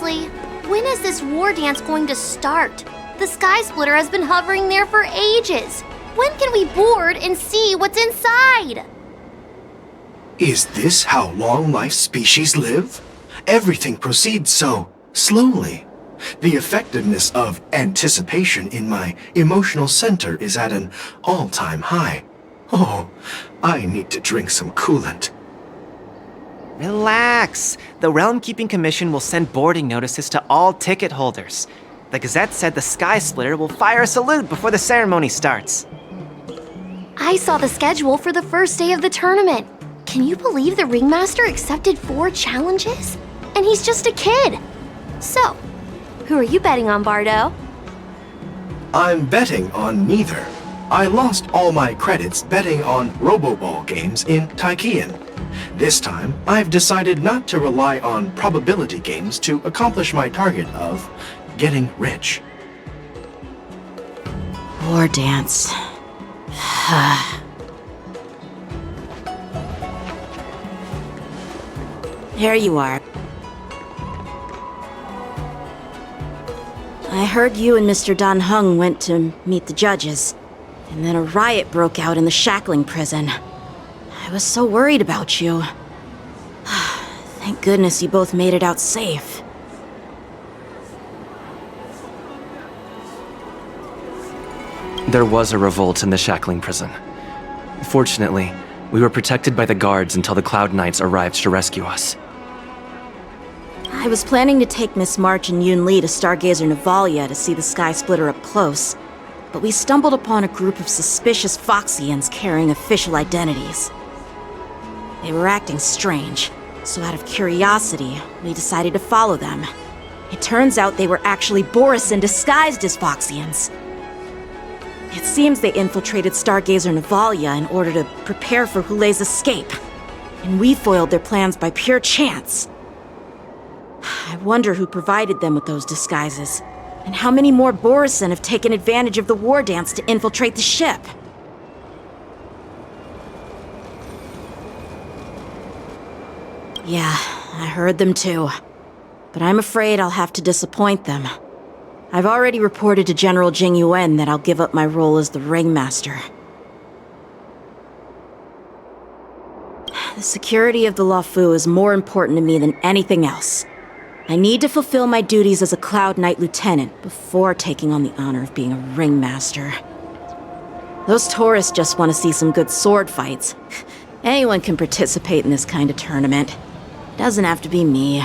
Seriously, when is this war dance going to start? The Sky Splitter has been hovering there for ages. When can we board and see what's inside? Is this how long-life species live? Everything proceeds so slowly. The effectiveness of anticipation in my emotional center is at an all-time high. Oh, I need to drink some coolant. Relax. The Realm Keeping Commission will send boarding notices to all ticket holders. The Gazette said the Sky Splitter will fire a salute before the ceremony starts. I saw the schedule for the first day of the tournament. Can you believe the Ringmaster accepted 4 challenges? And he's just a kid. So, who are you betting on, Bardo? I'm betting on neither. I lost all my credits betting on Roboball games in Taikian. This time, I've decided not to rely on probability games to accomplish my target of getting rich. War dance. Here you are. I heard you and Mr. Dan Heng went to meet the judges, and then a riot broke out in the shackling prison. I was so worried about you. Thank goodness you both made it out safe. There was a revolt in the shackling prison. Fortunately, we were protected by the guards until the Cloud Knights arrived to rescue us. I was planning to take Miss March and Yun Li to Stargazer Navalia to see the Sky Splitter up close, but we stumbled upon a group of suspicious Foxians carrying official identities. They were acting strange, so out of curiosity, we decided to follow them. It turns out they were actually Borisin disguised as Foxians. It seems they infiltrated Stargazer Navalia in order to prepare for Hulei's escape, and we foiled their plans by pure chance. I wonder who provided them with those disguises, and how many more Borisin have taken advantage of the war dance to infiltrate the ship. Yeah, I heard them too. But I'm afraid I'll have to disappoint them. I've already reported to General Jing Yuan that I'll give up my role as the Ringmaster. The security of the Luofo is more important to me than anything else. I need to fulfill my duties as a Cloud Knight Lieutenant before taking on the honor of being a Ringmaster. Those tourists just want to see some good sword fights. Anyone can participate in this kind of tournament. Doesn't have to be me.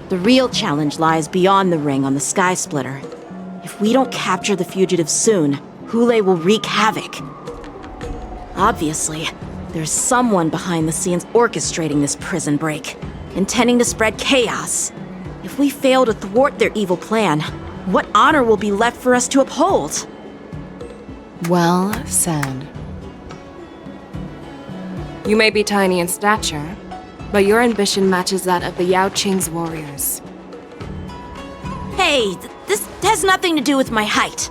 The real challenge lies beyond the ring on the Sky Splitter. If we don't capture the fugitives soon, Hulei will wreak havoc. Obviously, there's someone behind the scenes orchestrating this prison break, intending to spread chaos. If we fail to thwart their evil plan, what honor will be left for us to uphold? Well said. You may be tiny in stature, but your ambition matches that of the Yaoqing's warriors. Hey, this has nothing to do with my height.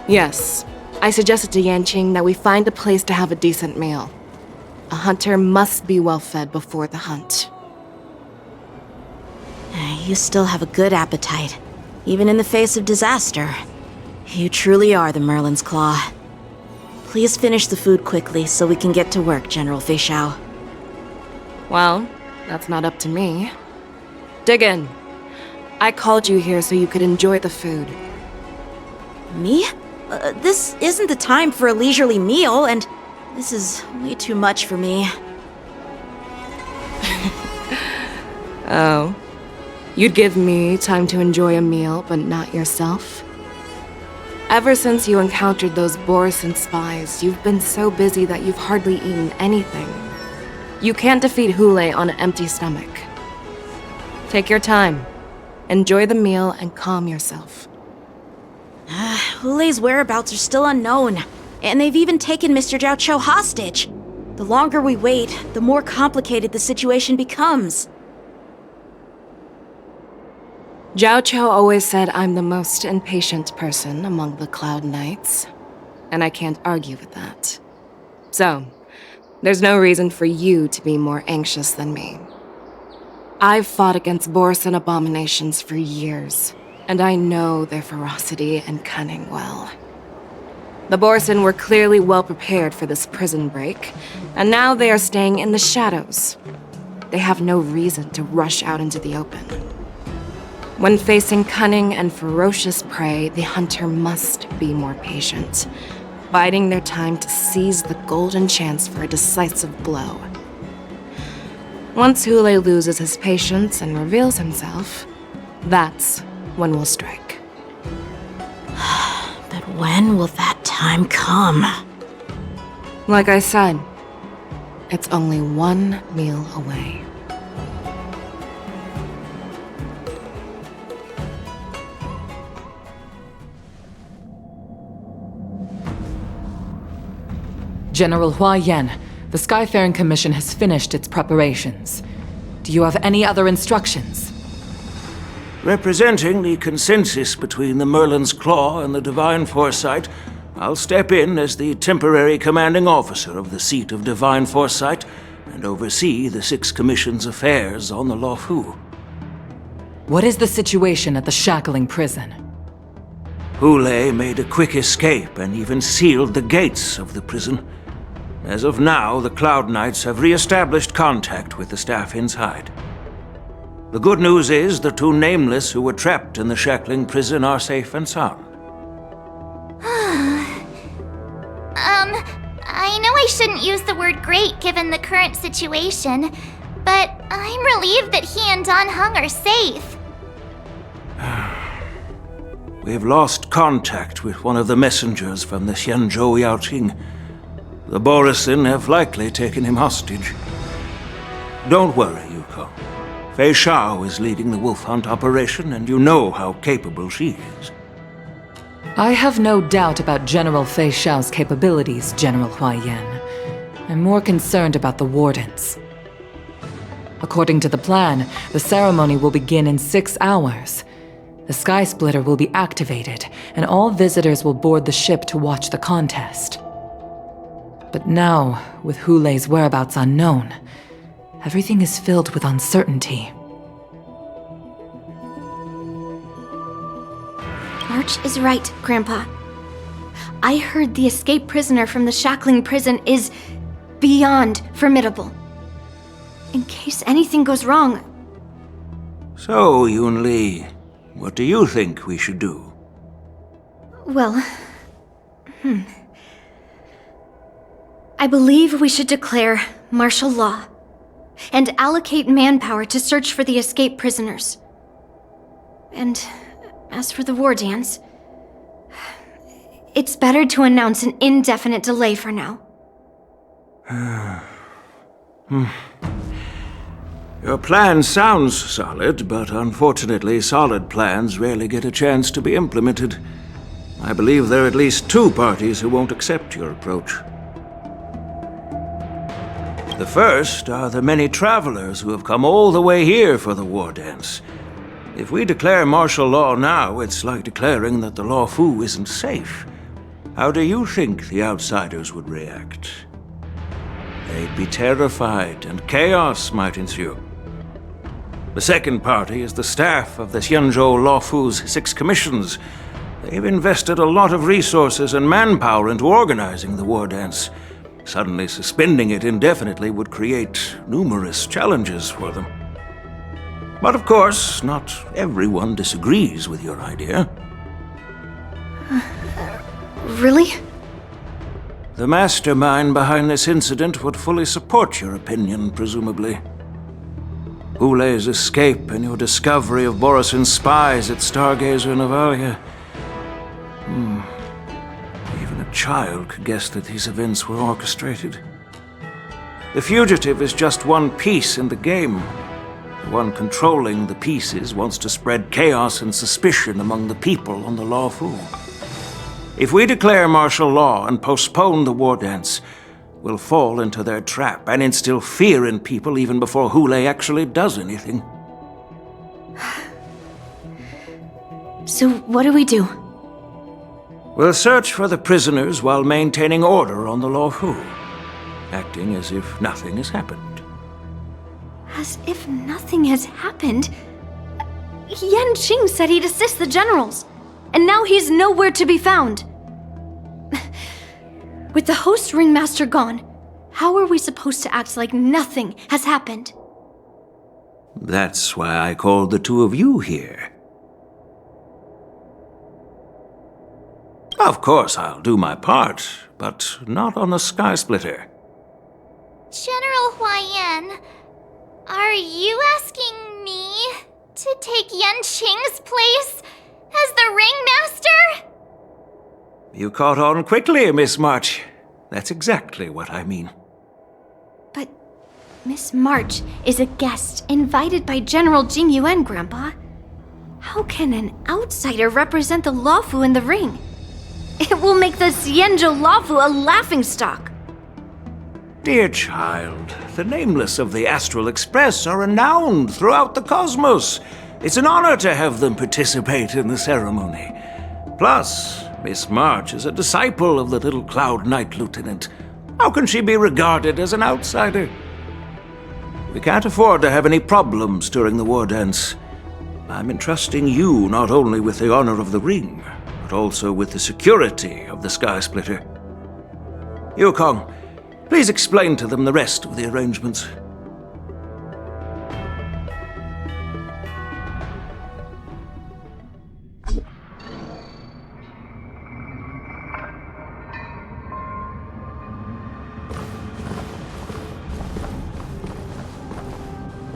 Yes, I suggested to Yanqing that we find a place to have a decent meal. A hunter must be well fed before the hunt. You still have a good appetite, even in the face of disaster. You truly are the Merlin's Claw. Please finish the food quickly so we can get to work, General Feixiao. Well, that's not up to me. Dig in. I called you here so you could enjoy the food. Me? This isn't the time for a leisurely meal, and this is way too much for me. Oh. You'd give me time to enjoy a meal, but not yourself? Ever since you encountered those Borisin spies, you've been so busy that you've hardly eaten anything. You can't defeat Hulei on an empty stomach. Take your time. Enjoy the meal and calm yourself. Hulei's whereabouts are still unknown, and they've even taken Mr. Jiaoqiu hostage. The longer we wait, the more complicated the situation becomes. Jiaoqiu always said I'm the most impatient person among the Cloud Knights, and I can't argue with that. So, there's no reason for you to be more anxious than me. I've fought against Borisin abominations for years, and I know their ferocity and cunning well. The Borisin were clearly well prepared for this prison break, and now they are staying in the shadows. They have no reason to rush out into the open. When facing cunning and ferocious prey, the hunter must be more patient, biding their time to seize the golden chance for a decisive blow. Once Hule loses his patience and reveals himself, that's when we'll strike. But when will that time come? Like I said, it's only one meal away. General Hua Yan, the Skyfaring Commission has finished its preparations. Do you have any other instructions? Representing the consensus between the Merlin's Claw and the Divine Foresight, I'll step in as the temporary commanding officer of the seat of Divine Foresight and oversee the Six Commission's affairs on the Luofo. What is the situation at the shackling prison? Hule made a quick escape and even sealed the gates of the prison. As of now, the Cloud Knights have re-established contact with the staff inside. The good news is the two Nameless who were trapped in the shackling prison are safe and sound. I know I shouldn't use the word great given the current situation, but I'm relieved that he and Don Hung are safe. We've lost contact with one of the messengers from the Xianzhou Yanqing. The Borisin have likely taken him hostage. Don't worry, Yuko. Feixiao is leading the wolf hunt operation, and you know how capable she is. I have no doubt about General Feixiao's capabilities, General Hua Yan. I'm more concerned about the Wardens. According to the plan, the ceremony will begin in 6 hours. The Sky Splitter will be activated, and all visitors will board the ship to watch the contest. But now, with Hule's whereabouts unknown, everything is filled with uncertainty. March is right, Grandpa. I heard the escaped prisoner from the shackling prison is beyond formidable. In case anything goes wrong... So, Yunli, what do you think we should do? Well... I believe we should declare martial law and allocate manpower to search for the escaped prisoners. And as for the war dance, it's better to announce an indefinite delay for now. Your plan sounds solid, but unfortunately solid plans rarely get a chance to be implemented. I believe there are at least 2 parties who won't accept your approach. The first are the many travelers who have come all the way here for the war dance. If we declare martial law now, it's like declaring that the Luofo isn't safe. How do you think the outsiders would react? They'd be terrified, and chaos might ensue. The second party is the staff of the Xianzhou Luofo's 6 commissions. They've invested a lot of resources and manpower into organizing the war dance. Suddenly suspending it indefinitely would create numerous challenges for them. But of course, not everyone disagrees with your idea. Really? The mastermind behind this incident would fully support your opinion, presumably. Hule's escape and your discovery of Borisin's spies at Stargazer Navalia. Even a child could guess that these events were orchestrated. The fugitive is just one piece in the game. The one controlling the pieces wants to spread chaos and suspicion among the people on the Luofo. If we declare martial law and postpone the war dance, we'll fall into their trap and instill fear in people even before Hule actually does anything. So what do we do? We'll search for the prisoners while maintaining order on the Luofo. acting as if nothing has happened. As if nothing has happened? Yanqing said he'd assist the generals, and now he's nowhere to be found. With the host ringmaster gone, how are we supposed to act like nothing has happened? That's why I called the two of you here. Of course, I'll do my part, but not on the Sky Splitter. General Huaiyan, are you asking me to take Yanqing's place as the ringmaster? You caught on quickly, Miss March. That's exactly what I mean. But Miss March is a guest invited by General Jing Yuan, Grandpa. How can an outsider represent the Luofo in the ring? It will make the Xianzhou Luofo a laughingstock. Dear child, the nameless of the Astral Express are renowned throughout the cosmos. It's an honor to have them participate in the ceremony. Plus, Miss March is a disciple of the little Cloud Knight Lieutenant. How can she be regarded as an outsider? We can't afford to have any problems during the war dance. I'm entrusting you not only with the honor of the ring, but also with the security of the Sky Splitter. Yukong, please explain to them the rest of the arrangements.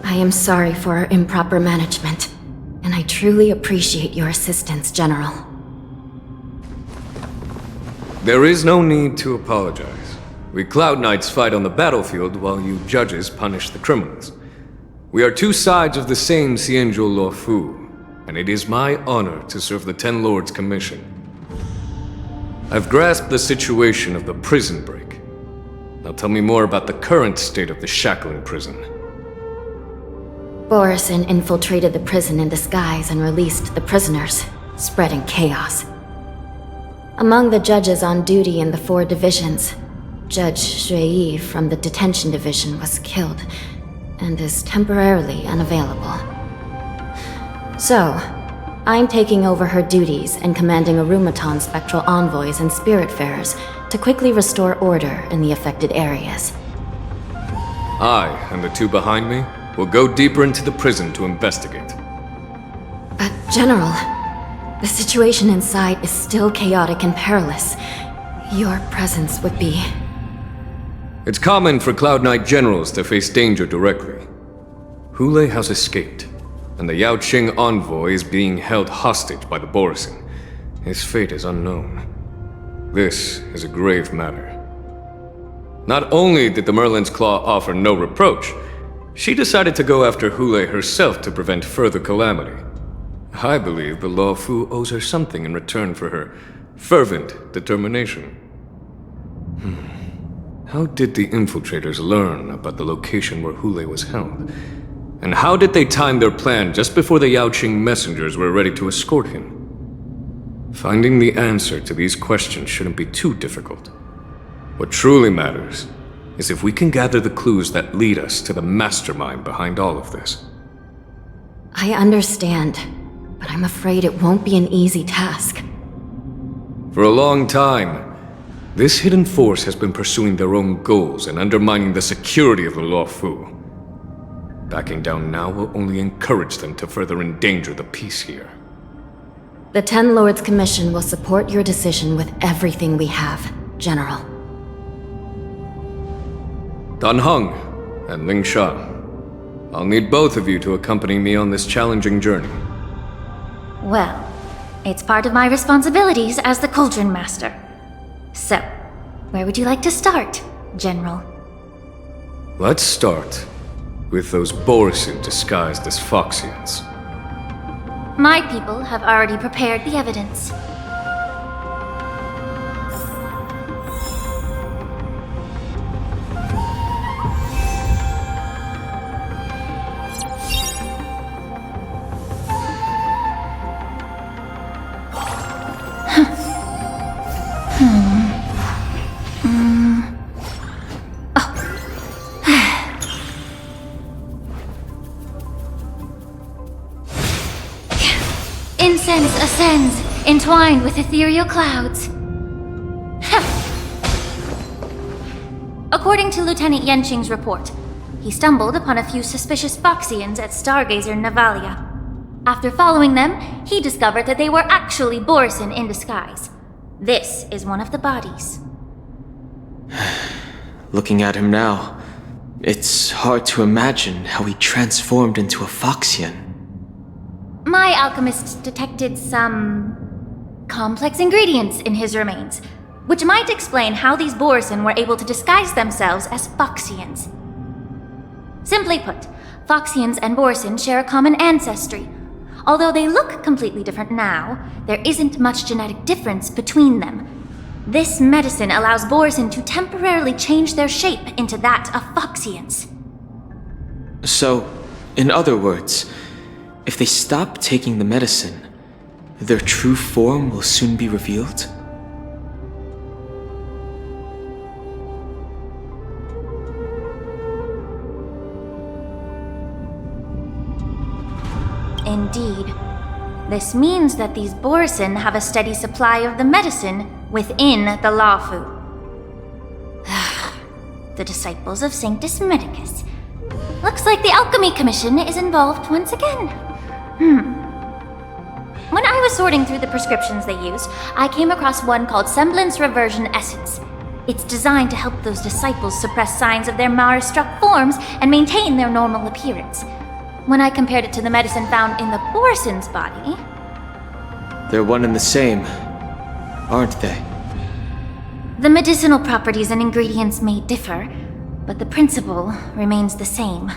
I am sorry for our improper management, and I truly appreciate your assistance, General. There is no need to apologize. We Cloud Knights fight on the battlefield while you judges punish the criminals. We are two sides of the same Xianzhou Luofo, and it is my honor to serve the Ten Lords' commission. I've grasped the situation of the prison break. Now tell me more about the current state of the shackling prison. Borisin infiltrated the prison in disguise and released the prisoners, spreading chaos. Among the judges on duty in the 4 divisions, Judge Xueyi from the detention division was killed and is temporarily unavailable. So, I'm taking over her duties and commanding Arumaton spectral envoys and spiritfarers to quickly restore order in the affected areas. I, and the two behind me, will go deeper into the prison to investigate. But, General, the situation inside is still chaotic and perilous. Your presence would be... It's common for Cloud Knight generals to face danger directly. Hule has escaped, and the Yaoqing envoy is being held hostage by the Borisin. His fate is unknown. This is a grave matter. Not only did the Merlin's Claw offer no reproach, she decided to go after Hule herself to prevent further calamity. I believe the Luofo owes her something in return for her fervent determination. How did the infiltrators learn about the location where Hule was held? And how did they time their plan just before the Yaoqing messengers were ready to escort him? Finding the answer to these questions shouldn't be too difficult. What truly matters is if we can gather the clues that lead us to the mastermind behind all of this. I understand, but I'm afraid it won't be an easy task. For a long time, this hidden force has been pursuing their own goals and undermining the security of the Luofo. Backing down now will only encourage them to further endanger the peace here. The Ten Lords Commission will support your decision with everything we have, General. Dan Heng and Ling Sha, I'll need both of you to accompany me on this challenging journey. Well, it's part of my responsibilities as the Cauldron Master. So, where would you like to start, General? Let's start with those Borisin disguised as Foxians. My people have already prepared the evidence. Oh, Incense ascends, entwined with ethereal clouds. According to Lieutenant Yanqing's report, he stumbled upon a few suspicious Foxians at Stargazer Navalia. After following them, he discovered that they were actually Borison in disguise. This is one of the bodies. Looking at him now, it's hard to imagine how he transformed into a Foxian. My alchemist detected some complex ingredients in his remains, which might explain how these Borison were able to disguise themselves as Foxians. Simply put, Foxians and Borison share a common ancestry. Although they look completely different now, there isn't much genetic difference between them. This medicine allows Borison to temporarily change their shape into that of Foxians. So, in other words, if they stop taking the medicine, their true form will soon be revealed? Indeed. This means that these Borison have a steady supply of the medicine within the Luofo. The disciples of Sanctus Medicus. Looks like the Alchemy Commission is involved once again. When I was sorting through the prescriptions they used, I came across one called Semblance Reversion Essence. It's designed to help those disciples suppress signs of their Mara-struck forms and maintain their normal appearance. When I compared it to the medicine found in the Borison's body... They're one and the same, aren't they? The medicinal properties and ingredients may differ, but the principle remains the same.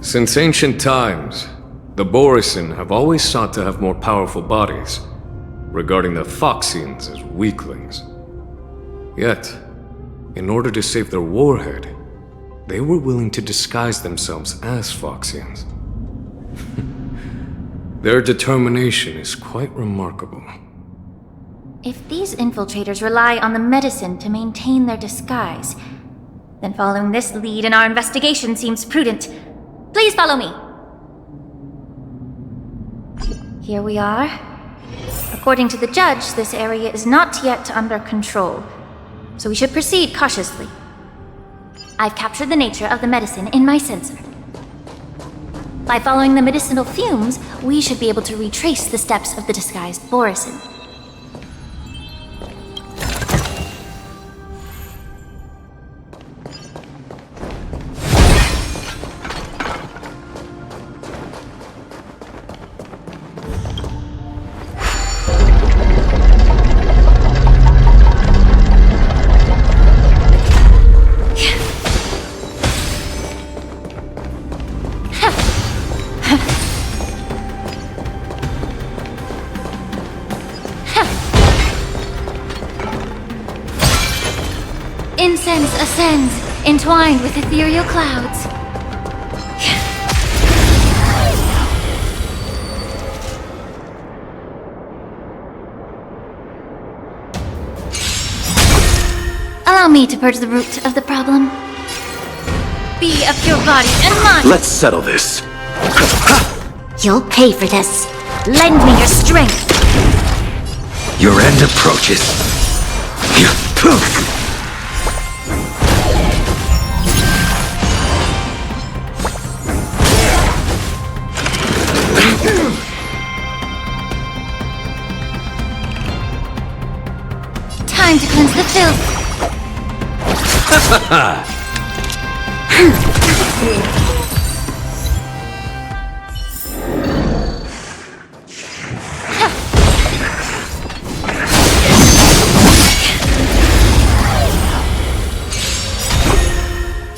Since ancient times, the Borison have always sought to have more powerful bodies, regarding the Foxians as weaklings. Yet, in order to save their warhead, they were willing to disguise themselves as Foxians. Their determination is quite remarkable. If these infiltrators rely on the medicine to maintain their disguise, then following this lead in our investigation seems prudent. Please follow me. Here we are. According to the judge, this area is not yet under control, so we should proceed cautiously. I've captured the nature of the medicine in my sensor. By following the medicinal fumes, we should be able to retrace the steps of the disguised Borison. Incense ascends, entwined with ethereal clouds. Allow me to purge the root of the problem. Be of your body and mind. Let's settle this. You'll pay for this. Lend me your strength. Your end approaches. Time to cleanse the filth.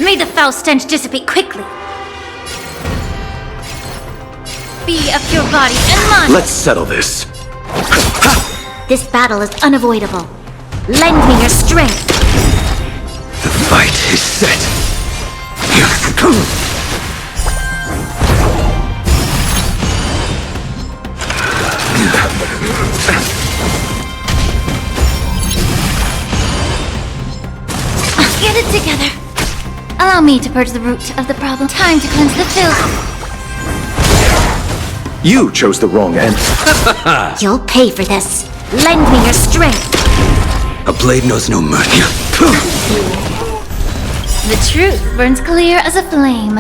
May the foul stench dissipate quickly. Be of your body and mind. Let's settle this. This battle is unavoidable. Lend me your strength. The fight is set. Get it together. Allow me to purge the root of the problem. Time to cleanse the filth. You chose the wrong end. You'll pay for this. Lend me your strength. A blade knows no mercy. The truth burns clear as a flame.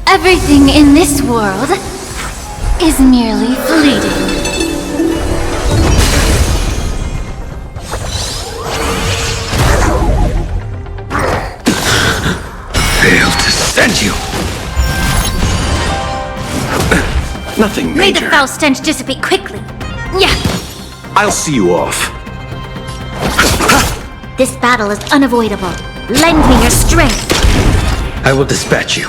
Everything in this world is merely fleeting. Failed to send you. Nothing major. May the foul stench dissipate quickly. Yeah. I'll see you off. This battle is unavoidable. Lend me your strength. I will dispatch you.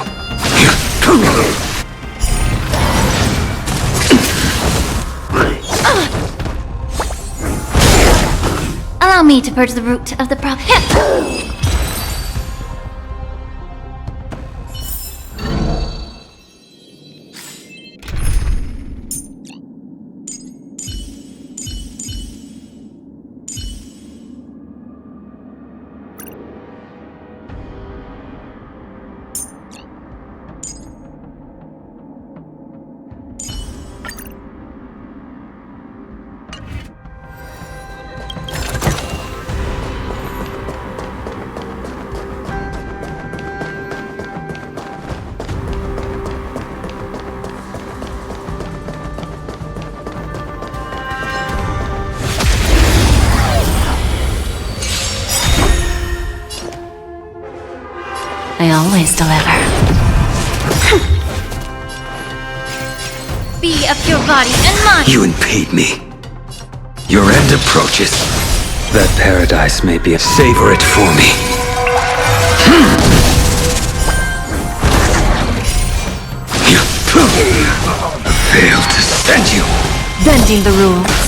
Allow me to purge the root of the problem. I always deliver. Be of your body and mind. You impede me. Your end approaches. That paradise may be a savor it for me. Failed to send you. Bending the rules.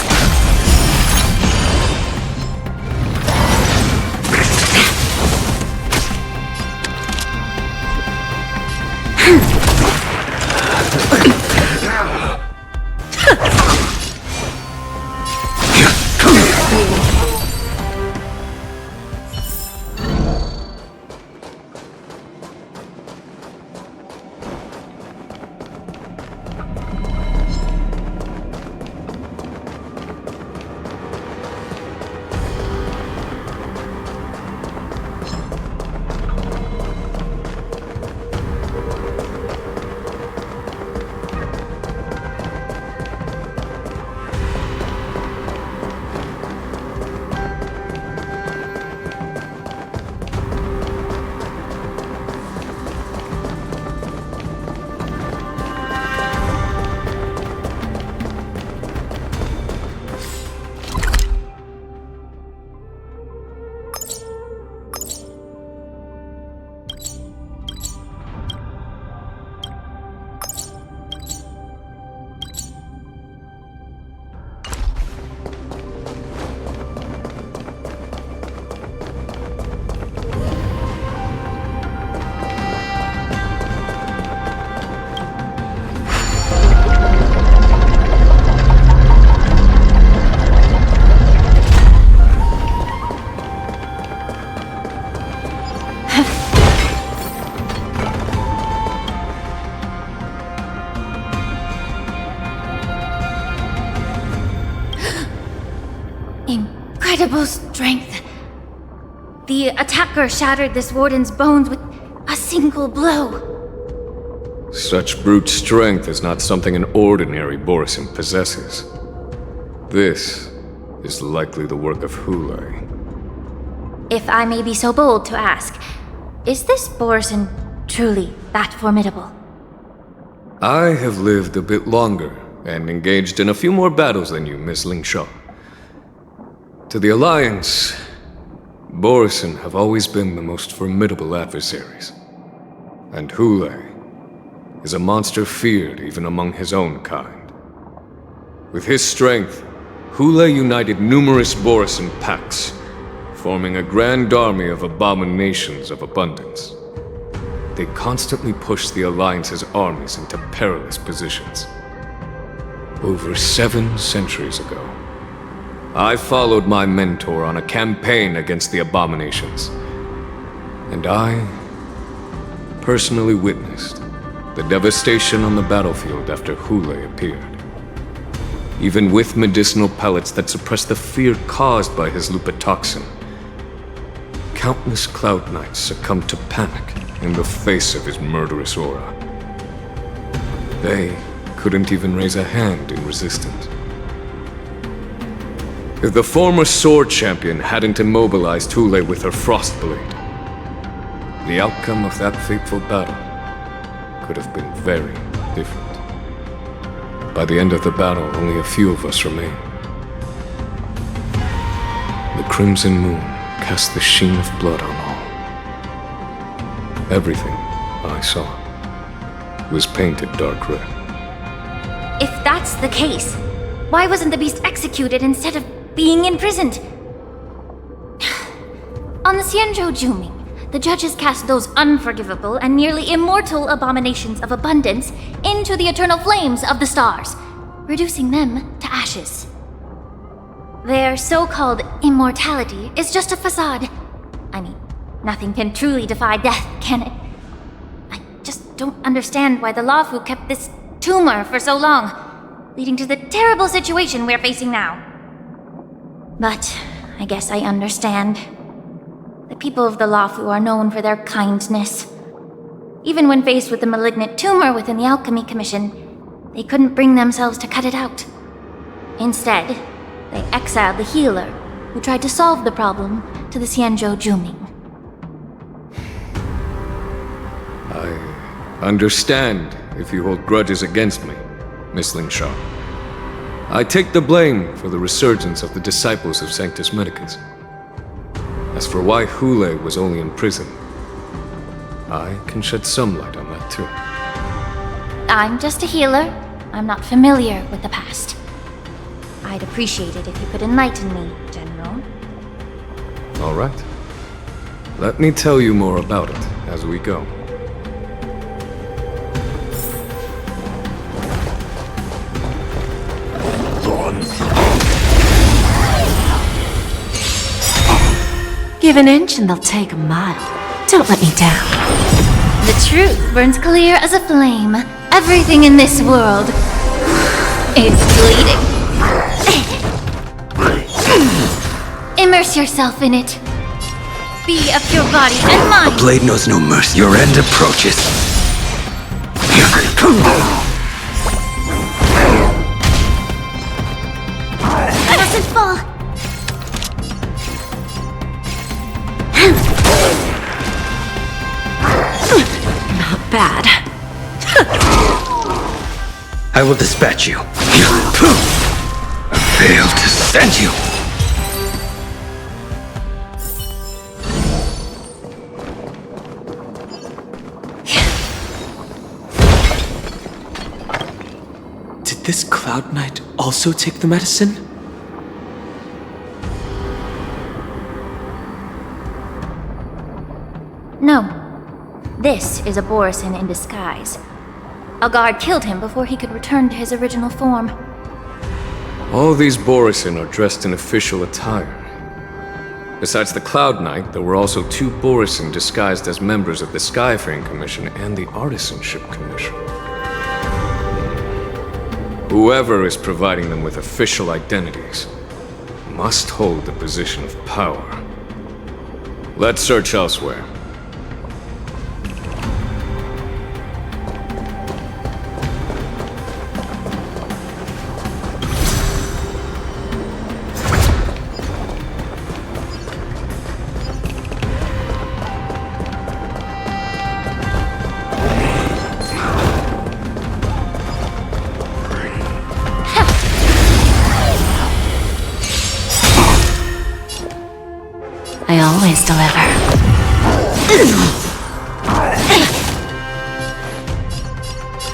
Incredible strength. The attacker shattered this warden's bones with a single blow. Such brute strength is not something an ordinary Borisin possesses. This is likely the work of Hulei. If I may be so bold to ask, is this Borisin truly that formidable? I have lived a bit longer and engaged in a few more battles than you, Miss Lingshaw. To the Alliance, Borisin have always been the most formidable adversaries. And Hulei is a monster feared even among his own kind. With his strength, Hulei united numerous Borisin packs, forming a grand army of abominations of abundance. They constantly pushed the Alliance's armies into perilous positions. Over 7 centuries ago, I followed my mentor on a campaign against the abominations, and I personally witnessed The devastation on the battlefield after Hule appeared. Even with medicinal pellets that suppressed the fear caused by his lupatoxin, countless Cloud Knights succumbed to panic in the face of his murderous aura. They couldn't even raise a hand in resistance. If the former sword champion hadn't immobilized Hule with her frost blade, the outcome of that fateful battle could have been very different. By the end of the battle, only a few of us remained. The crimson moon cast the sheen of blood on all. Everything I saw was painted dark red. If that's the case, why wasn't the beast executed instead of being imprisoned? On the Xianzhou Juming, the judges cast those unforgivable and nearly immortal abominations of abundance into the eternal flames of the stars, reducing them to ashes. Their so-called immortality is just a facade. I mean, nothing can truly defy death, can it? I just don't understand why the Luofo kept this tumor for so long, leading to the terrible situation we're facing now. But I guess I understand. The people of the Luofo are known for their kindness. Even when faced with the malignant tumor within the Alchemy Commission, they couldn't bring themselves to cut it out. Instead, they exiled the healer, who tried to solve the problem, to the Xianzhou Juming. I understand if you hold grudges against me, Miss Lingshaw. I take the blame for the resurgence of the disciples of Sanctus Medicus. As for why Hule was only in prison, I can shed some light on that too. I'm just a healer. I'm not familiar with the past. I'd appreciate it if you could enlighten me, General. All right. Let me tell you more about it as we go. Give an inch and they'll take a mile. Don't let me down. The truth burns clear as a flame. Everything in this world is bleeding. Immerse yourself in it. Be of your body and mind. A blade knows no mercy. Your end approaches. I mustn't fall. Not bad. I will dispatch you. I failed to send you. Did this Cloud Knight also take the medicine? No. This is a Borisin in disguise. A guard killed him before he could return to his original form. All these Borisin are dressed in official attire. Besides the Cloud Knight, there were also 2 Borisin disguised as members of the Skyfaring Commission and the Artisanship Commission. Whoever is providing them with official identities must hold the position of power. Let's search elsewhere. I always deliver.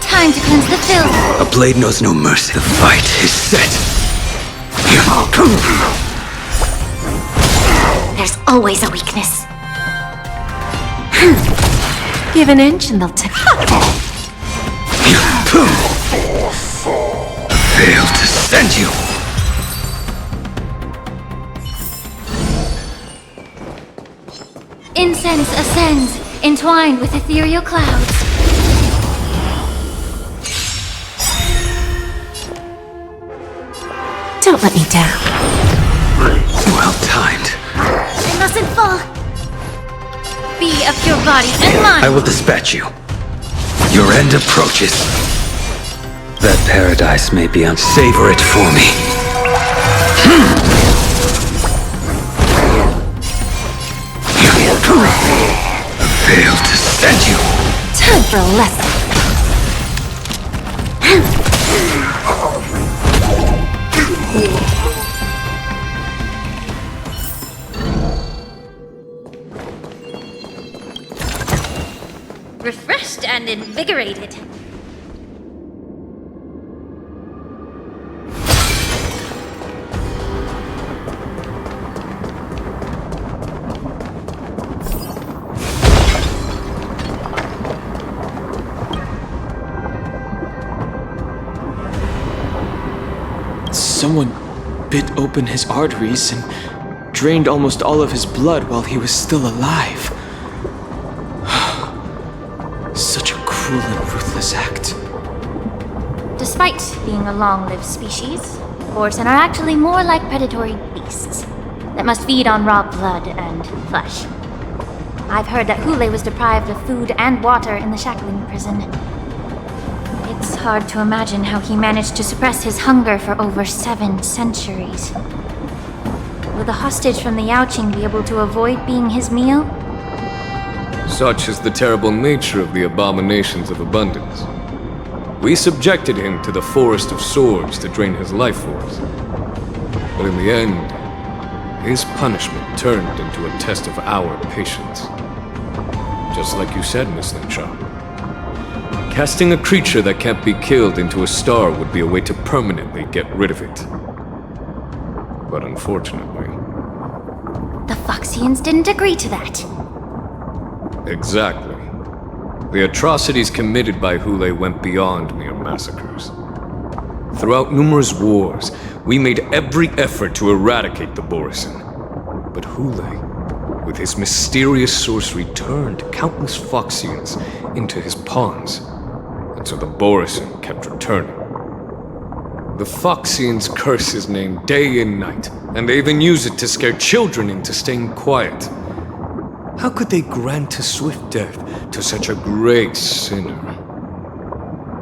Time to cleanse the filth. A blade knows no mercy. The fight is set. There's always a weakness. Give an inch and they'll take. Failed to send you. Incense ascends, entwined with ethereal clouds. Don't let me down. Well timed. I mustn't fall. Be of your body and mind. I will dispatch you. Your end approaches. That paradise may be savor it for me. A veil to set you. Time for a lesson. Refreshed and invigorated. Someone bit open his arteries and drained almost all of his blood while he was still alive. Such a cruel and ruthless act. Despite being a long-lived species, Borsen are actually more like predatory beasts that must feed on raw blood and flesh. I've heard that Hule was deprived of food and water in the shackling prison. It's hard to imagine how he managed to suppress his hunger for over 7 centuries. Will the hostage from the Yaoqing be able to avoid being his meal? Such is the terrible nature of the abominations of abundance. We subjected him to the forest of swords to drain his life force. But in the end, his punishment turned into a test of our patience. Just like you said, Miss Xianzhou. Casting a creature that can't be killed into a star would be a way to permanently get rid of it. But unfortunately... The Foxians didn't agree to that. Exactly. The atrocities committed by Hule went beyond mere massacres. Throughout numerous wars, we made every effort to eradicate the Borsen. But Hule, with his mysterious sorcery, turned countless Foxians into his pawns. And so the Borsen kept returning. The Foxians curse his name day and night, and they even use it to scare children into staying quiet. How could they grant a swift death to such a great sinner?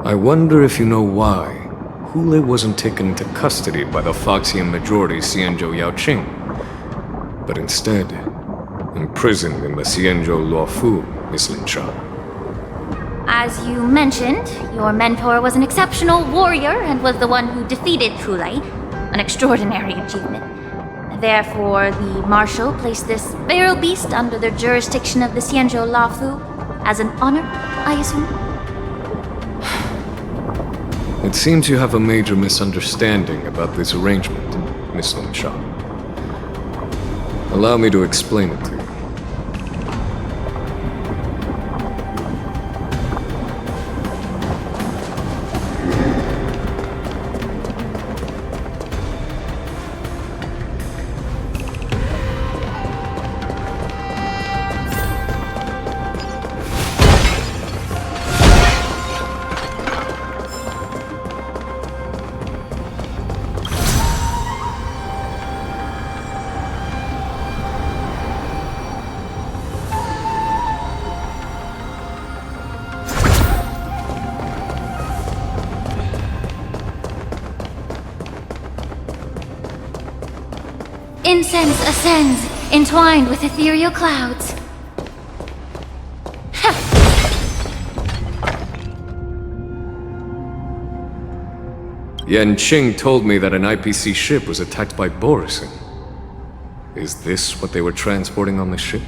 I wonder if you know why Hule wasn't taken into custody by the Foxian majority Xianzhou Yaoqing, but instead imprisoned in the Xianzhou Luofo, Miss Xianzhou. As you mentioned, your mentor was an exceptional warrior and was the one who defeated Hule, an extraordinary achievement. Therefore, the Marshal placed this feral beast under the jurisdiction of the Xianzhou Luofo as an honor, I assume? It seems you have a major misunderstanding about this arrangement, Miss Xianzhou. Allow me to explain it to you. Incense ascends, entwined with ethereal clouds. Yanqing told me that an IPC ship was attacked by Borsen. Is this what they were transporting on the ship?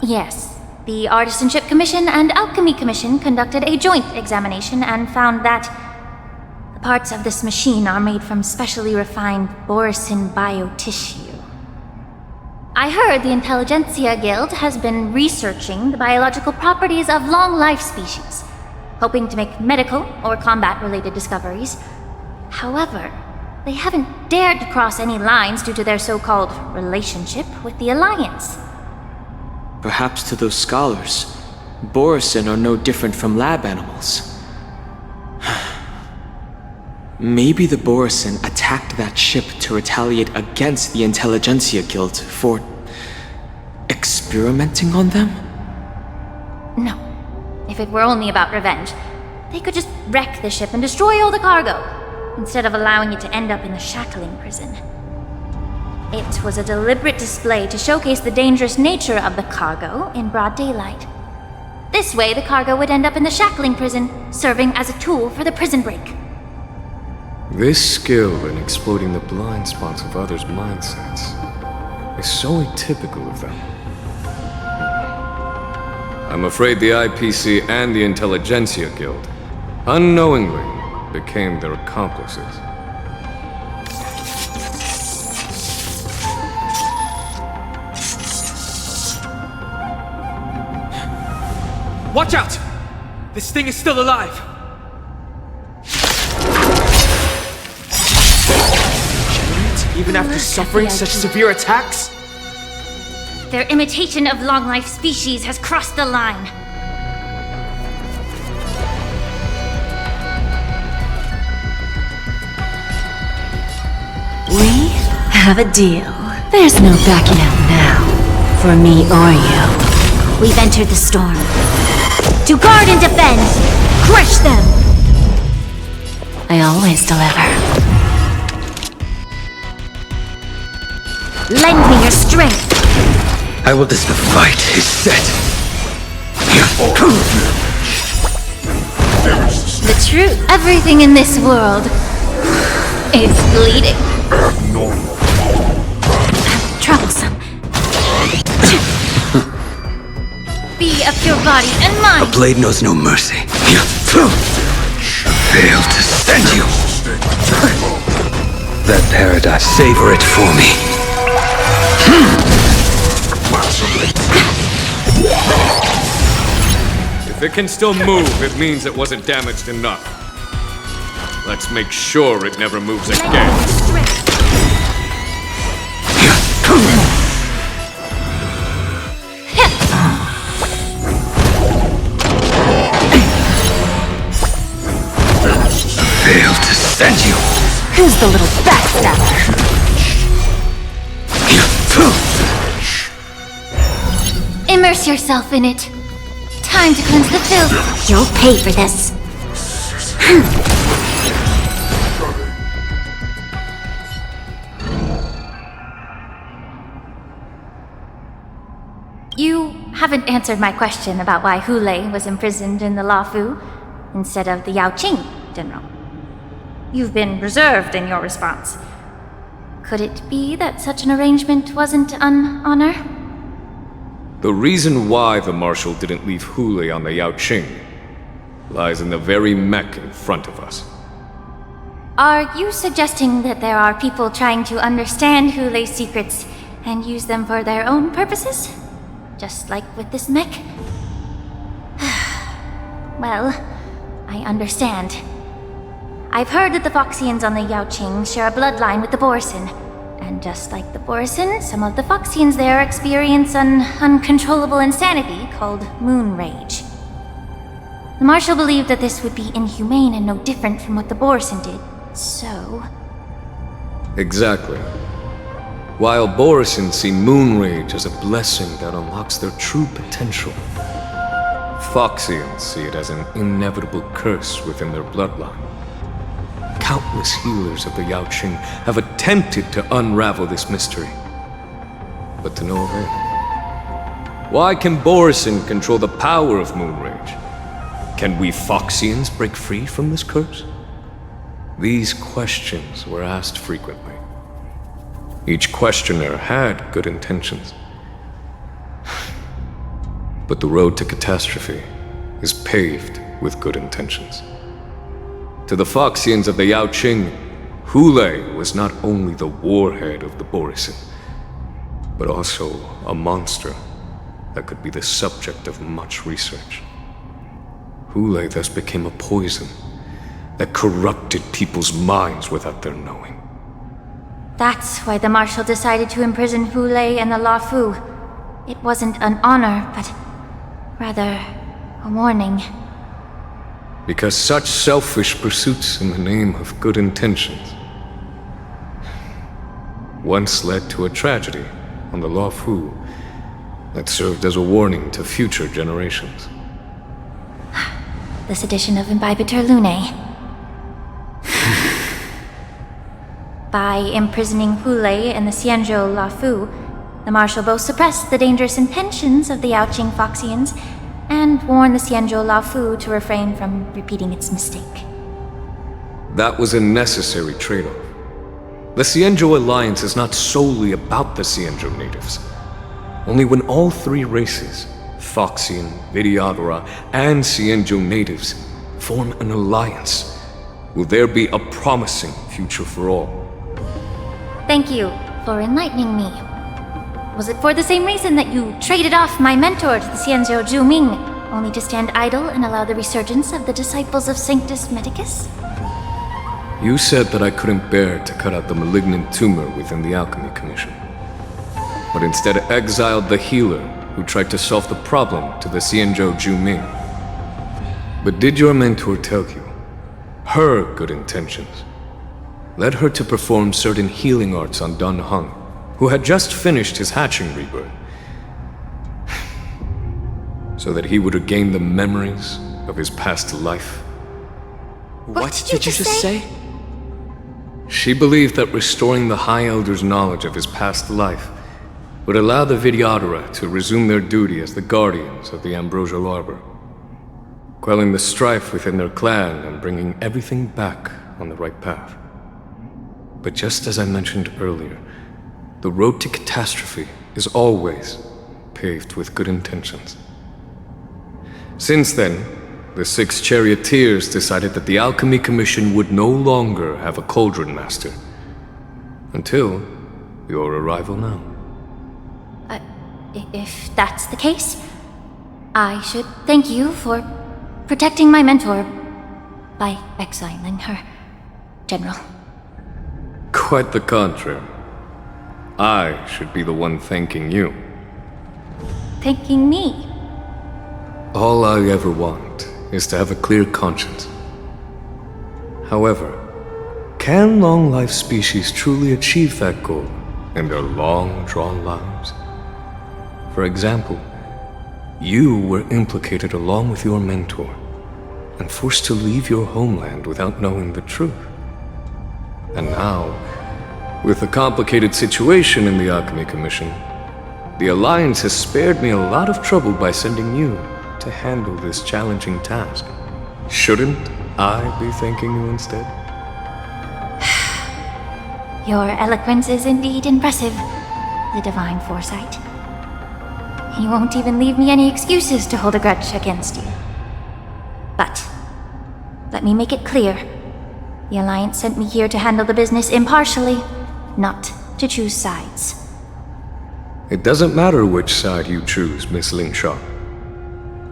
Yes. The Artisanship Commission and Alchemy Commission conducted a joint examination and found that the parts of this machine are made from specially refined Borsen biotissue. I heard the Intelligentsia Guild has been researching the biological properties of long-life species, hoping to make medical or combat-related discoveries. However, they haven't dared to cross any lines due to their so-called relationship with the Alliance. Perhaps to those scholars, Borsen are no different from lab animals. Maybe the Borisin attacked that ship to retaliate against the Intelligentsia Guild for experimenting on them? No. If it were only about revenge, they could just wreck the ship and destroy all the cargo, instead of allowing it to end up in the shackling prison. It was a deliberate display to showcase the dangerous nature of the cargo in broad daylight. This way, the cargo would end up in the shackling prison, serving as a tool for the prison break. This skill in exploiting the blind spots of others' mindsets is so atypical of them. I'm afraid the IPC and the Intelligentsia Guild unknowingly became their accomplices. Watch out! This thing is still alive! Even after suffering such severe attacks? Their imitation of long-life species has crossed the line. We have a deal. There's no backing out now, for me or you. We've entered the storm. To guard and defend! Crush them! I always deliver. Lend me your strength! I will this the fight is set. The truth. Everything in this world is bleeding. Troublesome. Be of your body and mind! A blade knows no mercy. Fail to send you. That paradise, savor it for me. If it can still move, it means it wasn't damaged enough. Let's make sure it never moves again. Fail to send you. Who's the little backstabber? Immerse yourself in it. Time to cleanse the filth. You'll pay for this. You haven't answered my question about why Hulei was imprisoned in the Luofo instead of the Yaoqing, General. You've been reserved in your response. Could it be that such an arrangement wasn't an honor? The reason why the Marshal didn't leave Hulei on the Yaoqing lies in the very mech in front of us. Are you suggesting that there are people trying to understand Hulei's secrets and use them for their own purposes? Just like with this mech? Well, I understand. I've heard that the Foxians on the Yaoqing share a bloodline with the Borisin. And just like the Borisin, some of the Foxians there experience an uncontrollable insanity called moon rage. The Marshal believed that this would be inhumane and no different from what the Borisin did, so... Exactly. While Borisin see moon rage as a blessing that unlocks their true potential, Foxians see it as an inevitable curse within their bloodline. Countless healers of the Yaoqing have attempted to unravel this mystery, but to no avail. Why can Borisin control the power of moon rage? Can we Foxians break free from this curse? These questions were asked frequently. Each questioner had good intentions. But the road to catastrophe is paved with good intentions. To the Foxians of the Yaoqing, Hulei was not only the warhead of the Borisin, but also a monster that could be the subject of much research. Hulei thus became a poison that corrupted people's minds without their knowing. That's why the Marshal decided to imprison Hulei and the Luofo. It wasn't an honor, but rather a warning. because such selfish pursuits in the name of good intentions once led to a tragedy on the Luofo that served as a warning to future generations. This edition of Imbibitor Lunae. By imprisoning Hule and the Xianzhou Luofo, the Marshal both suppressed the dangerous intentions of the Yaoqing Foxians and warned the Xianzhou Luofo to refrain from repeating its mistake. That was a necessary trade-off. The Xianzhou alliance is not solely about the Xianzhou natives. Only when all three races, Foxian, Videodora, and Xianzhou natives, form an alliance, will there be a promising future for all. Thank you for enlightening me. Was it for the same reason that you traded off my mentor to the Xianzhou Zhuming, only to stand idle and allow the resurgence of the disciples of Sanctus Medicus? You said that I couldn't bear to cut out the malignant tumor within the Alchemy Commission, but instead exiled the healer who tried to solve the problem to the Xianzhou Zhuming. But did your mentor tell you her good intentions led her to perform certain healing arts on Dun Hung, who had just finished his hatching rebirth, so that he would regain the memories of his past life? What did you just say? She believed that restoring the High Elder's knowledge of his past life would allow the Videodora to resume their duty as the guardians of the Ambrosial Arbor, quelling the strife within their clan and bringing everything back on the right path. But just as I mentioned earlier, the road to catastrophe is always paved with good intentions. Since then, the 6 charioteers decided that the Alchemy Commission would no longer have a cauldron master. Until your arrival now. If that's the case, I should thank you for protecting my mentor by exiling her, General. Quite the contrary. I should be the one thanking you. Thanking me? All I ever want is to have a clear conscience. However, can long-life species truly achieve that goal in their long-drawn lives? For example, you were implicated along with your mentor and forced to leave your homeland without knowing the truth. And now, with the complicated situation in the Alchemy Commission, the Alliance has spared me a lot of trouble by sending you to handle this challenging task. Shouldn't I be thanking you instead? Your eloquence is indeed impressive, the divine foresight. You won't even leave me any excuses to hold a grudge against you. But, let me make it clear. The Alliance sent me here to handle the business impartially, not to choose sides. It doesn't matter which side you choose, Miss Lingshaw.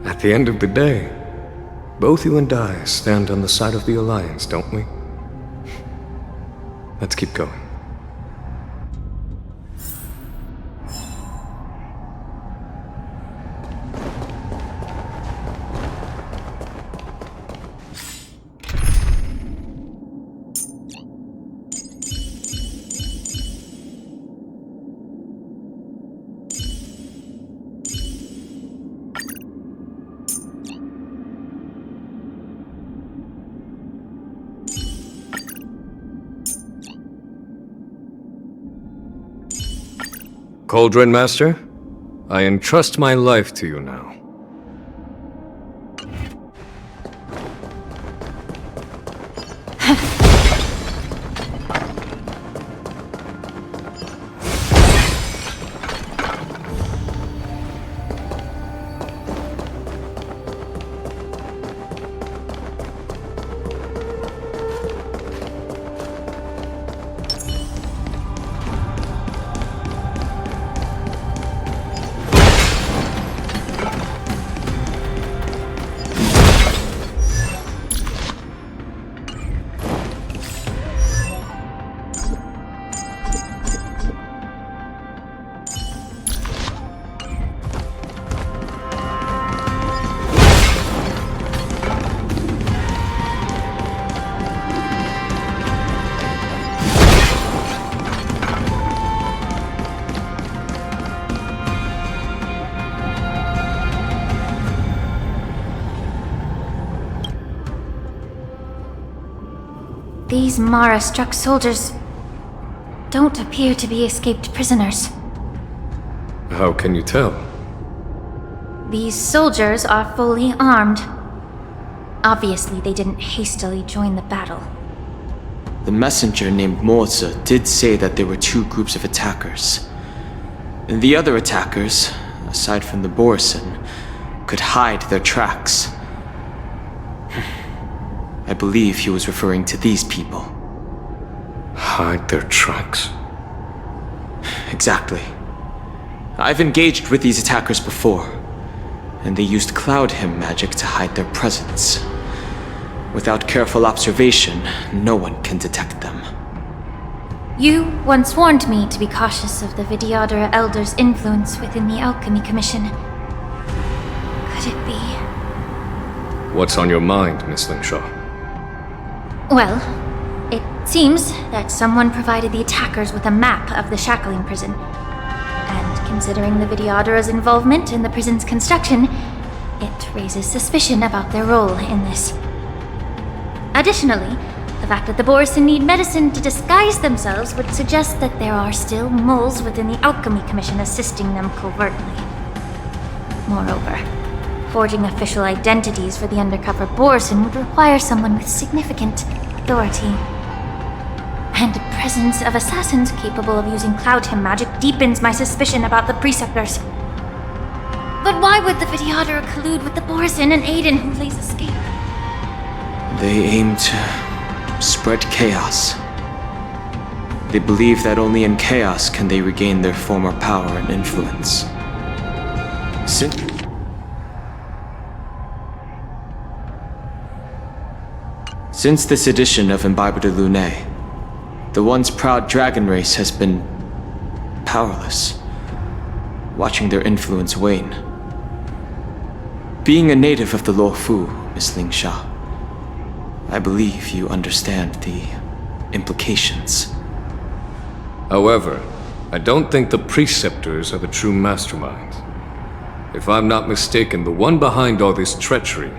At the end of the day, both you and I stand on the side of the Alliance, don't we? Let's keep going. Cauldron Master, I entrust my life to you now. These Mara-struck soldiers don't appear to be escaped prisoners. How can you tell? These soldiers are fully armed. Obviously, they didn't hastily join the battle. The messenger named Mozi did say that there were two groups of attackers. And the other attackers, aside from the Borison, could hide their tracks. I believe he was referring to these people. Hide their tracks? Exactly. I've engaged with these attackers before, and they used Cloud Hymn magic to hide their presence. Without careful observation, no one can detect them. You once warned me to be cautious of the Vidyadhara Elder's influence within the Alchemy Commission. Could it be? What's on your mind, Miss Lingshaw? Well, it seems that someone provided the attackers with a map of the shackling prison. And considering the Vidyadhara's involvement in the prison's construction, it raises suspicion about their role in this. Additionally, the fact that the Borison need medicine to disguise themselves would suggest that there are still moles within the Alchemy Commission assisting them covertly. Moreover, forging official identities for the undercover Borison would require someone with significant authority. And the presence of assassins capable of using Cloud Hymn magic deepens my suspicion about the Preceptors. But why would the Vidyadhara collude with the Borison and aid in Hulei's escape? They aim to spread chaos. They believe that only in chaos can they regain their former power and influence. Since this edition of Imbibe de Lune, the once proud dragon race has been powerless, watching their influence wane. Being a native of the Luofo, Miss Lingshaw, I believe you understand the implications. However, I don't think the Preceptors are the true masterminds. If I'm not mistaken, the one behind all this treachery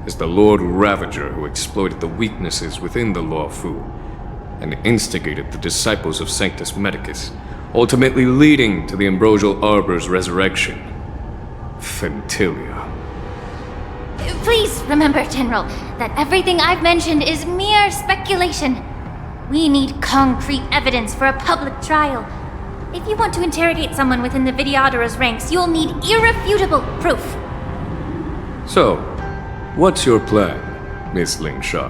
is the Lord Ravager who exploited the weaknesses within the Luofo and instigated the disciples of Sanctus Medicus, ultimately leading to the Ambrosial Arbor's resurrection. Fentilia. Please remember, General, that everything I've mentioned is mere speculation. We need concrete evidence for a public trial. If you want to interrogate someone within the Vidyadhara's ranks, you'll need irrefutable proof. So, what's your plan, Miss Lingshaw?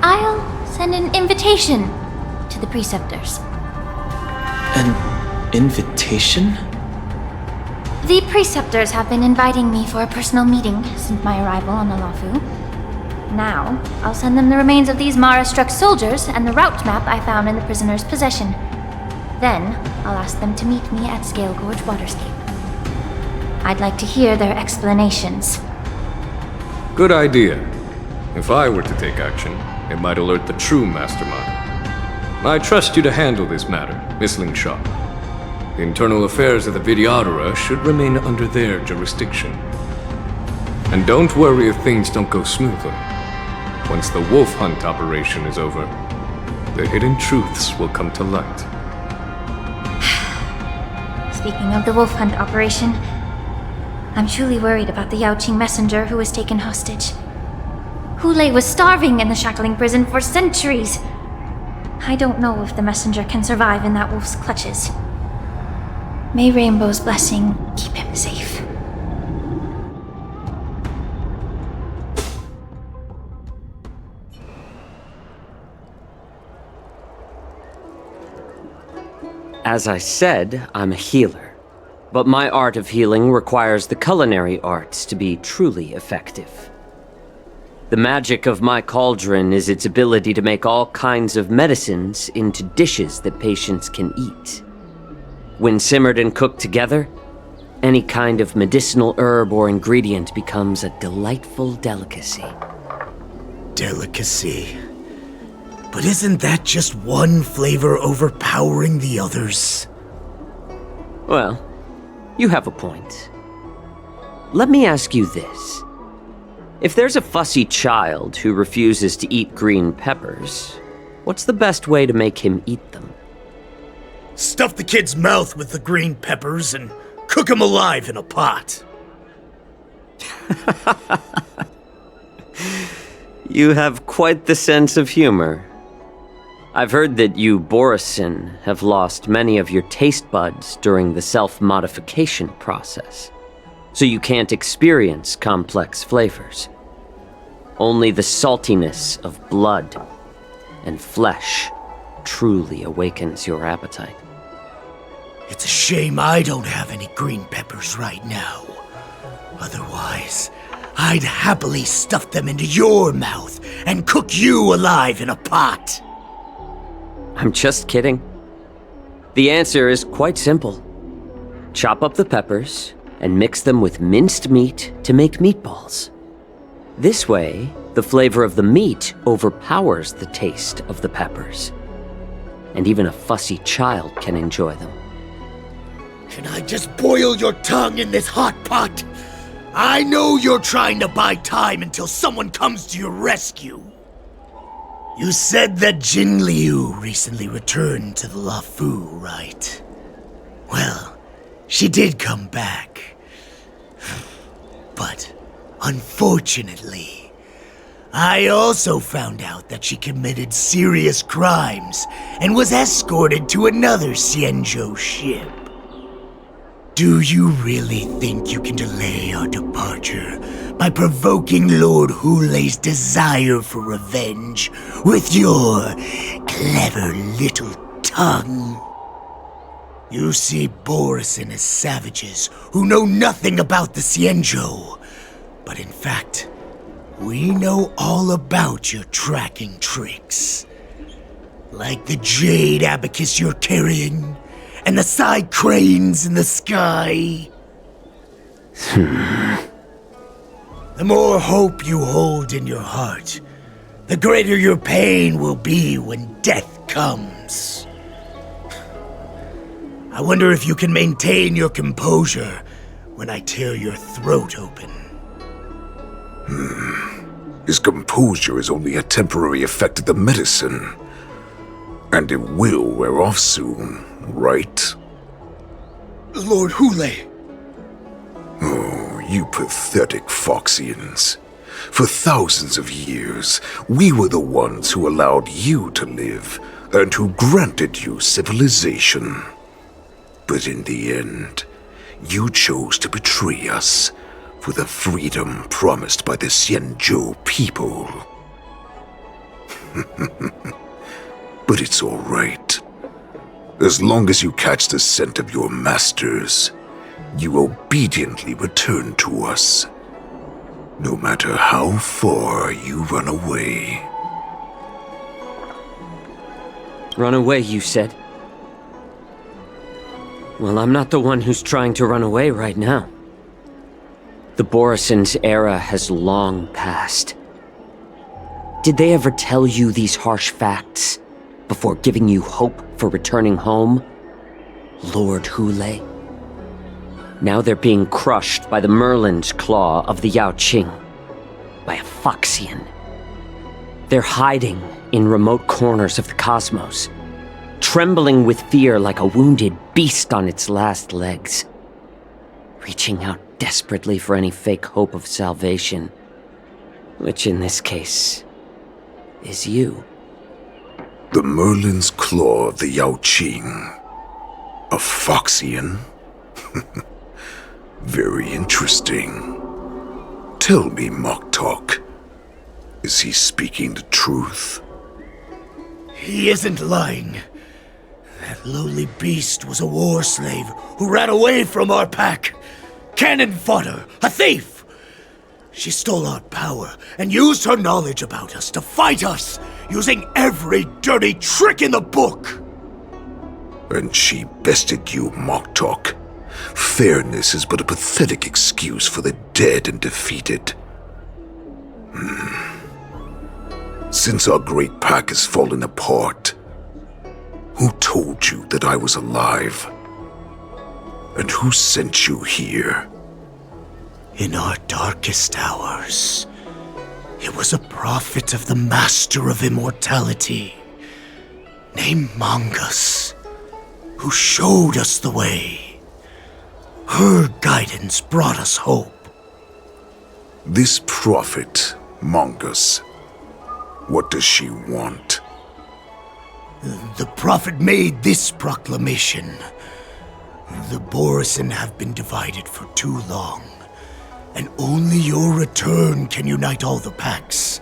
I'll send an invitation to the Preceptors. An invitation? The Preceptors have been inviting me for a personal meeting since my arrival on Luofo. Now, I'll send them the remains of these Mara-struck soldiers and the route map I found in the prisoner's possession. Then, I'll ask them to meet me at Scale Gorge Waterscape. I'd like to hear their explanations. Good idea. If I were to take action, it might alert the true mastermind. I trust you to handle this matter, Miss Lingshaw. The internal affairs of the Vidyadhara should remain under their jurisdiction. And don't worry if things don't go smoothly. Once the wolf hunt operation is over, the hidden truths will come to light. Speaking of the wolf hunt operation, I'm truly worried about the Yaoqing messenger who was taken hostage. Hulei was starving in the shackling prison for centuries. I don't know if the messenger can survive in that wolf's clutches. May Rainbow's blessing keep him safe. As I said, I'm a healer. But my art of healing requires the culinary arts to be truly effective. The magic of my cauldron is its ability to make all kinds of medicines into dishes that patients can eat. When simmered and cooked together, any kind of medicinal herb or ingredient becomes a delightful delicacy. Delicacy. But isn't that just one flavor overpowering the others? Well, you have a point. Let me ask you this. If there's a fussy child who refuses to eat green peppers, what's the best way to make him eat them? Stuff the kid's mouth with the green peppers and cook him alive in a pot. You have quite the sense of humor. I've heard that you, Borisin, have lost many of your taste buds during the self-modification process, so you can't experience complex flavors. Only the saltiness of blood and flesh truly awakens your appetite. It's a shame I don't have any green peppers right now. Otherwise, I'd happily stuff them into your mouth and cook you alive in a pot. I'm just kidding. The answer is quite simple. Chop up the peppers and mix them with minced meat to make meatballs. This way, the flavor of the meat overpowers the taste of the peppers. And even a fussy child can enjoy them. Can I just boil your tongue in this hot pot? I know you're trying to buy time until someone comes to your rescue. You said that Jin Liu recently returned to the Luofo, right? Well, she did come back. But, unfortunately, I also found out that she committed serious crimes and was escorted to another Xianzhou ship. Do you really think you can delay our departure by provoking Lord Hulei's desire for revenge with your clever little tongue? You see Borisin as savages who know nothing about the Xianzhou, but in fact, we know all about your tracking tricks. Like the jade abacus you're carrying, and the side cranes in the sky. The more hope you hold in your heart, the greater your pain will be when death comes. I wonder if you can maintain your composure when I tear your throat open. His composure is only a temporary effect of the medicine. And it will wear off soon, right? Lord Hulei! Oh, you pathetic Foxians. For thousands of years, we were the ones who allowed you to live, and who granted you civilization. But in the end, you chose to betray us for the freedom promised by the Xianzhou people. But it's all right. As long as you catch the scent of your masters, you obediently return to us. No matter how far you run away. Run away, you said? Well, I'm not the one who's trying to run away right now. The Borisin's era has long passed. Did they ever tell you these harsh facts before giving you hope for returning home, Lord Hulei? Now they're being crushed by the Merlin's claw of the Yanqing, by a Foxian. They're hiding in remote corners of the cosmos, trembling with fear like a wounded beast on its last legs, reaching out desperately for any fake hope of salvation, which in this case is you. The Merlin's claw of the Yanqing. A Foxian? Very interesting. Tell me, Moktok, is he speaking the truth? He isn't lying. That lowly beast was a war slave who ran away from our pack. Cannon fodder, a thief! She stole our power and used her knowledge about us to fight us, using every dirty trick in the book! And she bested you, Moktok. Fairness is but a pathetic excuse for the dead and defeated. Since our great pack has fallen apart, who told you that I was alive? And who sent you here? In our darkest hours, It was a prophet of the Master of Immortality, named Mongus, who showed us the way. Her guidance brought us hope. This prophet, Mongus, what does she want? The prophet made this proclamation. The Borisin have been divided for too long, and only your return can unite all the packs,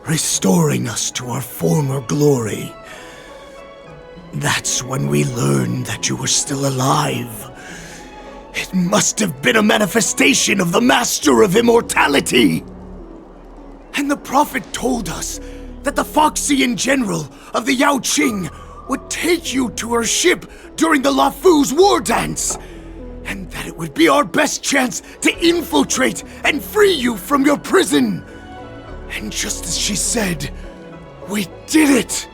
restoring us to our former glory. That's when we learned that you were still alive. It must have been a manifestation of the Master of Immortality! And the prophet told us that the Foxian general of the Yaoqing would take you to her ship during the Luofo's war dance, and that it would be our best chance to infiltrate and free you from your prison. And just as she said, we did it!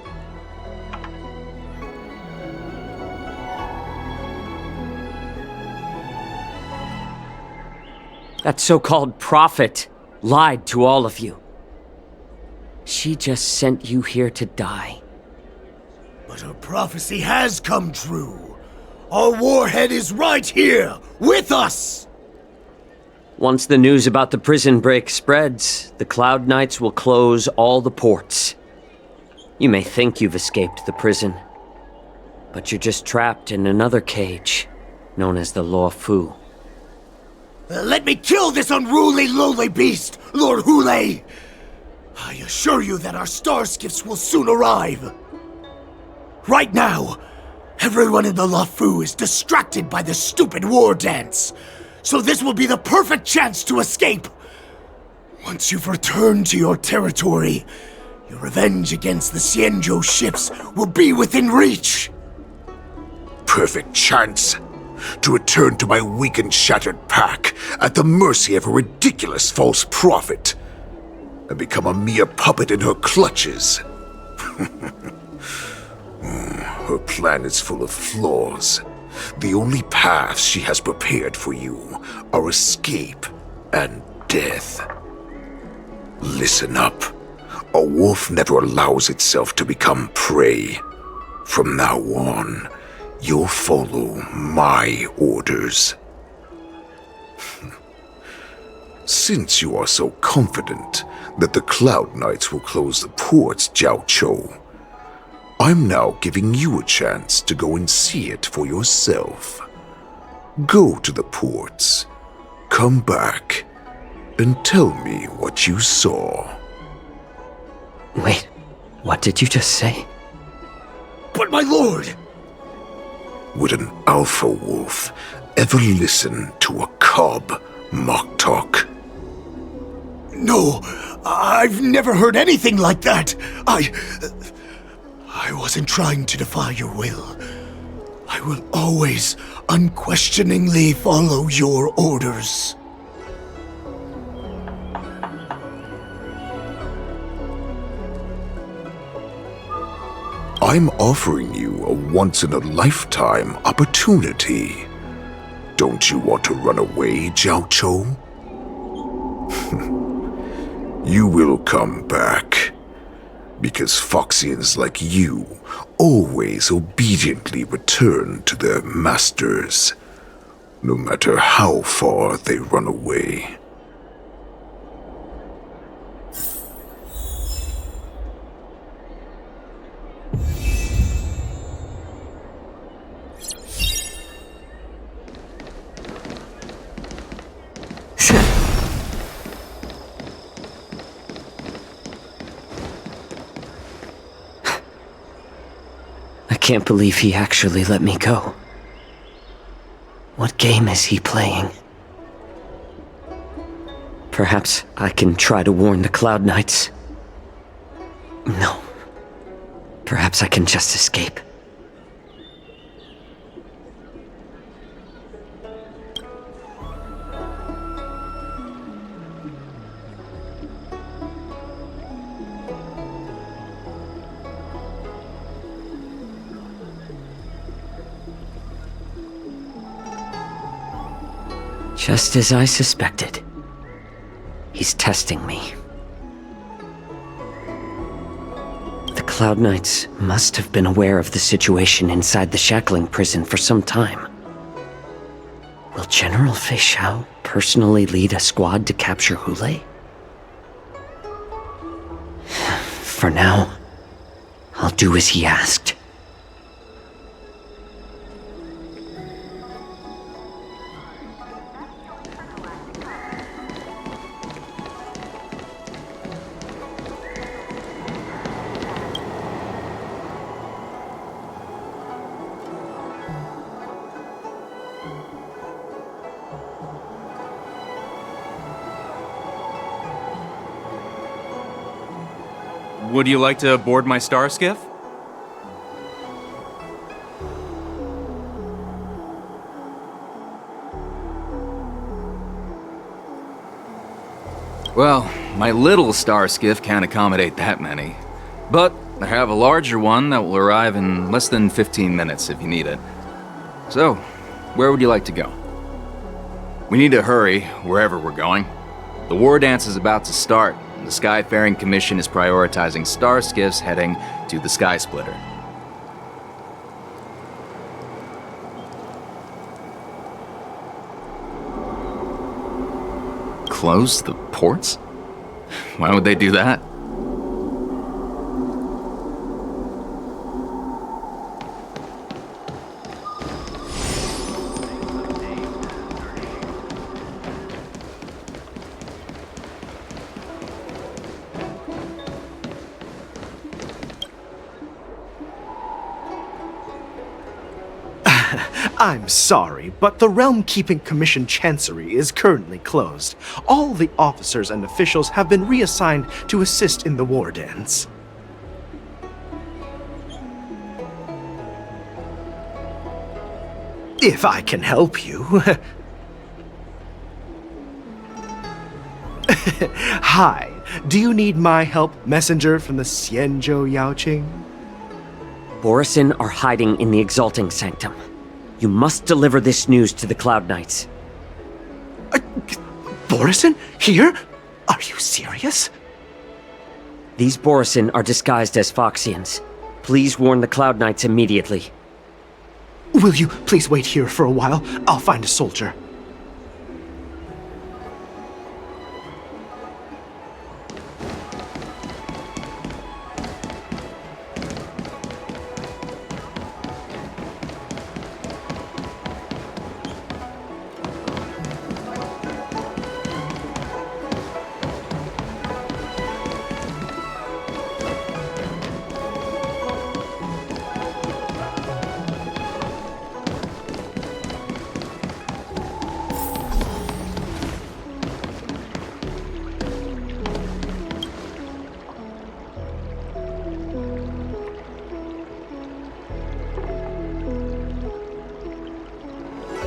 That so-called prophet lied to all of you. She just sent you here to die. But her prophecy has come true. Our warhead is right here, with us! Once the news about the prison break spreads, the Cloud Knights will close all the ports. You may think you've escaped the prison, but you're just trapped in another cage, known as the Luofo. Let me kill this unruly, lowly beast, Lord Hule! I assure you that our star skiffs will soon arrive. Right now, everyone in the Luofo is distracted by the stupid war dance, so this will be the perfect chance to escape. Once you've returned to your territory, your revenge against the Xianzhou ships will be within reach. Perfect chance to return to my weak and shattered pack at the mercy of a ridiculous false prophet and become a mere puppet in her clutches. Her plan is full of flaws. The only paths she has prepared for you are escape and death. Listen up. A wolf never allows itself to become prey. From now on, you'll follow my orders. Since you are so confident that the Cloud Knights will close the ports, Jiaoqiu, I'm now giving you a chance to go and see it for yourself. Go to the ports, come back, and tell me what you saw. Wait, what did you just say? But my lord! Would an alpha wolf ever listen to a cub mock talk? No, I've never heard anything like that. I wasn't trying to defy your will. I will always unquestioningly follow your orders. I'm offering you a once-in-a-lifetime opportunity. Don't you want to run away, Jiaoqiu? You will come back. Because Foxians like you always obediently return to their masters, no matter how far they run away. I can't believe he actually let me go. What game is he playing? Perhaps I can try to warn the Cloud Knights. No. Perhaps I can just escape. Just as I suspected. He's testing me. Cloud Knights must have been aware of the situation inside the shackling prison for some time. Will General Feixiao personally lead a squad to capture Hule? For now, I'll do as he asked. Would you like to board my star skiff? Well, my little star skiff can't accommodate that many. But I have a larger one that will arrive in less than 15 minutes if you need it. So, where would you like to go? We need to hurry, wherever we're going. The war dance is about to start. The Skyfaring Commission is prioritizing star skiffs heading to the Sky Splitter. Close the ports? Why would they do that? I'm sorry, but the Realm Keeping Commission Chancery is currently closed. All the officers and officials have been reassigned to assist in the war dance. If I can help you. Hi, do you need my help, messenger from the Xianzhou Yaoqing? Borisin are hiding in the Exalting Sanctum. You must deliver this news to the Cloud Knights. Borisin? Here? Are you serious? These Borisin are disguised as Foxians. Please warn the Cloud Knights immediately. Will you please wait here for a while? I'll find a soldier.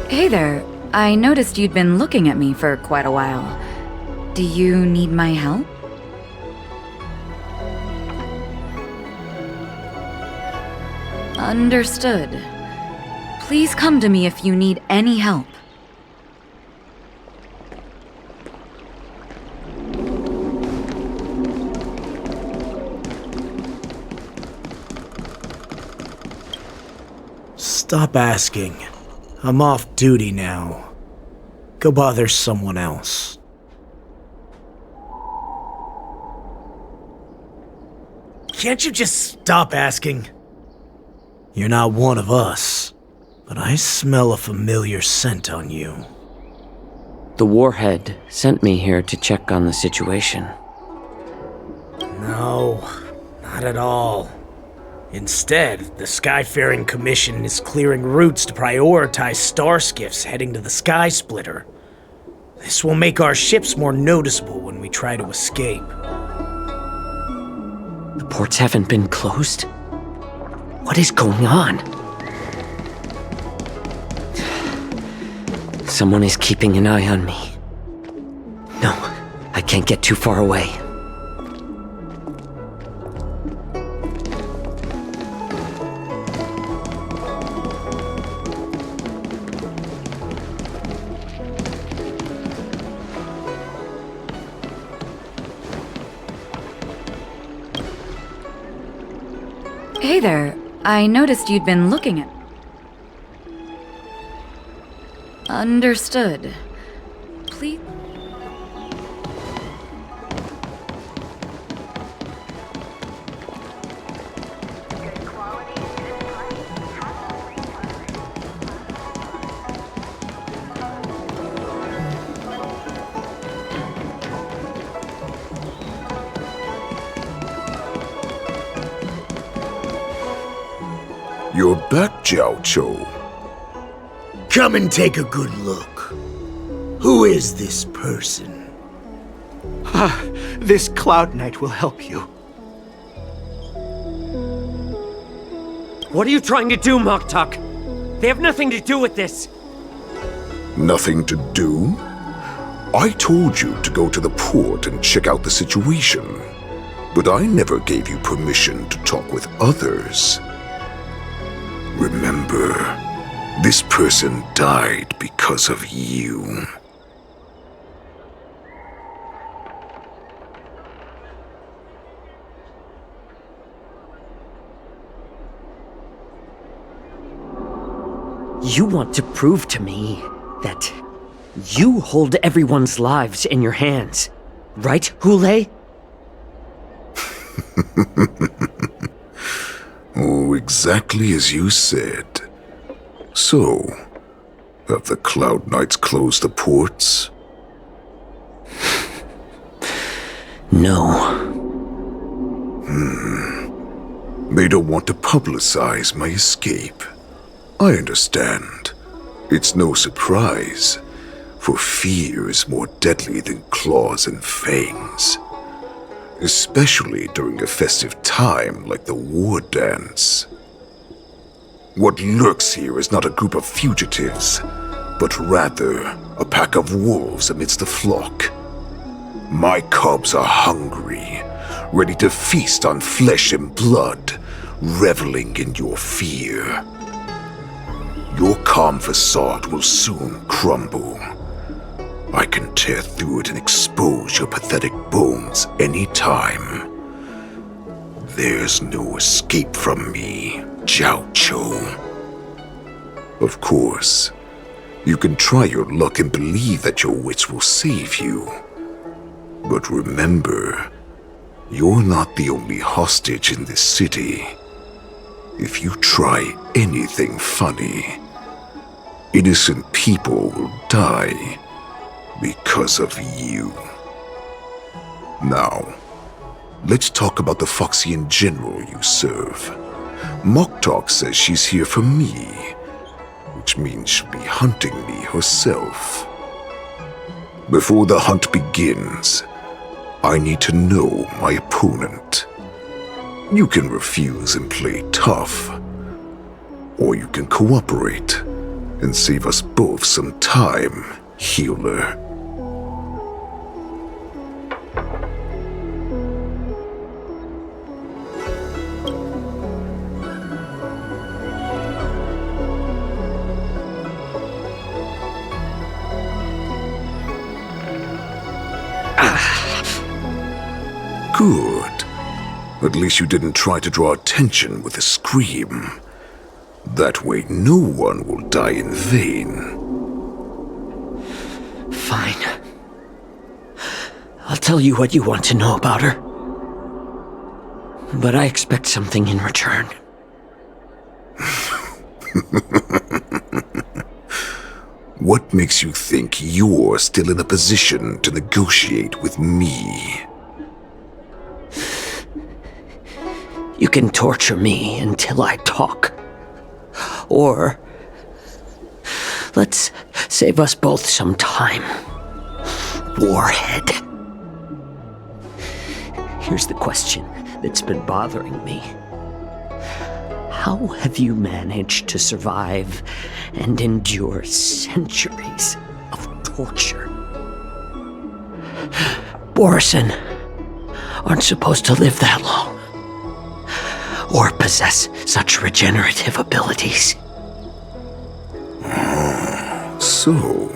Hey there. I noticed you'd been looking at me for quite a while. Do you need my help? Understood. Please come to me if you need any help. Stop asking. I'm off duty now. Go bother someone else. Can't you just stop asking? You're not one of us, but I smell a familiar scent on you. The Warhead sent me here to check on the situation. No, not at all. Instead, the Skyfaring Commission is clearing routes to prioritize star skiffs heading to the Sky Splitter. This will make our ships more noticeable when we try to escape. The ports haven't been closed? What is going on? Someone is keeping an eye on me. No, I can't get too far away. Hey there. I noticed you'd been looking at... Understood. Please... You're back, Jiaoqiu. Come and take a good look. Who is this person? This Cloud Knight will help you. What are you trying to do, Moktok? They have nothing to do with this. Nothing to do? I told you to go to the port and check out the situation, but I never gave you permission to talk with others. Remember, this person died because of you. You want to prove to me that you hold everyone's lives in your hands, right, Hule? Oh, exactly as you said. So, have the Cloud Knights closed the ports? No. They don't want to publicize my escape. I understand. It's no surprise, for fear is more deadly than claws and fangs. Especially during a festive time like the war dance. What lurks here is not a group of fugitives, but rather a pack of wolves amidst the flock. My cubs are hungry, ready to feast on flesh and blood, reveling in your fear. Your calm facade will soon crumble. I can tear through it and expose your pathetic bones anytime. There's no escape from me, Jiaoqiu. Of course, you can try your luck and believe that your wits will save you. But remember, you're not the only hostage in this city. If you try anything funny, innocent people will die because of you. Now, let's talk about the Foxian general you serve. Moktok says she's here for me, which means she'll be hunting me herself. Before the hunt begins, I need to know my opponent. You can refuse and play tough, or you can cooperate and save us both some time, healer. Good. At least you didn't try to draw attention with a scream. That way no one will die in vain. Fine. I'll tell you what you want to know about her. But I expect something in return. What makes you think you're still in a position to negotiate with me? You can torture me until I talk. Or let's save us both some time. Warhead. Here's the question that's been bothering me. How have you managed to survive and endure centuries of torture? Borison aren't supposed to live that long, or possess such regenerative abilities. So,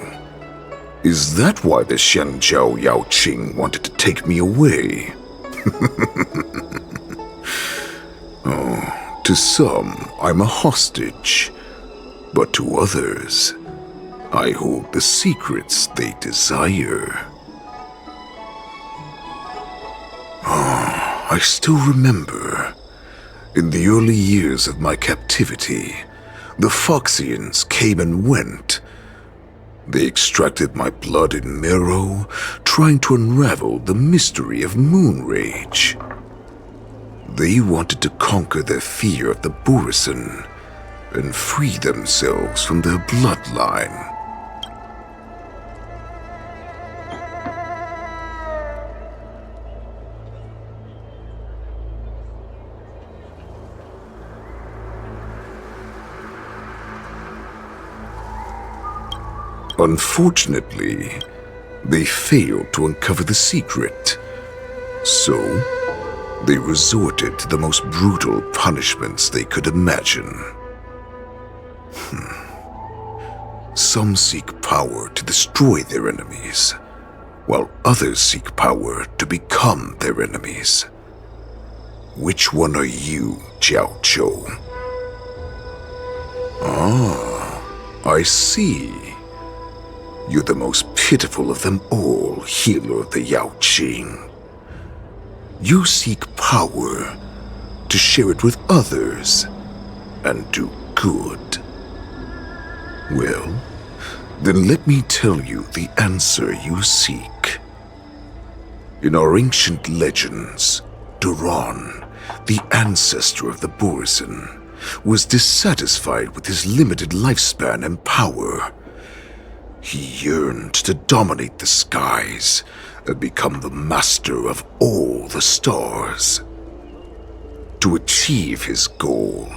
is that why the Xianzhou Yaoqing wanted to take me away? Oh, To some, I'm a hostage, but to others, I hold the secrets they desire. I still remember, in the early years of my captivity, the Foxians came and went. They extracted my blood and marrow, trying to unravel the mystery of moon rage. They wanted to conquer their fear of the Borisin and free themselves from their bloodline. Unfortunately, they failed to uncover the secret, so they resorted to the most brutal punishments they could imagine. Some seek power to destroy their enemies, while others seek power to become their enemies. Which one are you, Jiaoqiu? I see. You're the most pitiful of them all, healer of the Yanqing. You seek power to share it with others and do good. Well, then let me tell you the answer you seek. In our ancient legends, Duran, the ancestor of the Borisin, was dissatisfied with his limited lifespan and power. He yearned to dominate the skies and become the master of all the stars. To achieve his goal,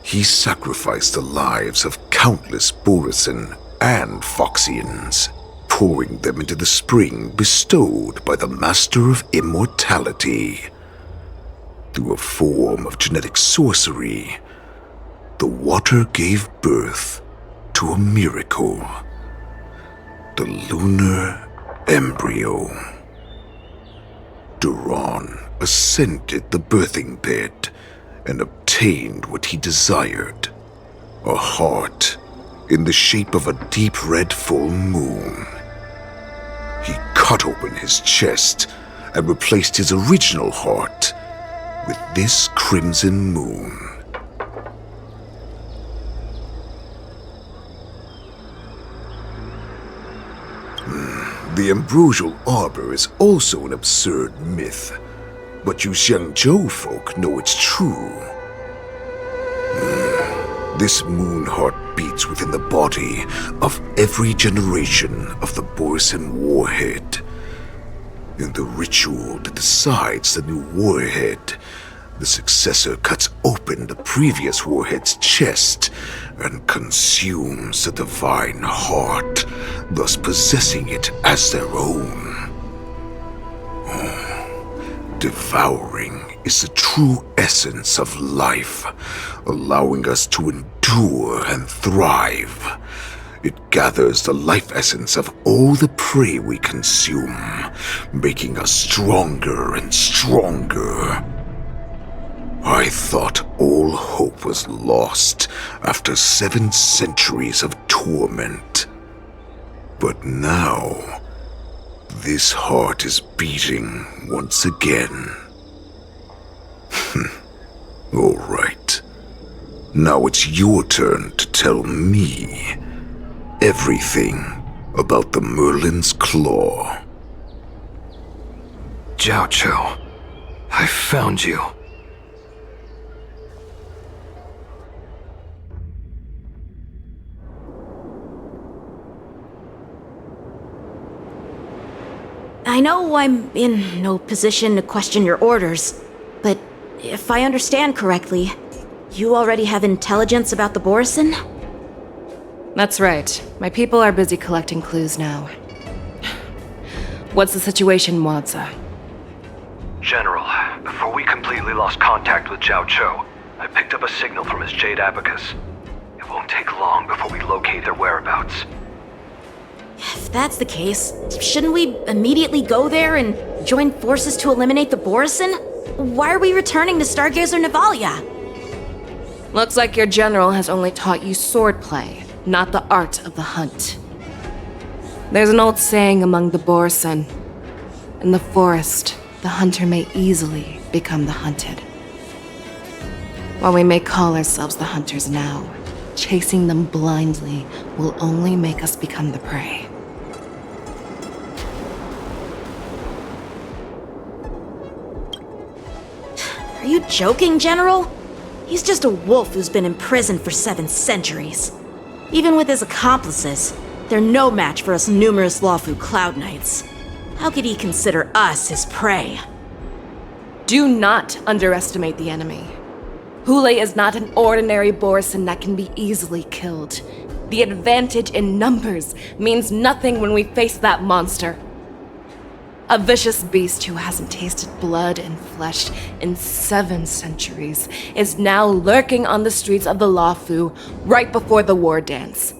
he sacrificed the lives of countless Borisin and Foxians, pouring them into the spring bestowed by the Master of Immortality. Through a form of genetic sorcery, the water gave birth to a miracle. The lunar embryo. Duran ascended the birthing bed and obtained what he desired, a heart in the shape of a deep red full moon. He cut open his chest and replaced his original heart with this crimson moon. The ambrosial arbor is also an absurd myth, but you Xianzhou folk know it's true. This moon heart beats within the body of every generation of the Borisin warhead. In the ritual that decides the new warhead, the successor cuts open the previous warhead's chest and consumes the divine heart, thus possessing it as their own. Devouring is the true essence of life, allowing us to endure and thrive. It gathers the life essence of all the prey we consume, making us stronger and stronger. I thought all hope was lost after 7 centuries of torment. But now, this heart is beating once again. All right. Now it's your turn to tell me everything about the Merlin's Claw. Jiaoqiu, I found you. I know I'm in no position to question your orders, but if I understand correctly, you already have intelligence about the Borisin? That's right. My people are busy collecting clues now. What's the situation, Wadza? General, before we completely lost contact with Jiaoqiu, I picked up a signal from his Jade Abacus. It won't take long before we locate their whereabouts. If that's the case, shouldn't we immediately go there and join forces to eliminate the Borisin? Why are we returning to Stargazer Navalia? Looks like your general has only taught you swordplay, not the art of the hunt. There's an old saying among the Borsen. In the forest, the hunter may easily become the hunted. While we may call ourselves the hunters now, chasing them blindly will only make us become the prey. Are you joking, General? He's just a wolf who's been imprisoned for 7 centuries. Even with his accomplices, they're no match for us numerous Luofo Cloud Knights. How could he consider us his prey? Do not underestimate the enemy. Hule is not an ordinary Borsen that can be easily killed. The advantage in numbers means nothing when we face that monster. A vicious beast who hasn't tasted blood and flesh in 7 centuries is now lurking on the streets of the Luofo right before the war dance.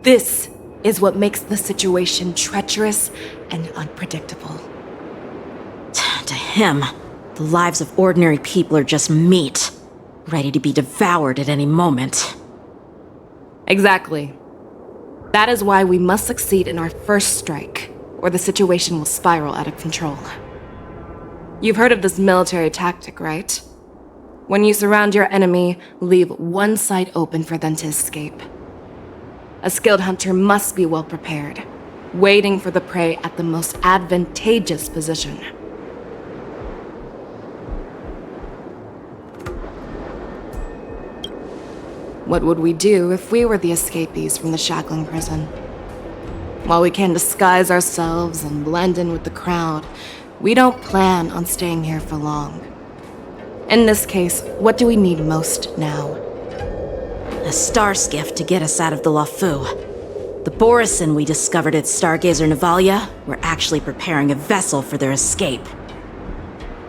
This is what makes the situation treacherous and unpredictable. To him, the lives of ordinary people are just meat, ready to be devoured at any moment. Exactly. That is why we must succeed in our first strike, or the situation will spiral out of control. You've heard of this military tactic, right? When you surround your enemy, leave one side open for them to escape. A skilled hunter must be well prepared, waiting for the prey at the most advantageous position. What would we do if we were the escapees from the shackling prison? While we can disguise ourselves and blend in with the crowd, we don't plan on staying here for long. In this case, what do we need most now? A star skiff to get us out of the Luofo. The Borsen we discovered at Stargazer Navalia were actually preparing a vessel for their escape.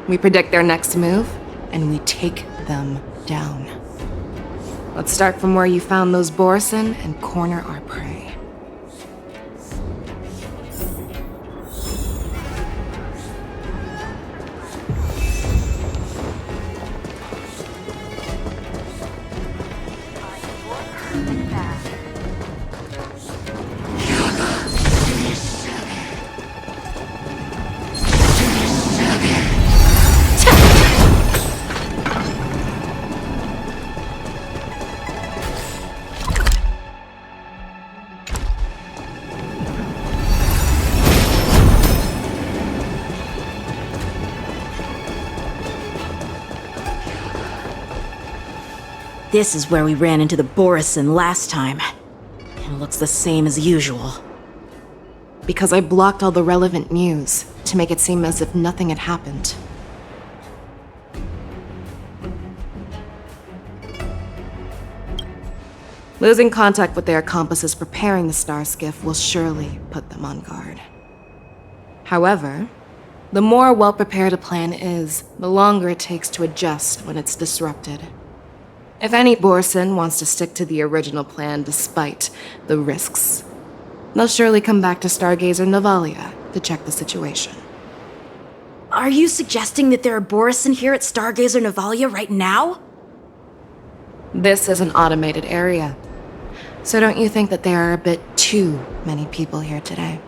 We predict their next move, and we take them down. Let's start from where you found those Borsen and corner our prey. This is where we ran into the Borsen last time. It looks the same as usual. Because I blocked all the relevant news to make it seem as if nothing had happened. Losing contact with their accomplices preparing the star skiff will surely put them on guard. However, the more well-prepared a plan is, the longer it takes to adjust when it's disrupted. If any Borsen wants to stick to the original plan despite the risks, they'll surely come back to Stargazer Navalia to check the situation. Are you suggesting that there are Borsen here at Stargazer Navalia right now? This is an automated area, so don't you think that there are a bit too many people here today?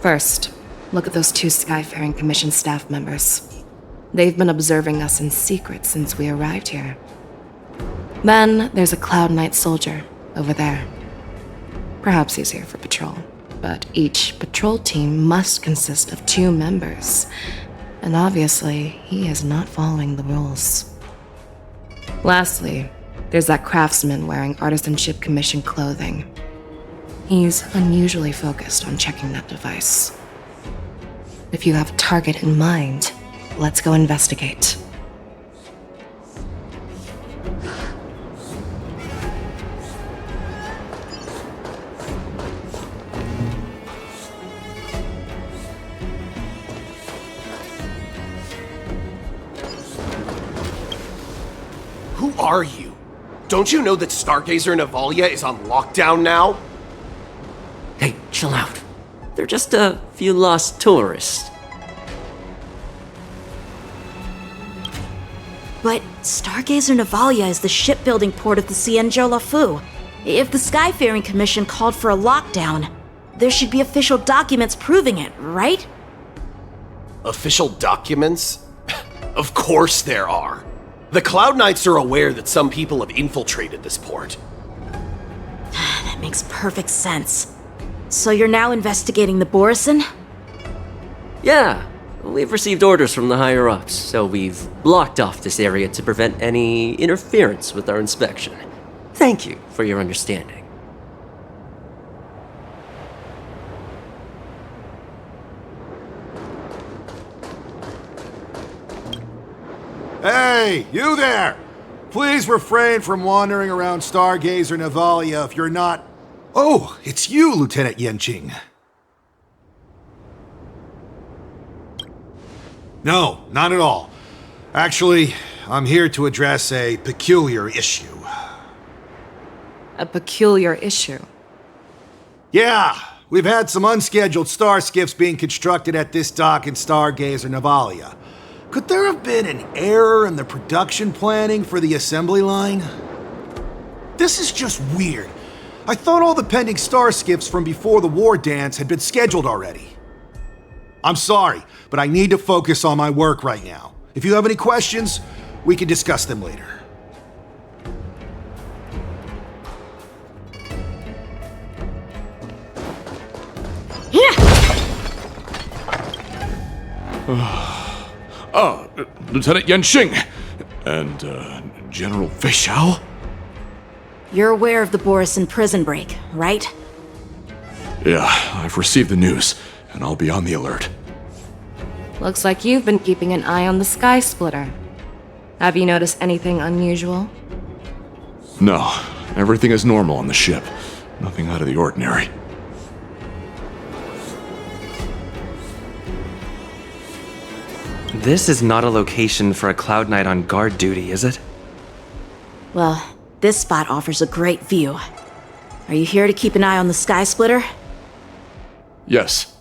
First, look at those 2 Skyfaring Commission staff members. They've been observing us in secret since we arrived here. Then there's a Cloud Knight soldier over there. Perhaps he's here for patrol, but each patrol team must consist of 2 members, and obviously he is not following the rules. Lastly, there's that craftsman wearing Artisanship Commission clothing. He's unusually focused on checking that device. If you have a target in mind, let's go investigate. Who are you? Don't you know that Stargazer Navalia is on lockdown now? Hey, chill out. They're just a few lost tourists. But Stargazer Navalia is the shipbuilding port of the Xianzhou Luofo. If the Skyfaring Commission called for a lockdown, there should be official documents proving it, right? Official documents? Of course there are. The Cloud Knights are aware that some people have infiltrated this port. That makes perfect sense. So you're now investigating the Borison? Yeah, we've received orders from the higher-ups, so we've blocked off this area to prevent any interference with our inspection. Thank you for your understanding. Hey, you there! Please refrain from wandering around Stargazer Navalia if you're not... Oh, it's you, Lieutenant Yanqing. No, not at all. Actually, I'm here to address a peculiar issue. A peculiar issue? Yeah, we've had some unscheduled star skiffs being constructed at this dock in Stargazer Navalia. Could there have been an error in the production planning for the assembly line? This is just weird. I thought all the pending star skiffs from before the war dance had been scheduled already. I'm sorry, but I need to focus on my work right now. If you have any questions, we can discuss them later. Lieutenant Yanqing and General Feixiao? You're aware of the Borison prison break, right? Yeah, I've received the news, and I'll be on the alert. Looks like you've been keeping an eye on the Sky Splitter. Have you noticed anything unusual? No, everything is normal on the ship. Nothing out of the ordinary. This is not a location for a Cloud Knight on guard duty, is it? Well, this spot offers a great view. Are you here to keep an eye on the Sky Splitter? Yes.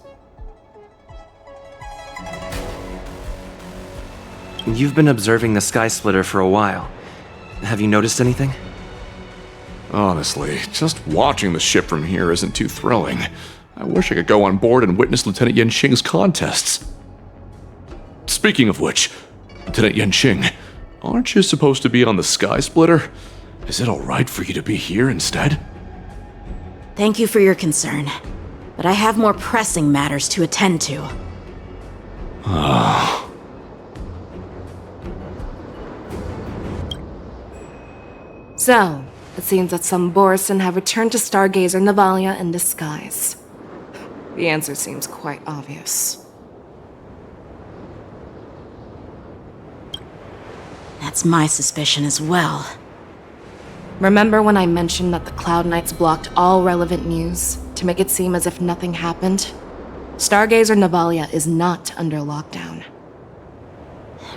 You've been observing the Sky Splitter for a while. Have you noticed anything? Honestly, just watching the ship from here isn't too thrilling. I wish I could go on board and witness Lieutenant Yanqing's contests. Speaking of which, Lieutenant Yanqing, aren't you supposed to be on the Sky Splitter? Is it alright for you to be here instead? Thank you for your concern, but I have more pressing matters to attend to. So, it seems that some Borison have returned to Stargazer Navalia in disguise. The answer seems quite obvious. That's my suspicion as well. Remember when I mentioned that the Cloud Knights blocked all relevant news to make it seem as if nothing happened? Stargazer Navalia is not under lockdown.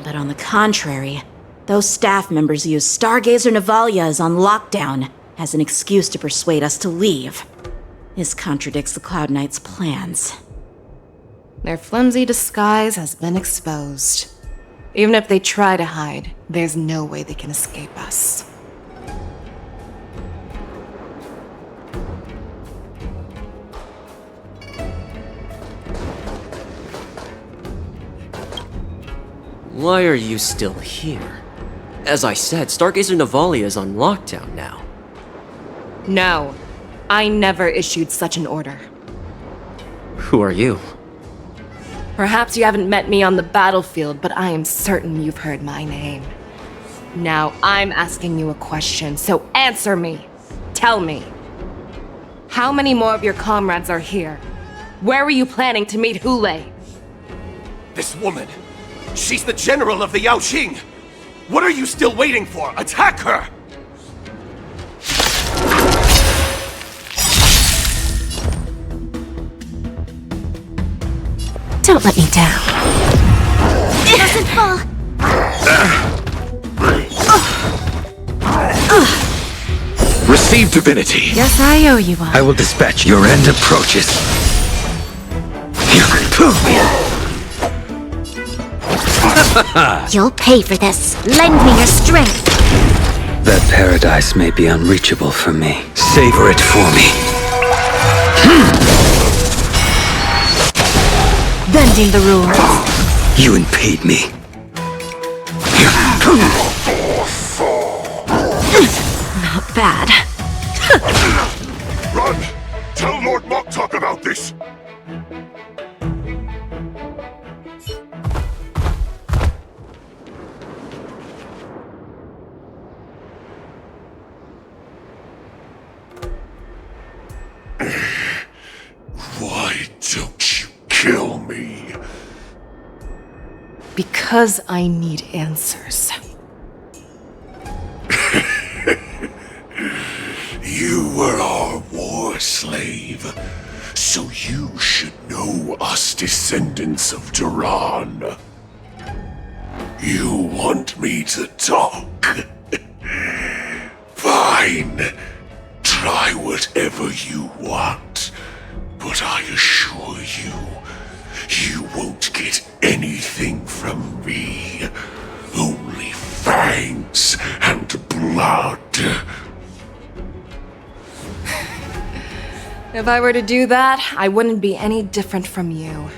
But on the contrary, those staff members use Stargazer Navalia is on lockdown as an excuse to persuade us to leave. This contradicts the Cloud Knights' plans. Their flimsy disguise has been exposed. Even if they try to hide, there's no way they can escape us. Why are you still here? As I said, Stargazer Navalia is on lockdown now. No, I never issued such an order. Who are you? Perhaps you haven't met me on the battlefield, but I am certain you've heard my name. Now I'm asking you a question, so answer me. Tell me. How many more of your comrades are here? Where were you planning to meet Hule? This woman, she's the general of the Yaoqing! What are you still waiting for? Attack her! Don't let me down. It doesn't fall. Receive divinity. Yes, I owe you one. I will dispatch. Your end approaches. You'll pay for this. Lend me your strength. That paradise may be unreachable for me. Savor it for me. Bending the rules. You impede me. Not bad. Run! Tell Lord Moktok about this! Why don't you kill me? Because I need answers. You were our war slave, so you should know us descendants of Duran. You want me to talk? Fine. Try whatever you want, but I assure you, you won't get anything from me. Only fangs and blood. If I were to do that, I wouldn't be any different from you.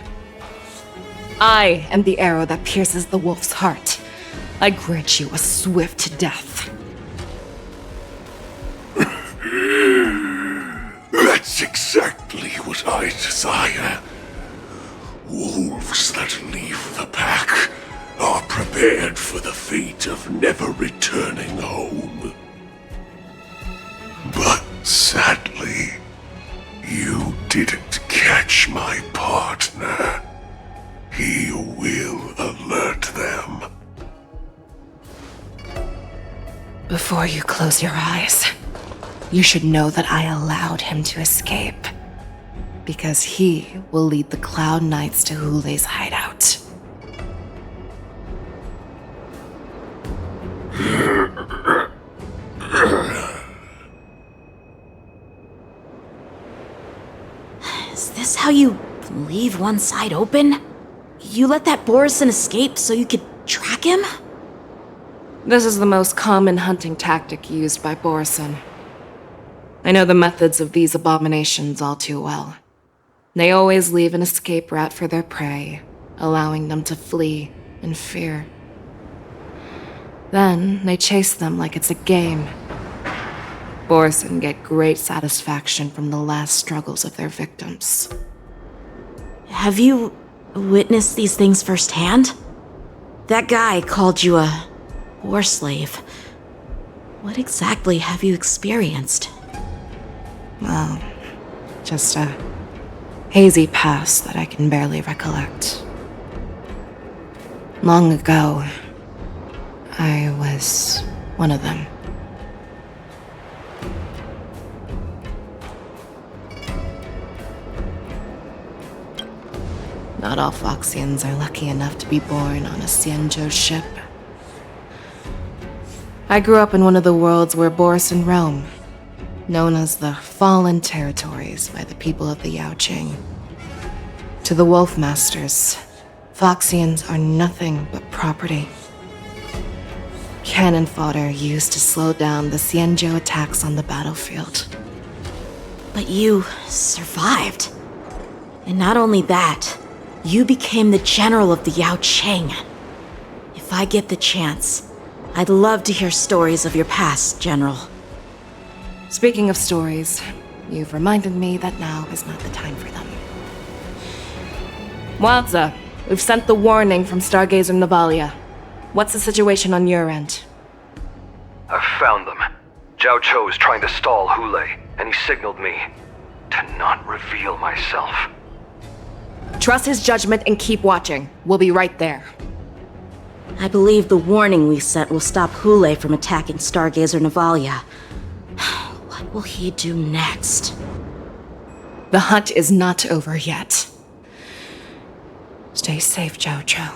I am the arrow that pierces the wolf's heart. I grant you a swift death. That's exactly what I desire. Wolves that leave the pack are prepared for the fate of never returning home. But sadly, you didn't catch my partner. He will alert them. Before you close your eyes, you should know that I allowed him to escape. Because he will lead the Cloud Knights to Hulei's hideout. Is this how you leave one side open? You let that Borison escape so you could track him? This is the most common hunting tactic used by Borison. I know the methods of these abominations all too well. They always leave an escape route for their prey, allowing them to flee in fear. Then they chase them like it's a game. Borison get great satisfaction from the last struggles of their victims. Have you witnessed these things firsthand? That guy called you a war slave. What exactly have you experienced? Well, just a hazy past that I can barely recollect. Long ago, I was one of them. Not all Foxians are lucky enough to be born on a Xianzhou ship. I grew up in one of the worlds where Borison roam, known as the Fallen Territories by the people of the Yaoqing. To the Wolf Masters, Foxians are nothing but property. Cannon fodder used to slow down the Xianzhou attacks on the battlefield. But you survived. And not only that, you became the general of the Yaoqing. If I get the chance, I'd love to hear stories of your past, General. Speaking of stories, you've reminded me that now is not the time for them. Wadza, we've sent the warning from Stargazer Navalia. What's the situation on your end? I've found them. Jiaoqiu is trying to stall Hulei, and he signaled me to not reveal myself. Trust his judgment and keep watching. We'll be right there. I believe the warning we sent will stop Hulei from attacking Stargazer Navalia. What will he do next? The hunt is not over yet. Stay safe, Jiaoqiu.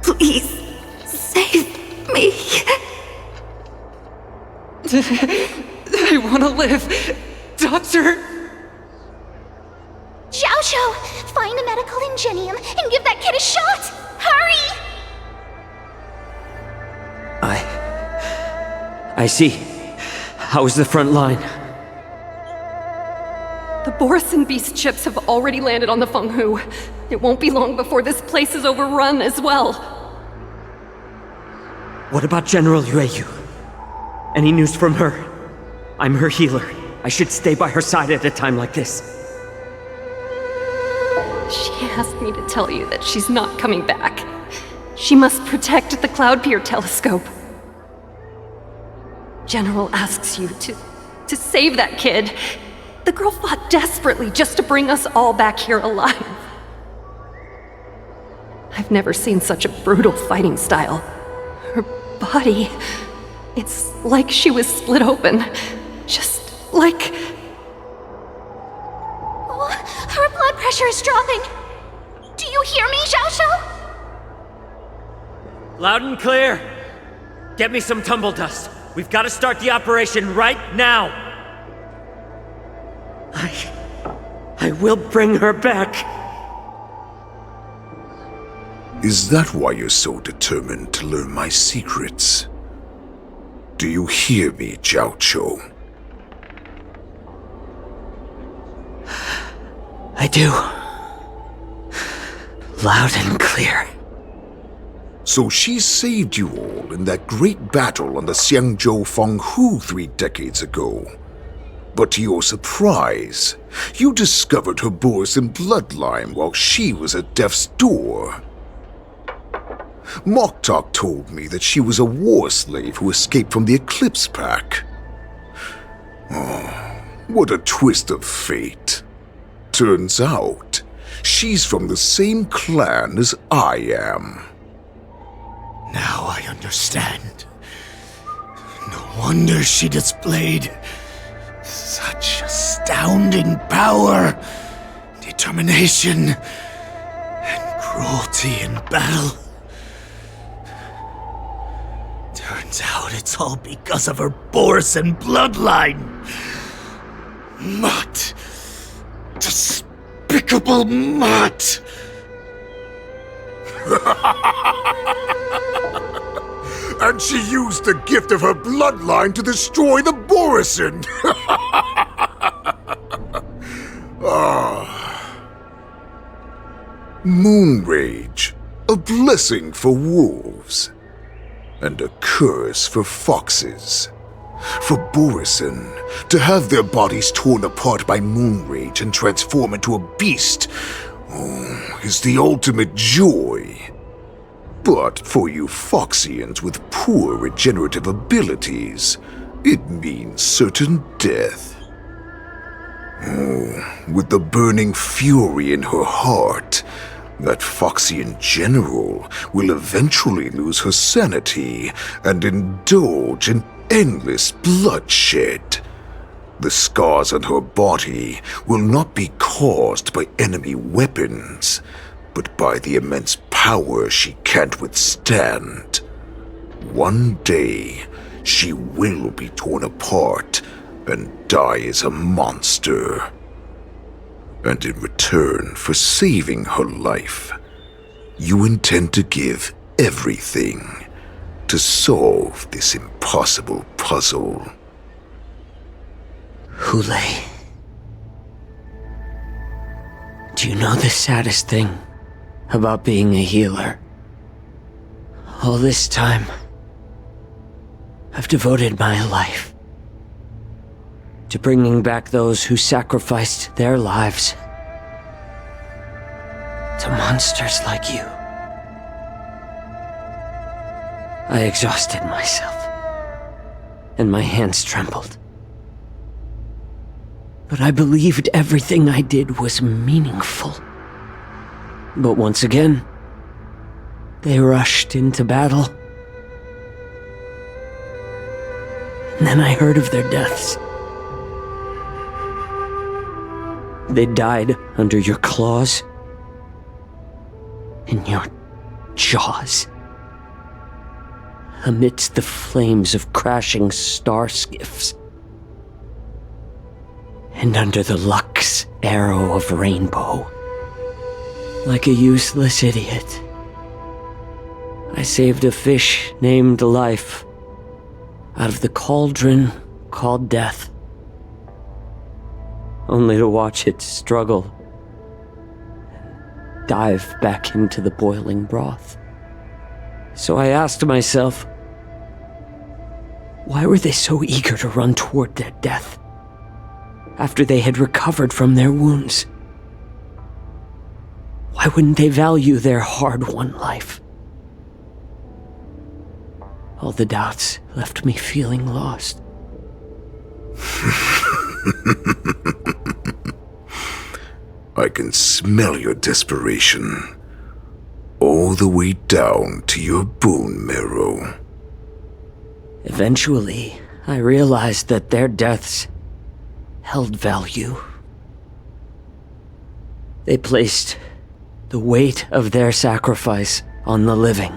Please, save me. I want to live. Doctor! Jiaoqiu, find a medical ingenium and give that kid a shot! Hurry! I see. How's the front line? The Borisin beast chips have already landed on the Fenghu. It won't be long before this place is overrun as well. What about General Yueyu? Any news from her? I'm her healer. I should stay by her side at a time like this. She asked me to tell you that she's not coming back. She must protect the Cloud Pier telescope. General asks you to save that kid. The girl fought desperately just to bring us all back here alive. I've never seen such a brutal fighting style. Her body, it's like she was split open. Just like... Oh, her blood pressure is dropping. Do you hear me, Xiaoqiu? Loud and clear. Get me some tumble dust. We've got to start the operation right now. I will bring her back. Is that why you're so determined to learn my secrets? Do you hear me, Jiaoqiu? I do. Loud and clear. So she saved you all in that great battle on the Xianzhou Fenghu 3 decades ago. But to your surprise, you discovered her Borisin bloodline while she was at death's door. Moktok told me that she was a war slave who escaped from the Eclipse Pack. Oh, what a twist of fate. Turns out, she's from the same clan as I am. Now I understand. No wonder she displayed such astounding power, determination, and cruelty in battle. Turns out it's all because of her Borisin bloodline. Mutt. Despicable mutt. And she used the gift of her bloodline to destroy the Borisin! Moon Rage, a blessing for wolves, and a curse for foxes. For Borisin, to have their bodies torn apart by Moon Rage and transform into a beast, is the ultimate joy. But for you Foxians with poor regenerative abilities, it means certain death. With the burning fury in her heart, that Foxian general will eventually lose her sanity and indulge in endless bloodshed. The scars on her body will not be caused by enemy weapons, but by the immense power she can't withstand. One day, she will be torn apart and die as a monster. And in return for saving her life, you intend to give everything to solve this impossible puzzle. Hule, do you know the saddest thing about being a healer? All this time, I've devoted my life to bringing back those who sacrificed their lives to monsters like you. I exhausted myself, and my hands trembled. But I believed everything I did was meaningful. But once again, they rushed into battle. And then I heard of their deaths. They died under your claws, in your jaws. amidst the flames of crashing star skiffs. And under the Lux arrow of rainbow, like a useless idiot, I saved a fish named Life out of the cauldron called Death, only to watch it struggle and dive back into the boiling broth. So I asked myself, why were they so eager to run toward their death after they had recovered from their wounds? Why wouldn't they value their hard-won life? All the doubts left me feeling lost. I can smell your desperation, all the way down to your bone marrow. Eventually, I realized that their deaths held value. They placed the weight of their sacrifice on the living,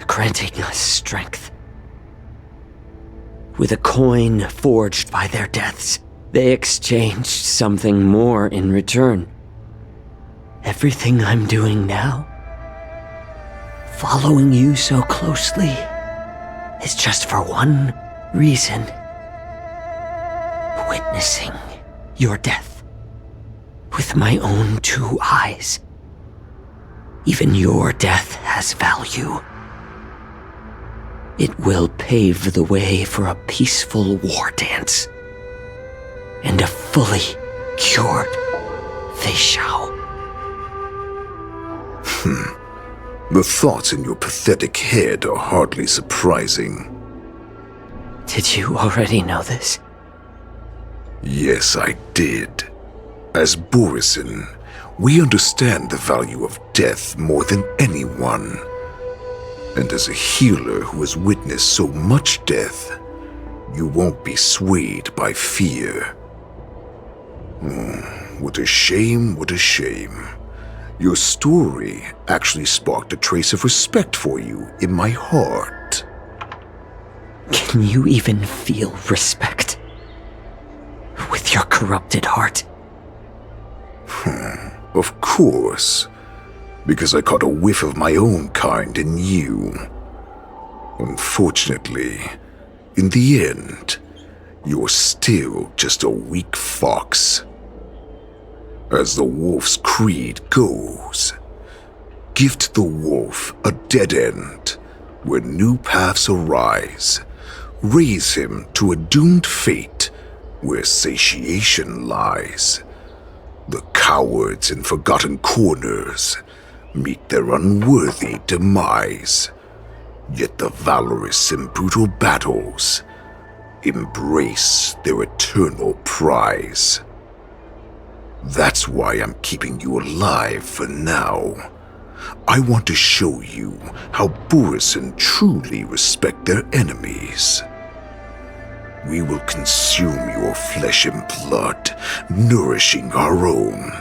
granting us strength. With a coin forged by their deaths, they exchanged something more in return. Everything I'm doing now, following you so closely, is just for one reason: witnessing your death with my own 2 eyes. Even your death has value. It will pave the way for a peaceful war dance and a fully cured Feixiao. The thoughts in your pathetic head are hardly surprising. Did you already know this? Yes, I did. As Borisin, we understand the value of death more than anyone. And as a healer who has witnessed so much death, you won't be swayed by fear. What a shame, what a shame. Your story actually sparked a trace of respect for you in my heart. Can you even feel respect with your corrupted heart? Of course. Because I caught a whiff of my own kind in you. Unfortunately, in the end, you're still just a weak fox. As the wolf's creed goes, gift the wolf a dead end where new paths arise. Raise him to a doomed fate where satiation lies. The cowards in forgotten corners meet their unworthy demise. Yet the valorous in brutal battles embrace their eternal prize. That's why I'm keeping you alive for now. I want to show you how Borisin truly respect their enemies. We will consume your flesh and blood, nourishing our own.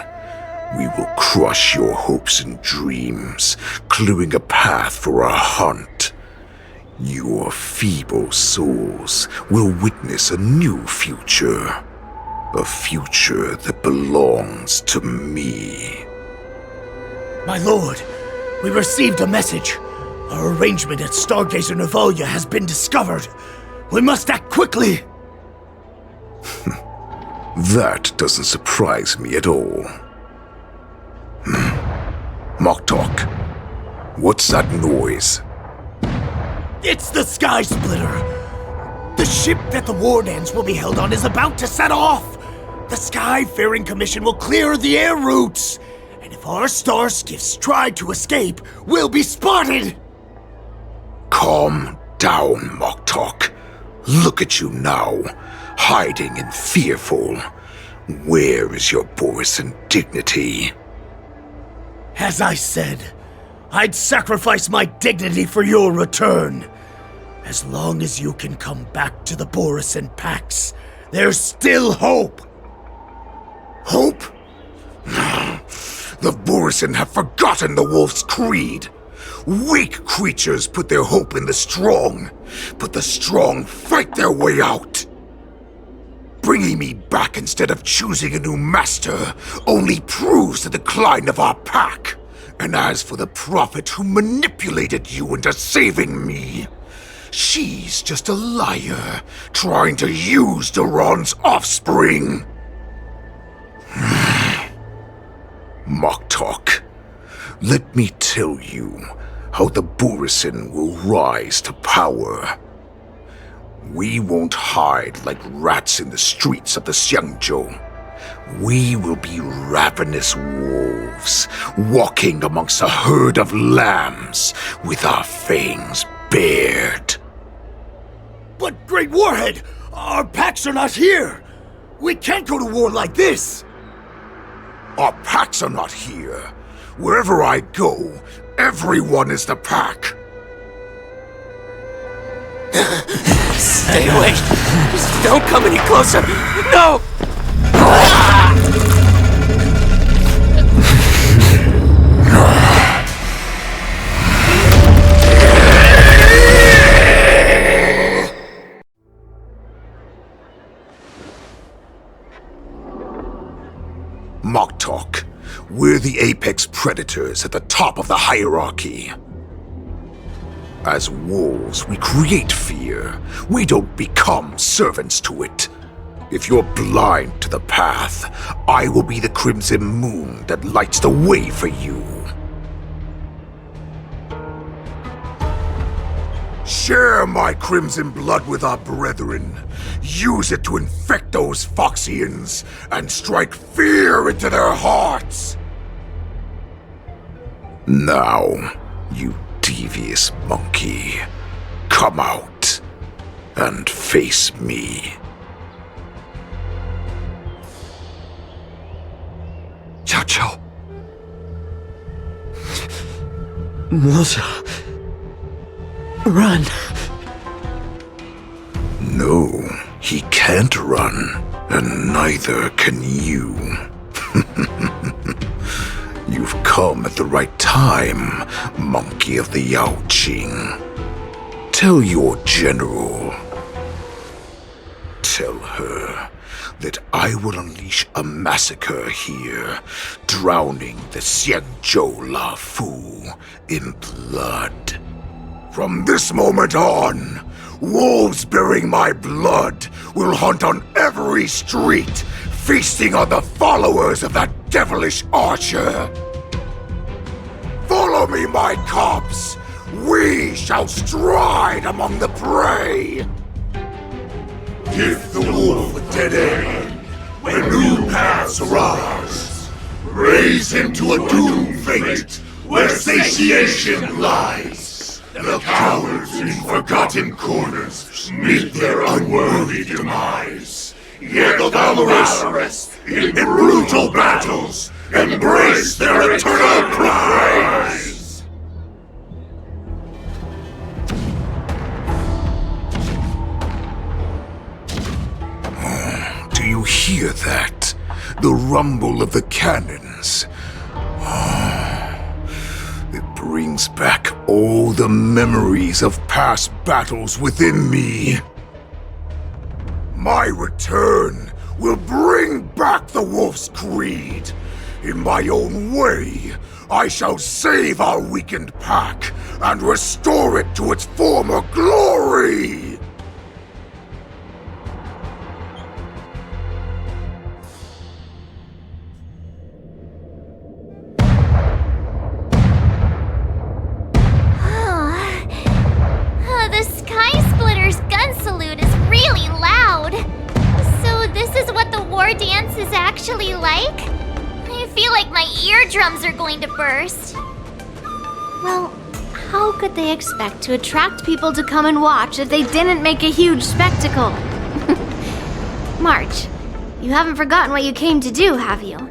We will crush your hopes and dreams, clearing a path for our hunt. Your feeble souls will witness a new future. A future that belongs to me. My lord, we received a message. Our arrangement at Stargazer Navalia has been discovered. We must act quickly. That doesn't surprise me at all. Moktok, what's that noise? It's the Sky Splitter. The ship that the Wardens will be held on is about to set off. The Skyfaring Commission will clear the air routes. And if our star skiffs try to escape, we'll be spotted. Calm down, Moktok. Look at you now, hiding and fearful. Where is your Borisin dignity? As I said, I'd sacrifice my dignity for your return. As long as you can come back to the Borisin Pax, there's still hope. Hope? The Borisin have forgotten the Wolf's creed. Weak creatures put their hope in the strong, but the strong fight their way out. Bringing me back instead of choosing a new master only proves the decline of our pack. And as for the prophet who manipulated you into saving me, she's just a liar trying to use Duran's offspring. Mock talk. Let me tell you how the Borisin will rise to power. We won't hide like rats in the streets of the Xianzhou. We will be ravenous wolves, walking amongst a herd of lambs with our fangs bared. But, Great Warhead, our packs are not here. We can't go to war like this. Our packs are not here. Wherever I go, everyone is the pack. Stay away! Just don't come any closer! No! Mock talk. We're the apex predators at the top of the hierarchy. As wolves, we create fear. We don't become servants to it. If you're blind to the path, I will be the crimson moon that lights the way for you. Share my crimson blood with our brethren. Use it to infect those Foxians and strike fear into their hearts. Now, you devious monkey, come out and face me. Jiaoqiu. Moza. Run. No, he can't run, and neither can you. You've come at the right time, monkey of the Yaoqing. Tell your general. Tell her that I will unleash a massacre here, drowning the Xianzhou Luofo in blood. From this moment on, wolves bearing my blood will hunt on every street, feasting on the followers of that devilish archer. Follow me, my cubs! We shall stride among the prey! Give the wolf a dead end when new paths arise. Raise him to a doomed fate where satiation lies. The cowards in forgotten corners meet their unworthy demise. Yet the valorous, in brutal battles, embrace their eternal prize. Do you hear that? The rumble of the cannons. It brings back all the memories of past battles within me. My return will bring back the wolf's creed. In my own way, I shall save our weakened pack and restore it to its former glory! The Sky Splitter's gun salute is really loud. So this is what the war dance is actually like? I feel like my eardrums are going to burst. Well, how could they expect to attract people to come and watch if they didn't make a huge spectacle? March, you haven't forgotten what you came to do, have you?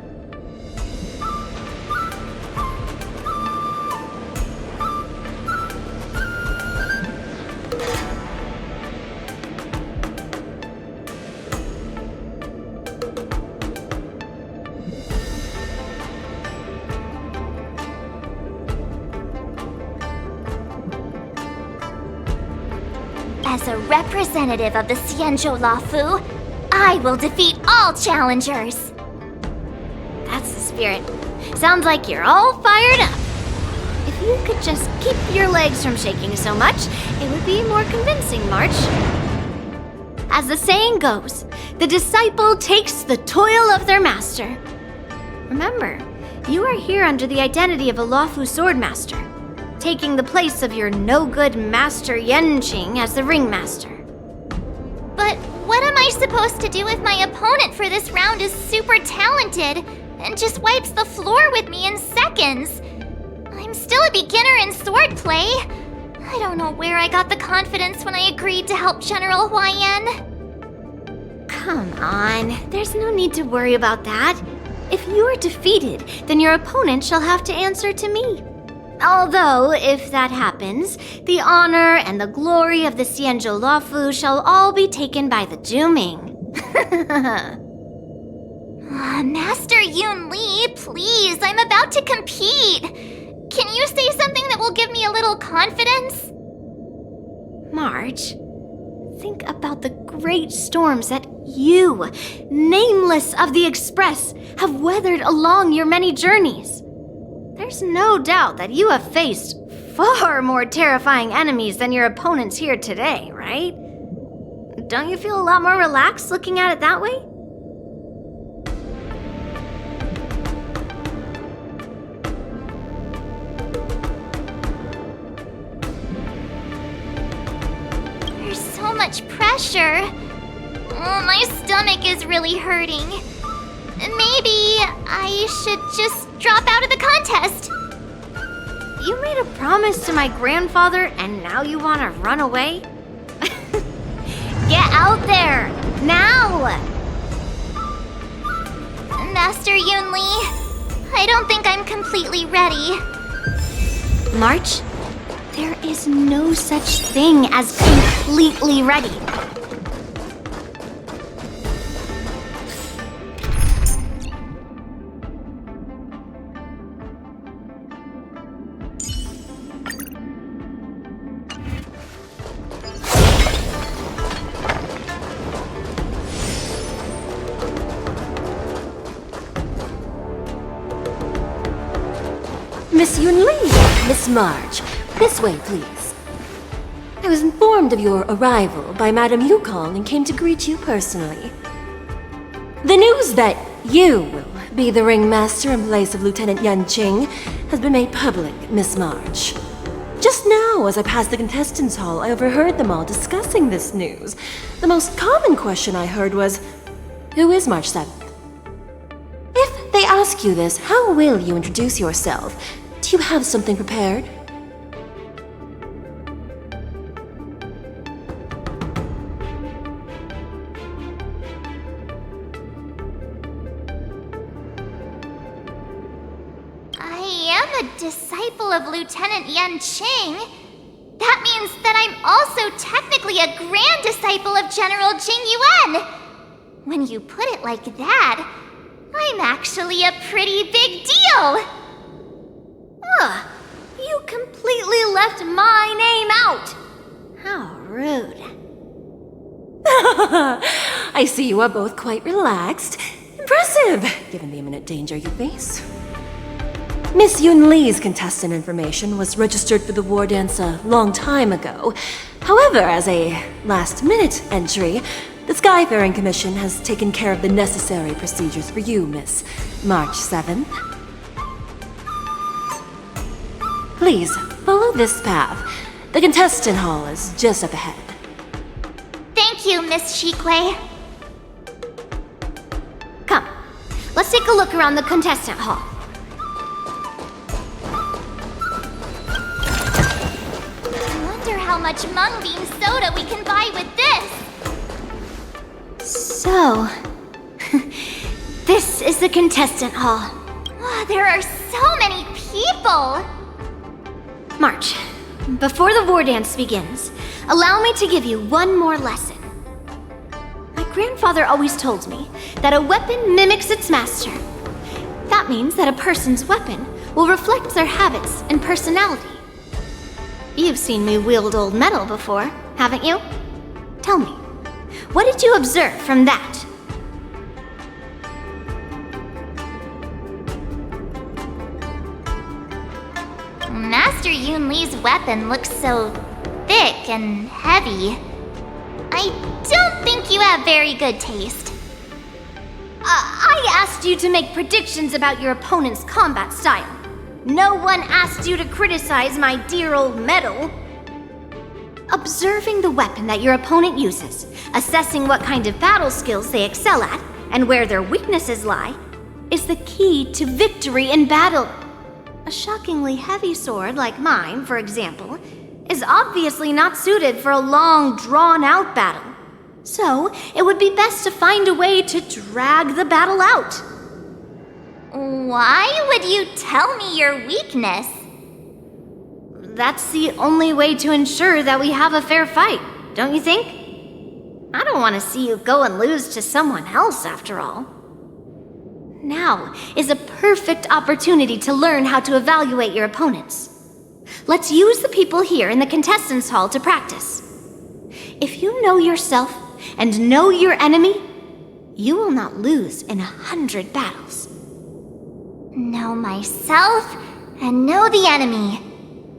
a representative of the Xianzhou Luofo, I will defeat all challengers. That's the spirit. Sounds like you're all fired up. If you could just keep your legs from shaking so much, it would be more convincing, March. As the saying goes, the disciple takes the toil of their master. Remember, you are here under the identity of a Luofo swordmaster, taking the place of your no-good master Yanqing as the ringmaster. But what am I supposed to do if my opponent for this round is super talented and just wipes the floor with me in seconds? I'm still a beginner in swordplay. I don't know where I got the confidence when I agreed to help General Huaiyan. Come on, there's no need to worry about that. If you are defeated, then your opponent shall have to answer to me. Although, if that happens, the honor and the glory of the Xianzhou Luofo shall all be taken by the Juming. Master Yunli, please, I'm about to compete. Can you say something that will give me a little confidence? March, think about the great storms that you, nameless of the Express, have weathered along your many journeys. There's no doubt that you have faced far more terrifying enemies than your opponents here today, right? Don't you feel a lot more relaxed looking at it that way? There's so much pressure. Oh, my stomach is really hurting. Maybe I should just drop out of the contest. You made a promise to my grandfather and now you want to run away? Get out there, now! Master Yunli, I don't think I'm completely ready. March, there is no such thing as completely ready. Miss Yunli, Miss March, this way, please. I was informed of your arrival by Madame Yukong and came to greet you personally. The news that you will be the ringmaster in place of Lieutenant Yanqing has been made public, Miss March. Just now, as I passed the contestants' hall, I overheard them all discussing this news. The most common question I heard was, who is March 7th? If they ask you this, how will you introduce yourself? Do you have something prepared? I am a disciple of Lieutenant Yanqing. That means that I'm also technically a grand disciple of General Jing Yuan. When you put it like that, I'm actually a pretty big deal. You completely left my name out. How rude. I see you are both quite relaxed. Impressive, given the imminent danger you face. Miss Yunli's contestant information was registered for the war dance a long time ago. However, as a last-minute entry, the Skyfaring Commission has taken care of the necessary procedures for you, Miss March 7th. Please, follow this path. The contestant hall is just up ahead. Thank you, Miss Shikwe. Come, let's take a look around the contestant hall. I wonder how much mung bean soda we can buy with this. So, this is the contestant hall. Wow, there are so many people. March, before the war dance begins, allow me to give you one more lesson. My grandfather always told me that a weapon mimics its master. That means that a person's weapon will reflect their habits and personality. You've seen me wield old metal before, haven't you? Tell me, what did you observe from that? Master Yunli's weapon looks so thick and heavy. I don't think you have very good taste. I asked you to make predictions about your opponent's combat style. No one asked you to criticize my dear old medal. Observing the weapon that your opponent uses, assessing what kind of battle skills they excel at, and where their weaknesses lie, is the key to victory in battle. A shockingly heavy sword like mine, for example, is obviously not suited for a long, drawn-out battle. So, it would be best to find a way to drag the battle out. Why would you tell me your weakness? That's the only way to ensure that we have a fair fight, don't you think? I don't want to see you go and lose to someone else, after all. Now is a perfect opportunity to learn how to evaluate your opponents. Let's use the people here in the contestants hall to practice. If you know yourself and know your enemy, you will not lose in 100 battles. Know myself and know the enemy.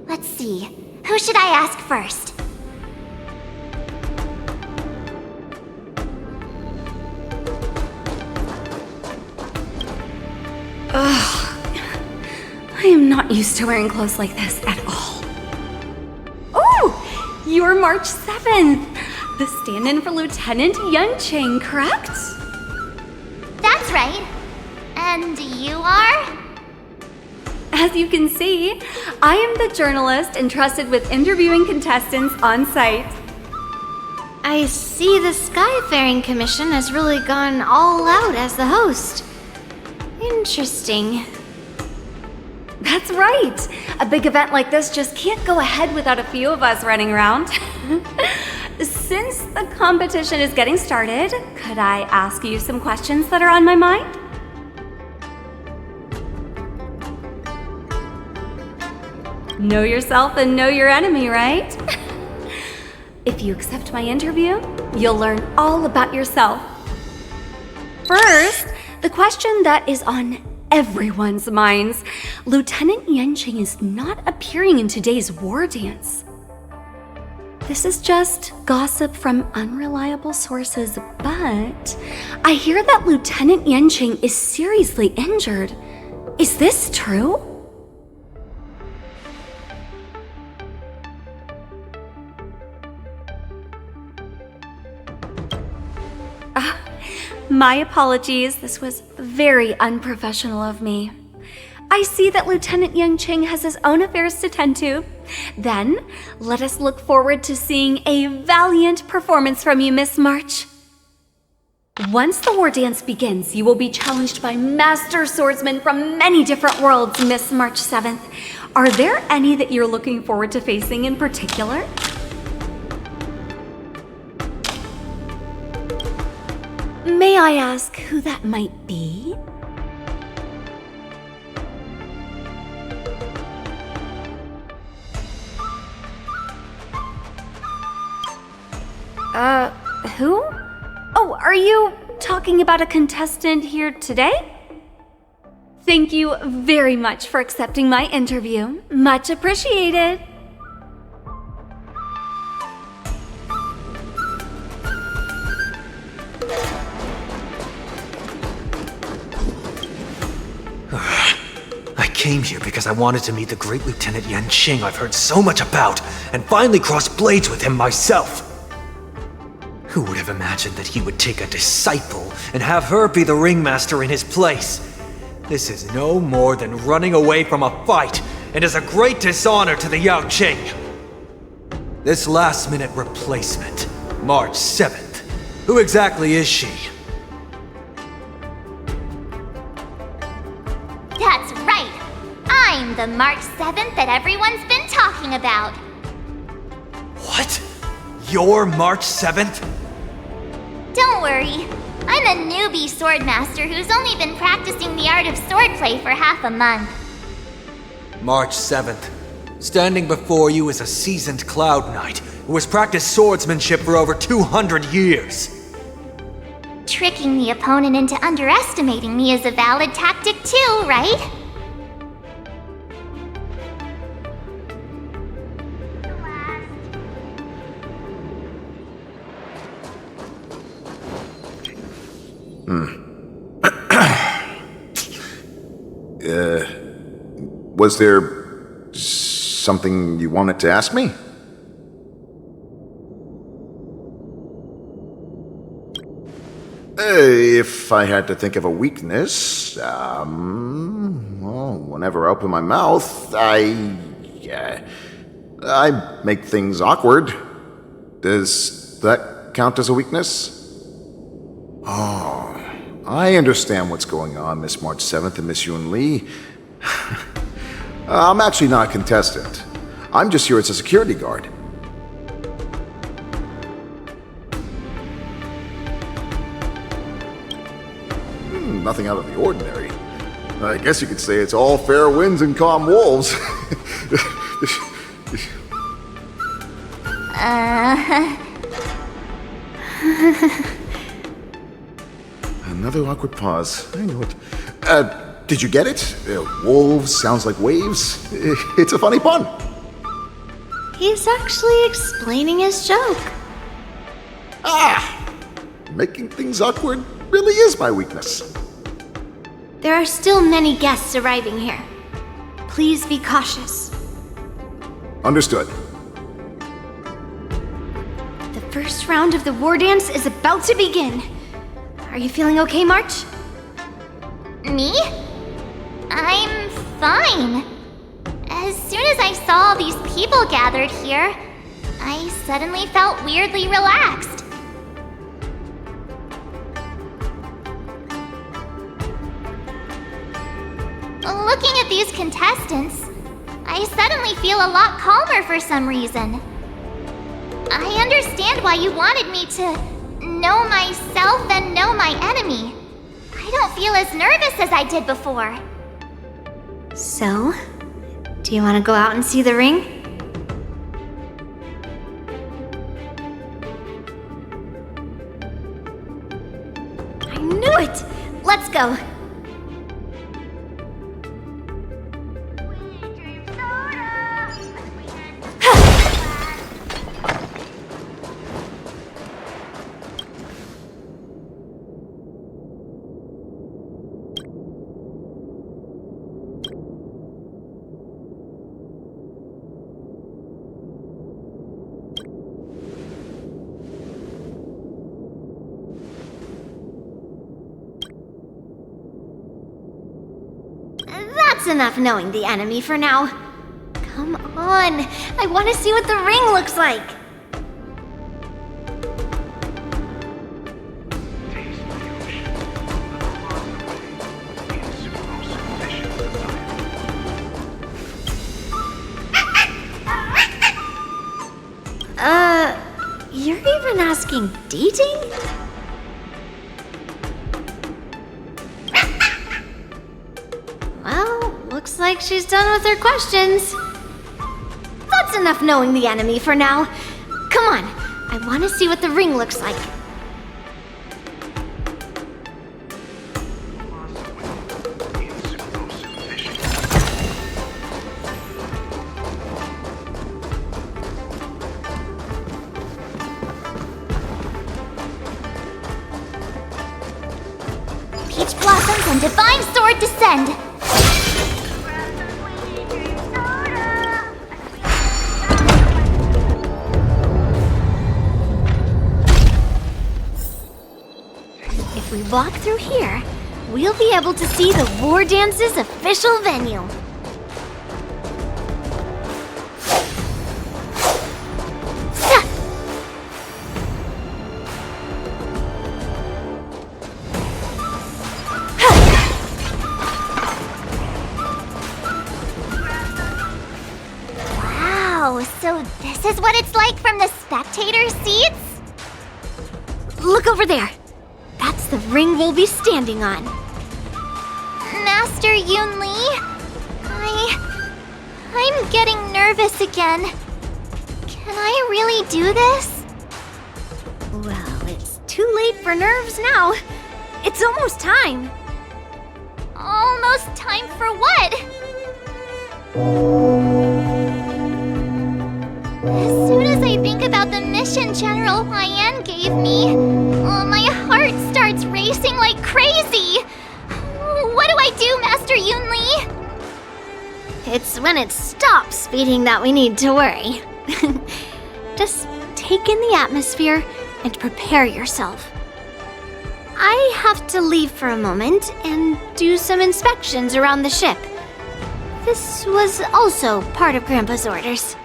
Let's see, who should I ask first? I am not used to wearing clothes like this at all. Oh! You're March 7th! The stand-in for Lieutenant Yanqing, correct? That's right. And you are? As you can see, I am the journalist entrusted with interviewing contestants on site. I see the Skyfaring Commission has really gone all out as the host. Interesting. That's right! A big event like this just can't go ahead without a few of us running around. Since the competition is getting started, could I ask you some questions that are on my mind? Know yourself and know your enemy, right? If you accept my interview, you'll learn all about yourself. First, the question that is on everyone's minds. Lieutenant Yanqing is not appearing in today's war dance. This is just gossip from unreliable sources, but I hear that Lieutenant Yanqing is seriously injured. Is this true? My apologies, this was very unprofessional of me. I see that Lieutenant Yanqing has his own affairs to tend to. Then, let us look forward to seeing a valiant performance from you, Miss March. Once the war dance begins, you will be challenged by master swordsmen from many different worlds, Miss March 7th. Are there any that you're looking forward to facing in particular? May I ask who that might be? Who? Oh, are you talking about a contestant here today? Thank you very much for accepting my interview. Much appreciated. I came here because I wanted to meet the great Lieutenant Yanqing I've heard so much about, and finally cross blades with him myself. Who would have imagined that he would take a disciple and have her be the ringmaster in his place? This is no more than running away from a fight, and is a great dishonor to the Yaoqing. This last-minute replacement, March 7th, who exactly is she? That's right! I'm the March 7th that everyone's been talking about! What? You're March 7th? Don't worry. I'm a newbie swordmaster who's only been practicing the art of swordplay for half a month. March 7th. Standing before you is a seasoned Cloud Knight who has practiced swordsmanship for over 200 years. Tricking the opponent into underestimating me is a valid tactic too, right? Was there something you wanted to ask me? If I had to think of a weakness, well, whenever I open my mouth, I make things awkward. Does that count as a weakness? Oh, I understand what's going on, Miss March 7th and Miss Yunli. I'm actually not a contestant. I'm just here as a security guard. Nothing out of the ordinary. I guess you could say it's all fair winds and calm wolves. Another awkward pause. I knew it. Did you get it? Wolves sounds like waves. It's a funny pun. He's actually explaining his joke. Making things awkward really is my weakness. There are still many guests arriving here. Please be cautious. Understood. The first round of the war dance is about to begin. Are you feeling okay, March? Me? I'm fine. As soon as I saw all these people gathered here, I suddenly felt weirdly relaxed. Looking at these contestants, I suddenly feel a lot calmer for some reason. I understand why you wanted me to know myself and know my enemy. I don't feel as nervous as I did before. So, do you want to go out and see the ring? I knew it! Let's go! That's enough knowing the enemy for now. Come on, I want to see what the ring looks like. You're even asking dating? Well, looks like she's done with her questions. That's enough knowing the enemy for now. Come on, I want to see what the ring looks like. Peach blossoms and divine sword descend. If we walk through here, we'll be able to see the War Dance's official venue. Wow, so this is what it's like from the spectator seats? Look over there. That's the ring we'll be standing on. Master Yunli, I'm getting nervous again. Can I really do this? Well, it's too late for nerves now. It's almost time. Almost time for what? As soon as I think about the mission General Huayan gave me, my heart starts racing like crazy. What do I do, Master Yunli? It's when it stops beating that we need to worry. Just take in the atmosphere and prepare yourself. I have to leave for a moment and do some inspections around the ship. This was also part of Grandpa's orders.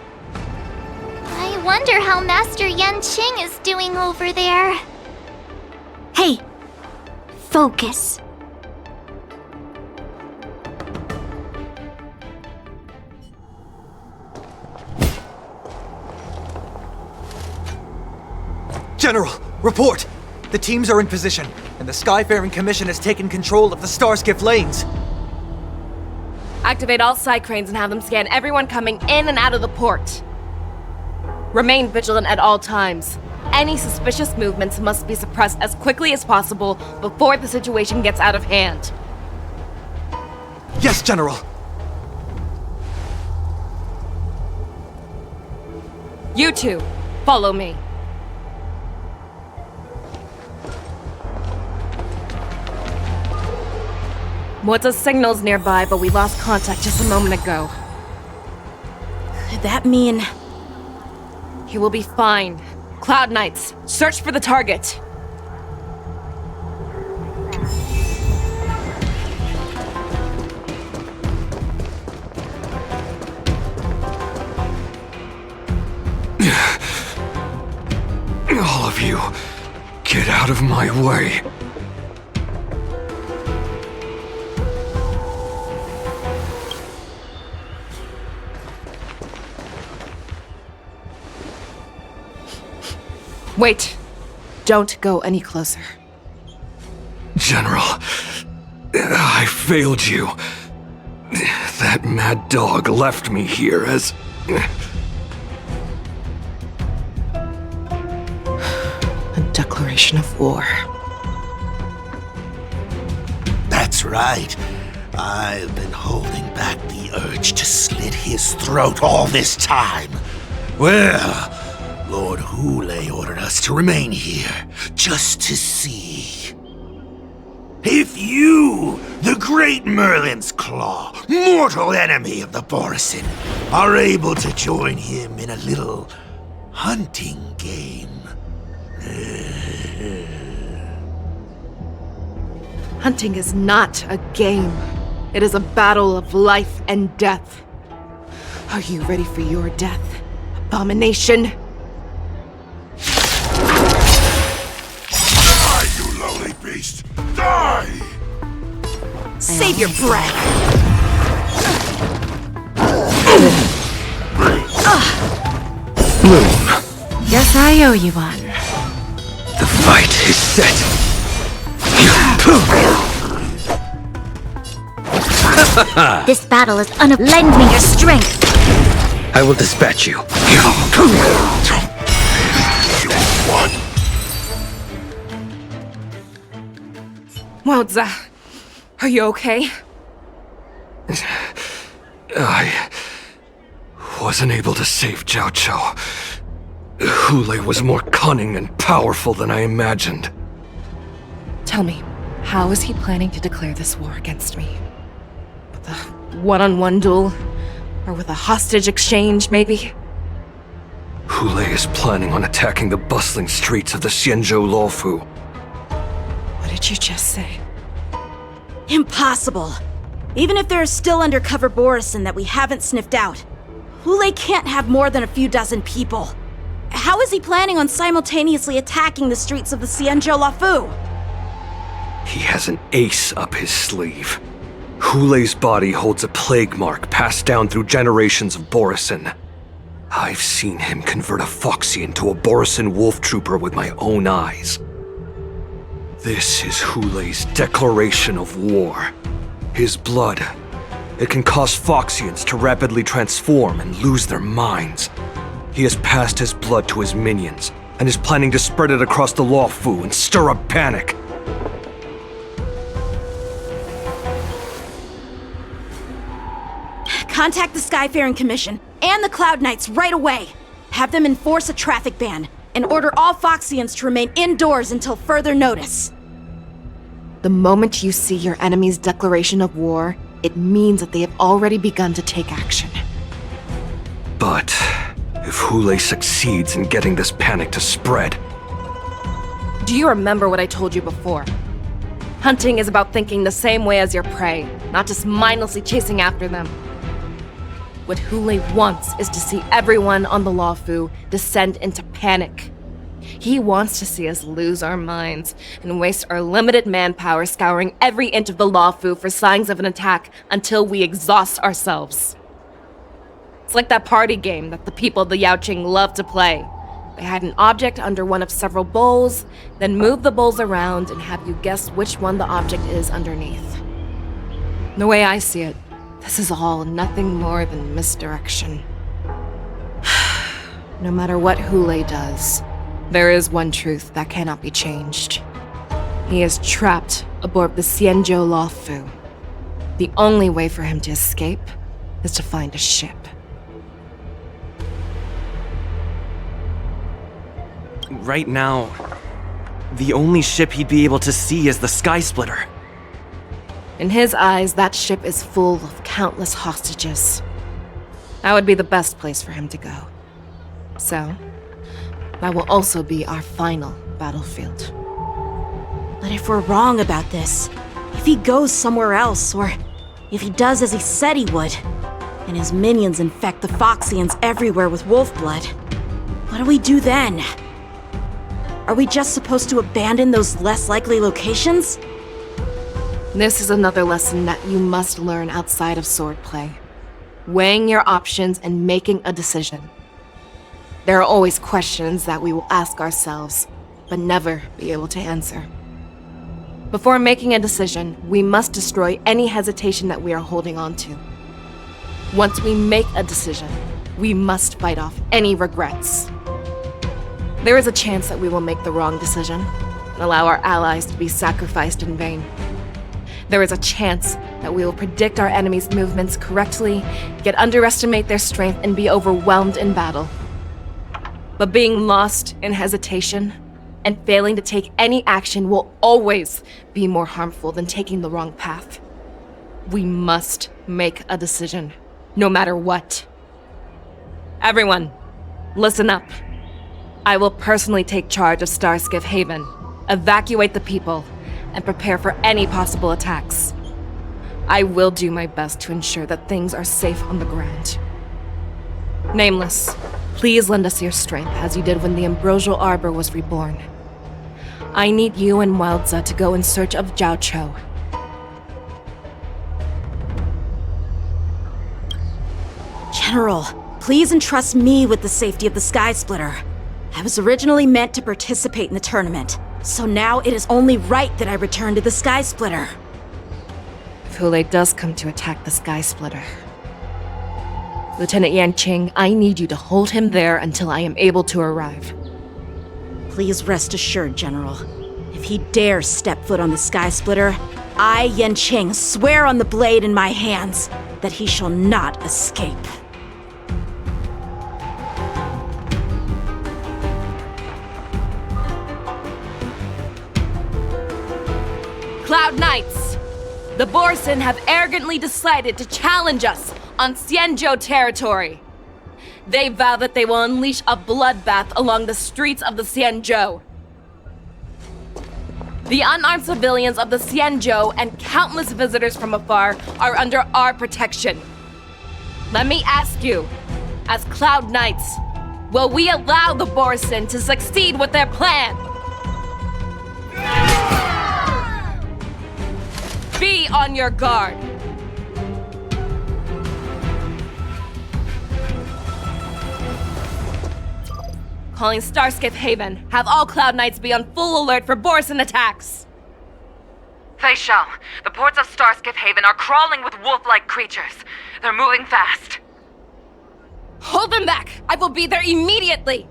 I wonder how Master Yanqing is doing over there. Hey, focus. General, report! The teams are in position, and the Skyfaring Commission has taken control of the Starskiff lanes. Activate all side cranes and have them scan everyone coming in and out of the port. Remain vigilant at all times. Any suspicious movements must be suppressed as quickly as possible before the situation gets out of hand. Yes, General! You two, follow me. Moza's signal's nearby, but we lost contact just a moment ago. Could that mean... He will be fine. Cloud Knights, search for the target. All of you, get out of my way. Wait. Don't go any closer. General, I failed you. That mad dog left me here as... A declaration of war. That's right. I've been holding back the urge to slit his throat all this time. Well... Lord Hule ordered us to remain here, just to see. If you, the great Merlin's Claw, mortal enemy of the Borisin, are able to join him in a little hunting game. Hunting is not a game. It is a battle of life and death. Are you ready for your death, abomination? Beast, die! Save your breath! Moon. Guess I owe you one. The fight is set. This battle is lend me your strength. I will dispatch you. Moza, are you okay? I wasn't able to save Jiaoqiu. Hule was more cunning and powerful than I imagined. Tell me, how is he planning to declare this war against me? With a one-on-one duel? Or with a hostage exchange, maybe? Hule is planning on attacking the bustling streets of the Xianzhou Luofo. What did you just say? Impossible! Even if there are still undercover Borisin that we haven't sniffed out, Hule can't have more than a few dozen people. How is he planning on simultaneously attacking the streets of the Xianzhou Luofo? He has an ace up his sleeve. Hule's body holds a plague mark passed down through generations of Borisin. I've seen him convert a Foxy into a Borisin wolf trooper with my own eyes. This is Hule's declaration of war. His blood It can cause Foxians to rapidly transform and lose their minds. He has passed his blood to his minions, and is planning to spread it across the Luofo and stir up panic. Contact the Skyfaring Commission and the Cloud Knights right away. Have them enforce a traffic ban and order all Foxians to remain indoors until further notice. The moment you see your enemy's declaration of war, it means that they have already begun to take action. But if Hule succeeds in getting this panic to spread... Do you remember what I told you before? Hunting is about thinking the same way as your prey, not just mindlessly chasing after them. What Hule wants is to see everyone on the Luofo descend into panic. He wants to see us lose our minds and waste our limited manpower scouring every inch of the Luofo for signs of an attack until we exhaust ourselves. It's like that party game that the people of the Yanqing love to play. They hide an object under one of several bowls, then move the bowls around and have you guess which one the object is underneath. The way I see it, this is all nothing more than misdirection. No matter what Hule does, there is one truth that cannot be changed. He is trapped aboard the Xianzhou Luofo. The only way for him to escape is to find a ship. Right now, the only ship he'd be able to see is the Sky Splitter. In his eyes, that ship is full of countless hostages. That would be the best place for him to go. So, that will also be our final battlefield. But if we're wrong about this, if he goes somewhere else, or if he does as he said he would, and his minions infect the Foxians everywhere with wolf blood, what do we do then? Are we just supposed to abandon those less likely locations? This is another lesson that you must learn outside of swordplay. Weighing your options and making a decision. There are always questions that we will ask ourselves, but never be able to answer. Before making a decision, we must destroy any hesitation that we are holding on to. Once we make a decision, we must fight off any regrets. There is a chance that we will make the wrong decision and allow our allies to be sacrificed in vain. There is a chance that we will predict our enemies' movements correctly, yet underestimate their strength and be overwhelmed in battle. But being lost in hesitation and failing to take any action will always be more harmful than taking the wrong path. We must make a decision, no matter what. Everyone, listen up. I will personally take charge of Starskiff Haven, evacuate the people, and prepare for any possible attacks. I will do my best to ensure that things are safe on the ground. Nameless, please lend us your strength as you did when the Ambrosial Arbor was reborn. I need you and Wildza to go in search of Jiaoqiu. General, please entrust me with the safety of the Sky Splitter. I was originally meant to participate in the tournament, so now it is only right that I return to the Sky Splitter. If Hule does come to attack the Sky Splitter, Lieutenant Yanqing, I need you to hold him there until I am able to arrive. Please rest assured, General. If he dares step foot on the Sky Splitter, I, Yanqing, swear on the blade in my hands that he shall not escape. Cloud Knights! The Borsen have arrogantly decided to challenge us on Xianzhou territory. They vow that they will unleash a bloodbath along the streets of the Xianzhou. The unarmed civilians of the Xianzhou and countless visitors from afar are under our protection. Let me ask you, as Cloud Knights, will we allow the Borsen to succeed with their plan? Be on your guard! Calling Starskiff Haven. Have all Cloud Knights be on full alert for Borsen attacks. Feixiao, the ports of Starskip Haven are crawling with wolf-like creatures. They're moving fast. Hold them back! I will be there immediately!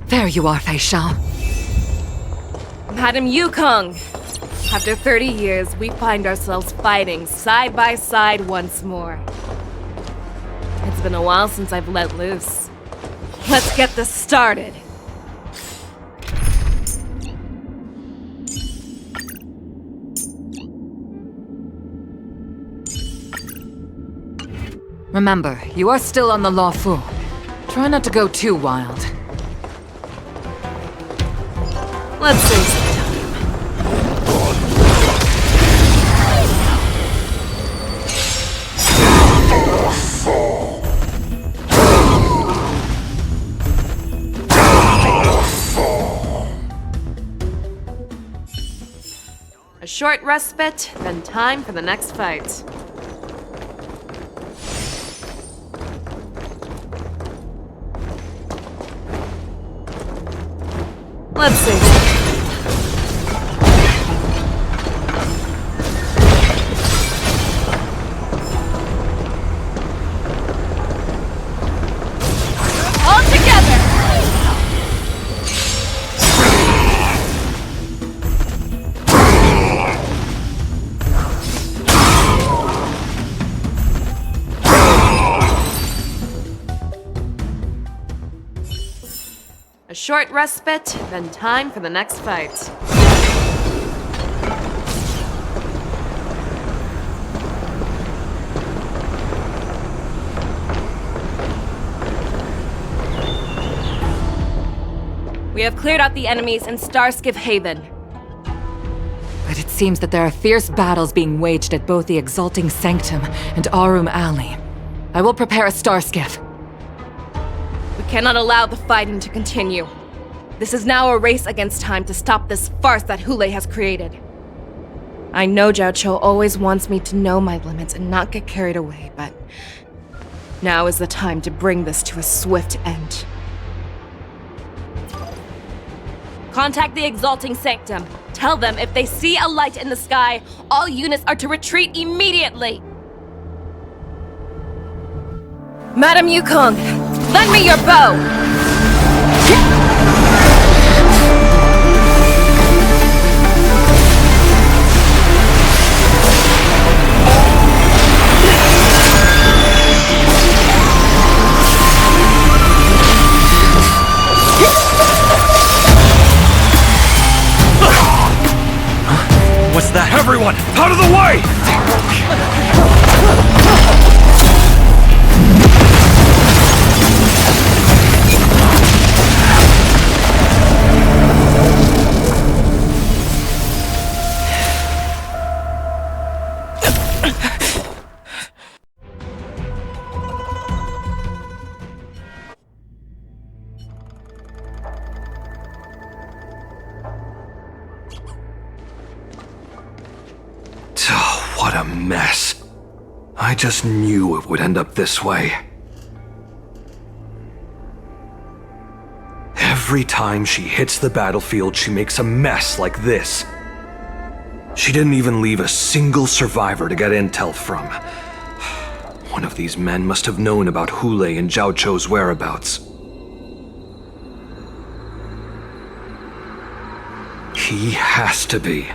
There you are, Feixiao. Madam Yukong! After 30 years, we find ourselves fighting side by side once more. It's been a while since I've let loose. Let's get this started. Remember, you are still on the Luofo. Try not to go too wild. Let's save some time. A short respite, then time for the next fight. Let's see. All together! A short respite, then time for the next fight. We have cleared out the enemies in Starskip Haven. But it seems that there are fierce battles being waged at both the Exalting Sanctum and Arum Alley. I will prepare a star skiff. We cannot allow the fighting to continue. This is now a race against time to stop this farce that Hule has created. I know Jiaoqiu always wants me to know my limits and not get carried away, but now is the time to bring this to a swift end. Contact the Exalting Sanctum. Tell them if they see a light in the sky, all units are to retreat immediately. Madam Yukong, lend me your bow! What's that? Everyone, out of the way! What a mess. I just knew it would end up this way. Every time she hits the battlefield, she makes a mess like this. She didn't even leave a single survivor to get intel from. One of these men must have known about Hule and Jiaoqiu's whereabouts. He has to be.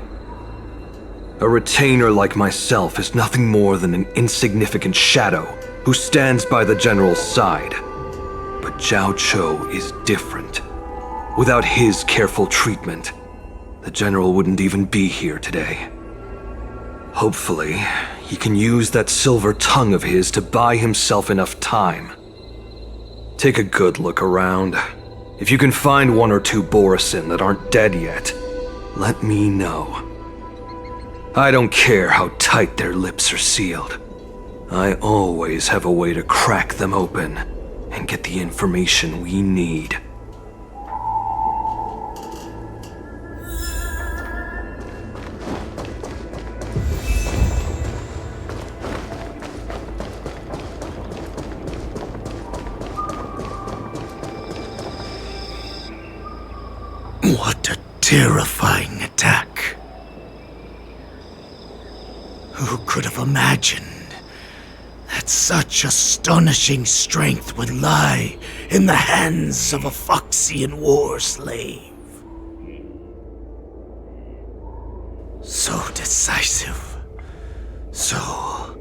A retainer like myself is nothing more than an insignificant shadow who stands by the general's side. But Jiaoqiu is different. Without his careful treatment, the general wouldn't even be here today. Hopefully, he can use that silver tongue of his to buy himself enough time. Take a good look around. If you can find one or two Borisin that aren't dead yet, let me know. I don't care how tight their lips are sealed. I always have a way to crack them open and get the information we need. What a terrifying attack. Who could have imagined that such astonishing strength would lie in the hands of a Foxian war slave? So decisive, so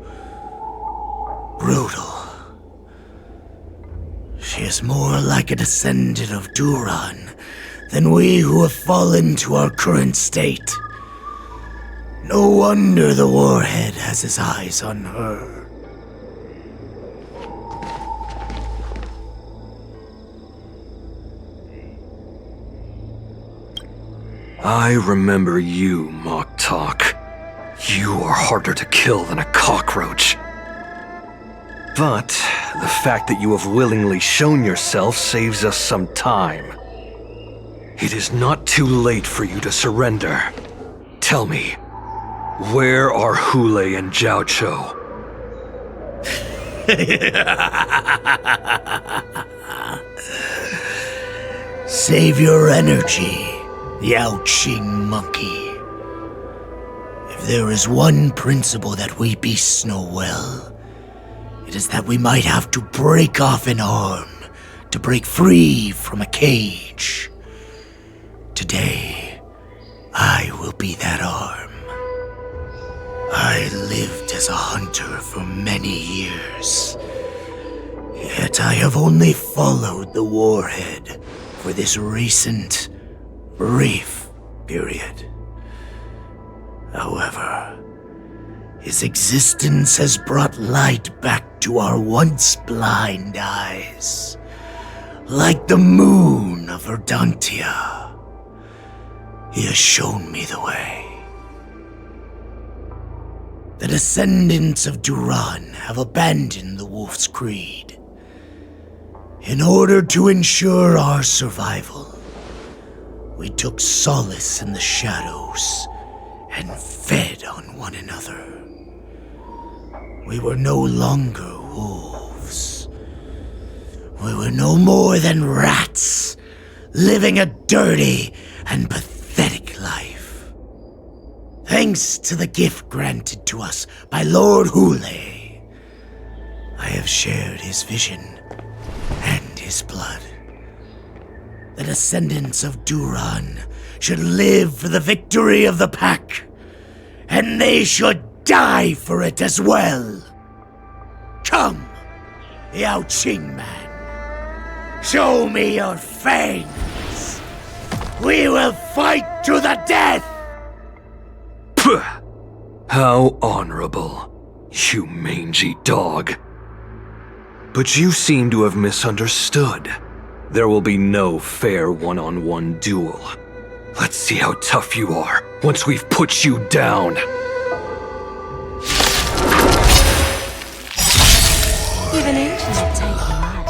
brutal. She is more like a descendant of Duran than we who have fallen to our current state. No wonder the warhead has his eyes on her. I remember you, Mock Talk. You are harder to kill than a cockroach. But the fact that you have willingly shown yourself saves us some time. It is not too late for you to surrender. Tell me, where are Hule and Jiaoqiu? Save your energy, Yanqing monkey. If there is one principle that we beasts know well, it is that we might have to break off an arm to break free from a cage. Today, I will be that arm. I lived as a hunter for many years, yet I have only followed the warhead for this recent, brief period. However, his existence has brought light back to our once blind eyes, like the moon of Verdantia. He has shown me the way. The descendants of Duran have abandoned the Wolf's Creed. In order to ensure our survival, we took solace in the shadows and fed on one another. We were no longer wolves. We were no more than rats, living a dirty and pathetic life. Thanks to the gift granted to us by Lord Hule, I have shared his vision and his blood. The descendants of Duran should live for the victory of the pack, and they should die for it as well. Come, Yaoqing man. Show me your fangs. We will fight to the death! How honorable, you mangy dog. But you seem to have misunderstood. There will be no fair one-on-one duel. Let's see how tough you are once we've put you down. Even ancients take blood.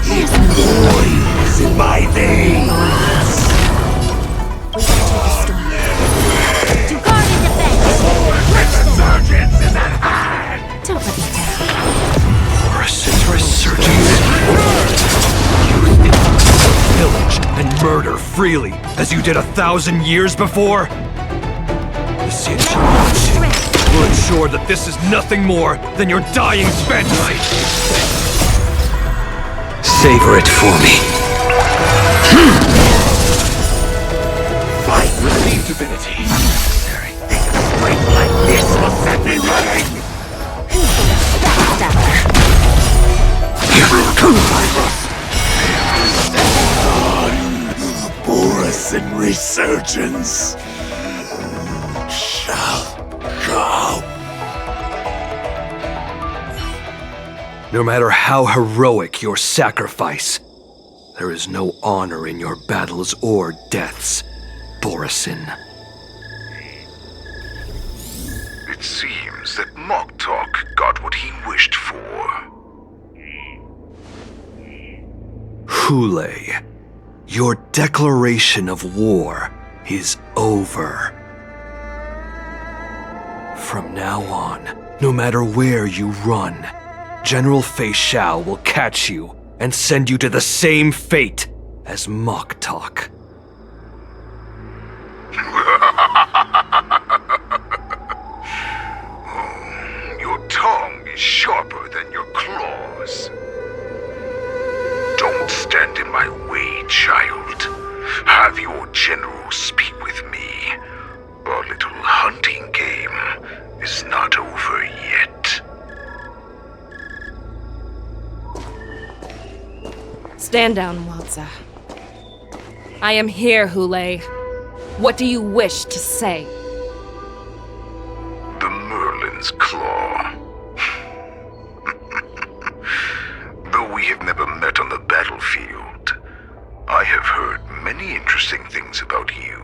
There's poison in my veins. We can take a storm. To guard and defend! Resurgence is at hand! Don't let me down. Horace's resurgence. You think you pillage and murder freely, as you did 1,000 years before? The Xianzhou will ensure that this is nothing more than your dying fantasy. Savor it for me. Fight! Receive divinity. Unnecessary. A strength like this will set me running! Boris in resurgence shall go. No matter how heroic your sacrifice, there is no honor in your battles or deaths, Borisin. It seems that Mock Talk got what he wished for. Hulei, your declaration of war is over. From now on, no matter where you run, General Feixiao will catch you and send you to the same fate as Moktok. Your tongue is sharper than your claws. Don't stand in my way, child. Have your general speak with me. Our little hunting game is not over yet. Stand down, Walza. I am here, Hulei. What do you wish to say? The Merlin's Claw. Though we have never met on the battlefield, I have heard many interesting things about you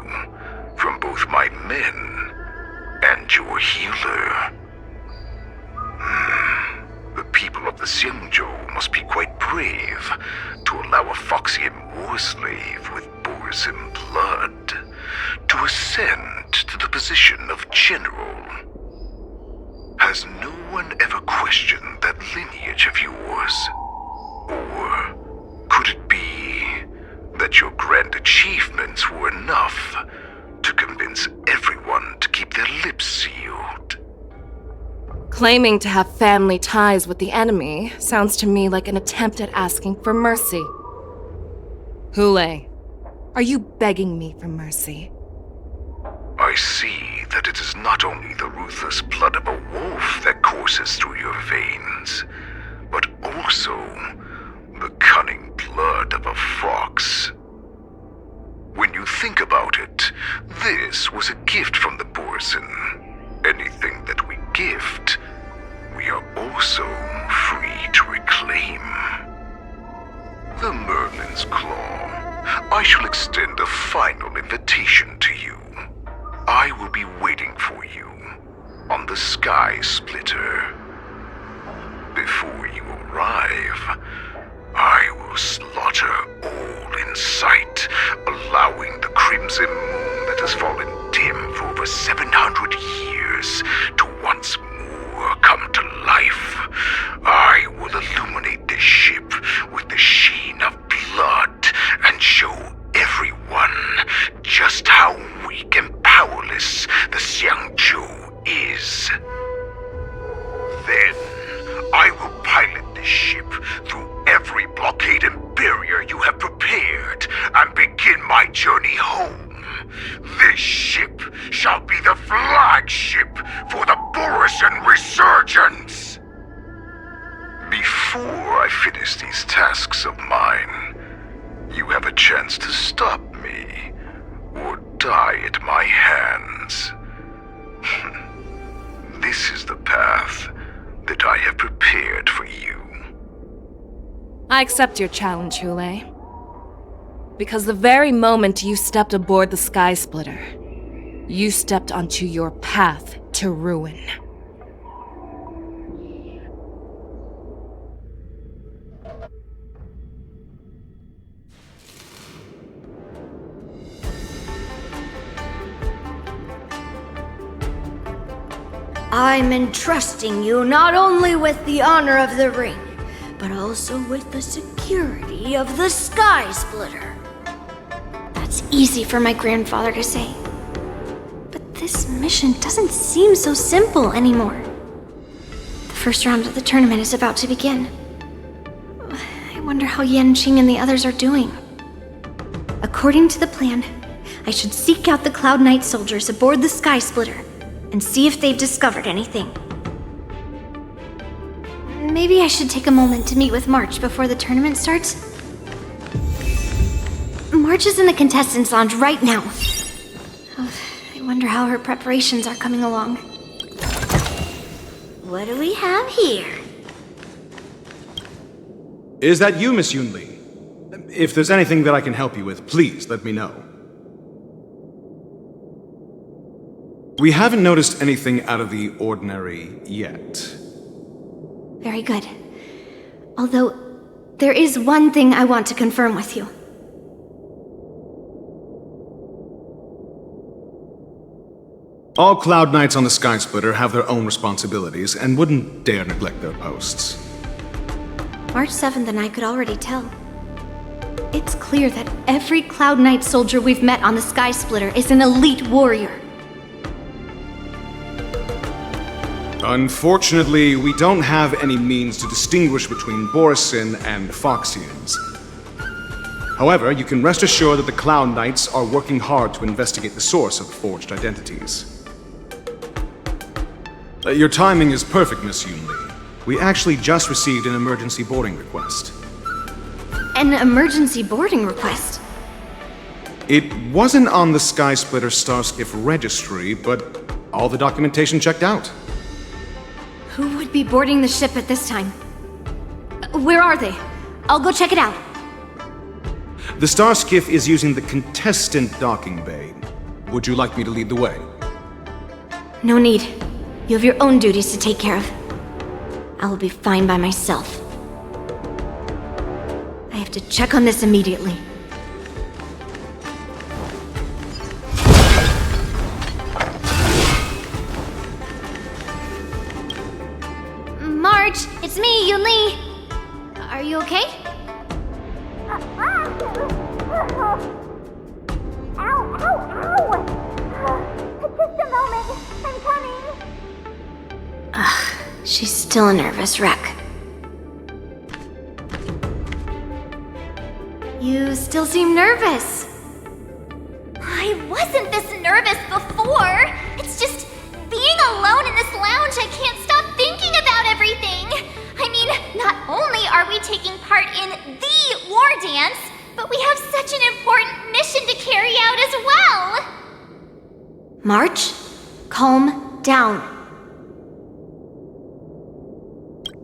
from both my men and your healer. The people of the Xianzhou must be quite brave to allow a Foxian war slave with Borisin blood to ascend to the position of general. Has no one ever questioned that lineage of yours? Or could it be that your grand achievements were enough to convince everyone to keep their lips sealed? Claiming to have family ties with the enemy sounds to me like an attempt at asking for mercy. Hulei, are you begging me for mercy? I see that it is not only the ruthless blood of a wolf that courses through your veins, but also the cunning blood of a fox. When you think about it, this was a gift from the Borisin. Anything that we gift, we are also free to reclaim. The Merlin's Claw. I shall extend a final invitation to you. I will be waiting for you on the Sky Splitter. Before you arrive, I will slaughter all in sight, allowing the crimson moon that has fallen dim for over 700 years to once more come to life. I will illuminate this ship with the sheen of blood and show everyone just how weak and powerless the Xianzhou is. Then I will pilot this ship through every blockade and barrier you have prepared and begin my journey home. This ship shall be the flagship for the Borisin Resurgence. Before I finish these tasks of mine, you have a chance to stop me or die at my hands. This is the path that I have prepared for you. I accept your challenge, Hulei. Because the very moment you stepped aboard the Sky Splitter, you stepped onto your path to ruin. I'm entrusting you not only with the honor of the ring, but also with the security of the Sky Splitter. That's easy for my grandfather to say. But this mission doesn't seem so simple anymore. The first round of the tournament is about to begin. I wonder how Yanqing and the others are doing. According to the plan, I should seek out the Cloud Knight soldiers aboard the Sky Splitter and see if they've discovered anything. Maybe I should take a moment to meet with March before the tournament starts. March is in the contestants' lounge right now. Oh, I wonder how her preparations are coming along. What do we have here? Is that you, Miss Yunli? If there's anything that I can help you with, please let me know. We haven't noticed anything out of the ordinary yet. Very good. Although, There is one thing I want to confirm with you. All Cloud Knights on the Sky Splitter have their own responsibilities and wouldn't dare neglect their posts. March 7th and I could already tell. It's clear that every Cloud Knight soldier we've met on the Sky Splitter is an elite warrior. Unfortunately, we don't have any means to distinguish between Borisin and Foxians. However, you can rest assured that the Cloud Knights are working hard to investigate the source of the forged identities. Your timing is perfect, Miss Yunli. We actually just received an emergency boarding request. An emergency boarding request? It wasn't on the Sky Splitter Starskiff registry, but all the documentation checked out. Who would be boarding the ship at this time? Where are they? I'll go check it out. The Starskiff is using the contestant docking bay. Would you like me to lead the way? No need. You have your own duties to take care of. I will be fine by myself. I have to check on this immediately. March, it's me, Yunli. Are you okay? Just a moment. I'm coming. She's still a nervous wreck. You still seem nervous. I wasn't this nervous before. It's just being alone in this lounge, I can't stop thinking about everything. I mean, not only are we taking part in the war dance, but we have such an important mission to carry out as well. March, calm down.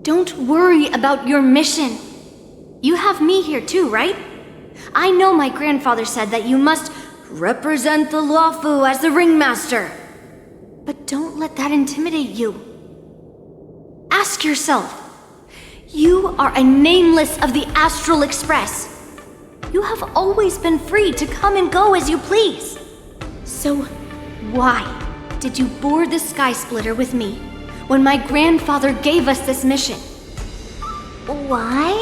Don't worry about your mission. You have me here too, right? I know my grandfather said that you must represent the Luofo as the ringmaster. But don't let that intimidate you. Ask yourself, you are a nameless of the Astral Express. You have always been free to come and go as you please. So why did you board the Sky Splitter with me when my grandfather gave us this mission? Why?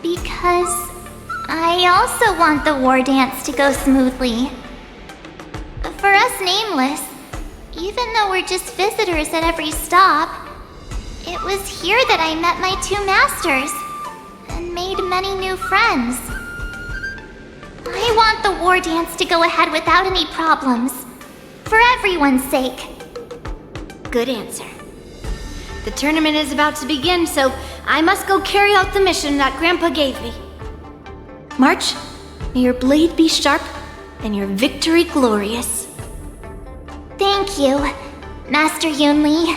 Because I also want the war dance to go smoothly. For us nameless, even though we're just visitors at every stop, it was here that I met my two masters and made many new friends. I want the war dance to go ahead without any problems, for everyone's sake. Good answer. The tournament is about to begin, so I must go carry out the mission that Grandpa gave me. March, may your blade be sharp and your victory glorious. Thank you, Master Yunli.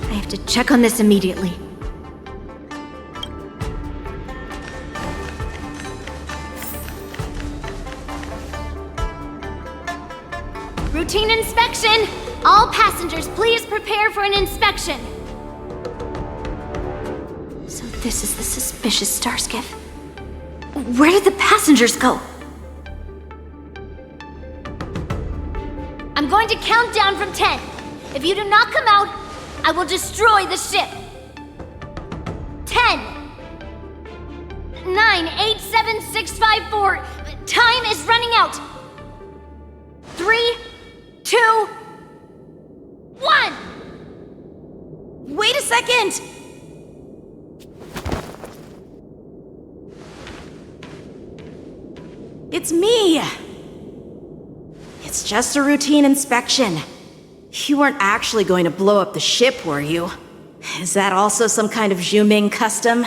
I have to check on this immediately. Routine inspection! All passengers, please prepare for an inspection. So this is the suspicious Starskiff. Where did the passengers go? I'm going to count down from 10. If you do not come out, I will destroy the ship. 10, 9, 8, 7, 6, 5, 4. Time is running out. 3, 2, 1. Wait a second. It's me! It's just a routine inspection. You weren't actually going to blow up the ship, were you? Is that also some kind of Zhuming custom?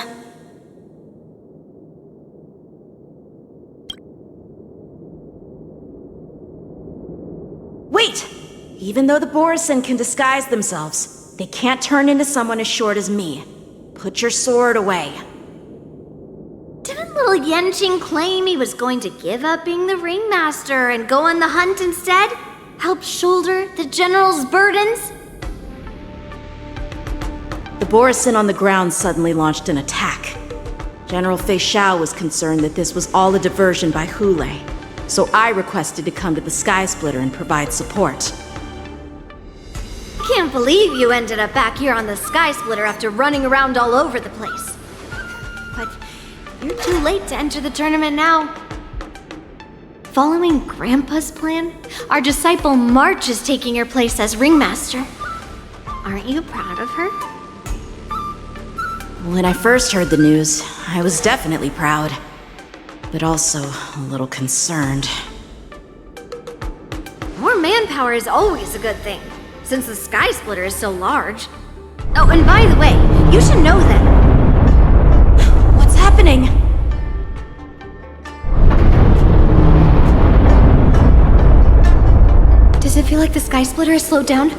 Wait! Even though the Borisin can disguise themselves, they can't turn into someone as short as me. Put your sword away. Didn't little Yanqing claim he was going to give up being the ringmaster and go on the hunt instead? Help shoulder the general's burdens? The Borisin on the ground suddenly launched an attack. General Feixiao was concerned that this was all a diversion by Hule, so I requested to come to the Sky Splitter and provide support. Can't believe you ended up back here on the Sky Splitter after running around all over the place. But you're too late to enter the tournament now. Following Grandpa's plan, our disciple March is taking your place as ringmaster. Aren't you proud of her? When I first heard the news, I was definitely proud, but also a little concerned. More manpower is always a good thing, since the Sky Splitter is so large. Oh, and by the way, you should know that... What's happening? Does it feel like the Sky Splitter has slowed down?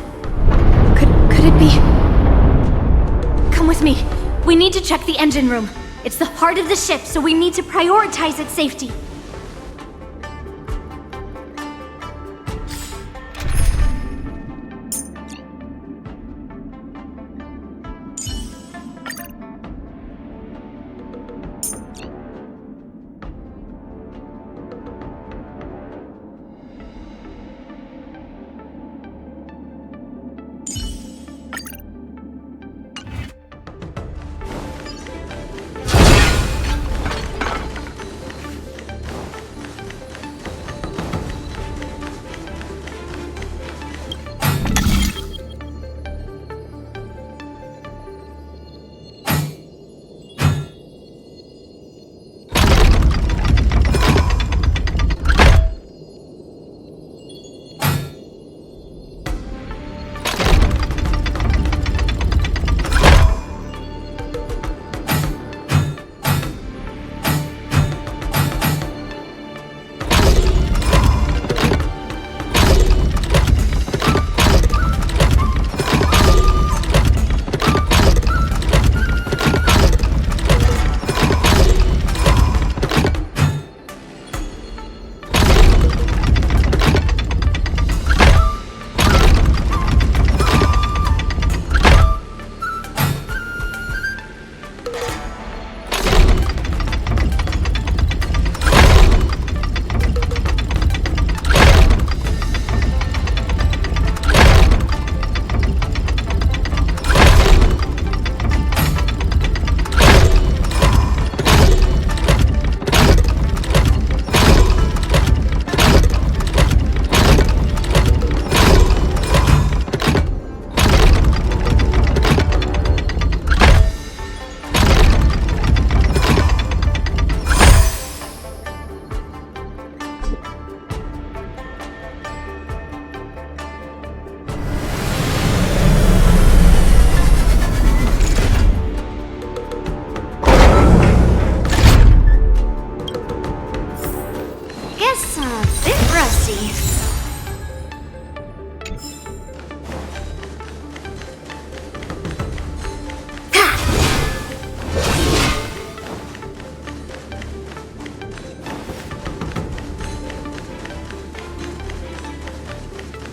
Could it be... Come with me. We need to check the engine room. It's the heart of the ship, so we need to prioritize its safety.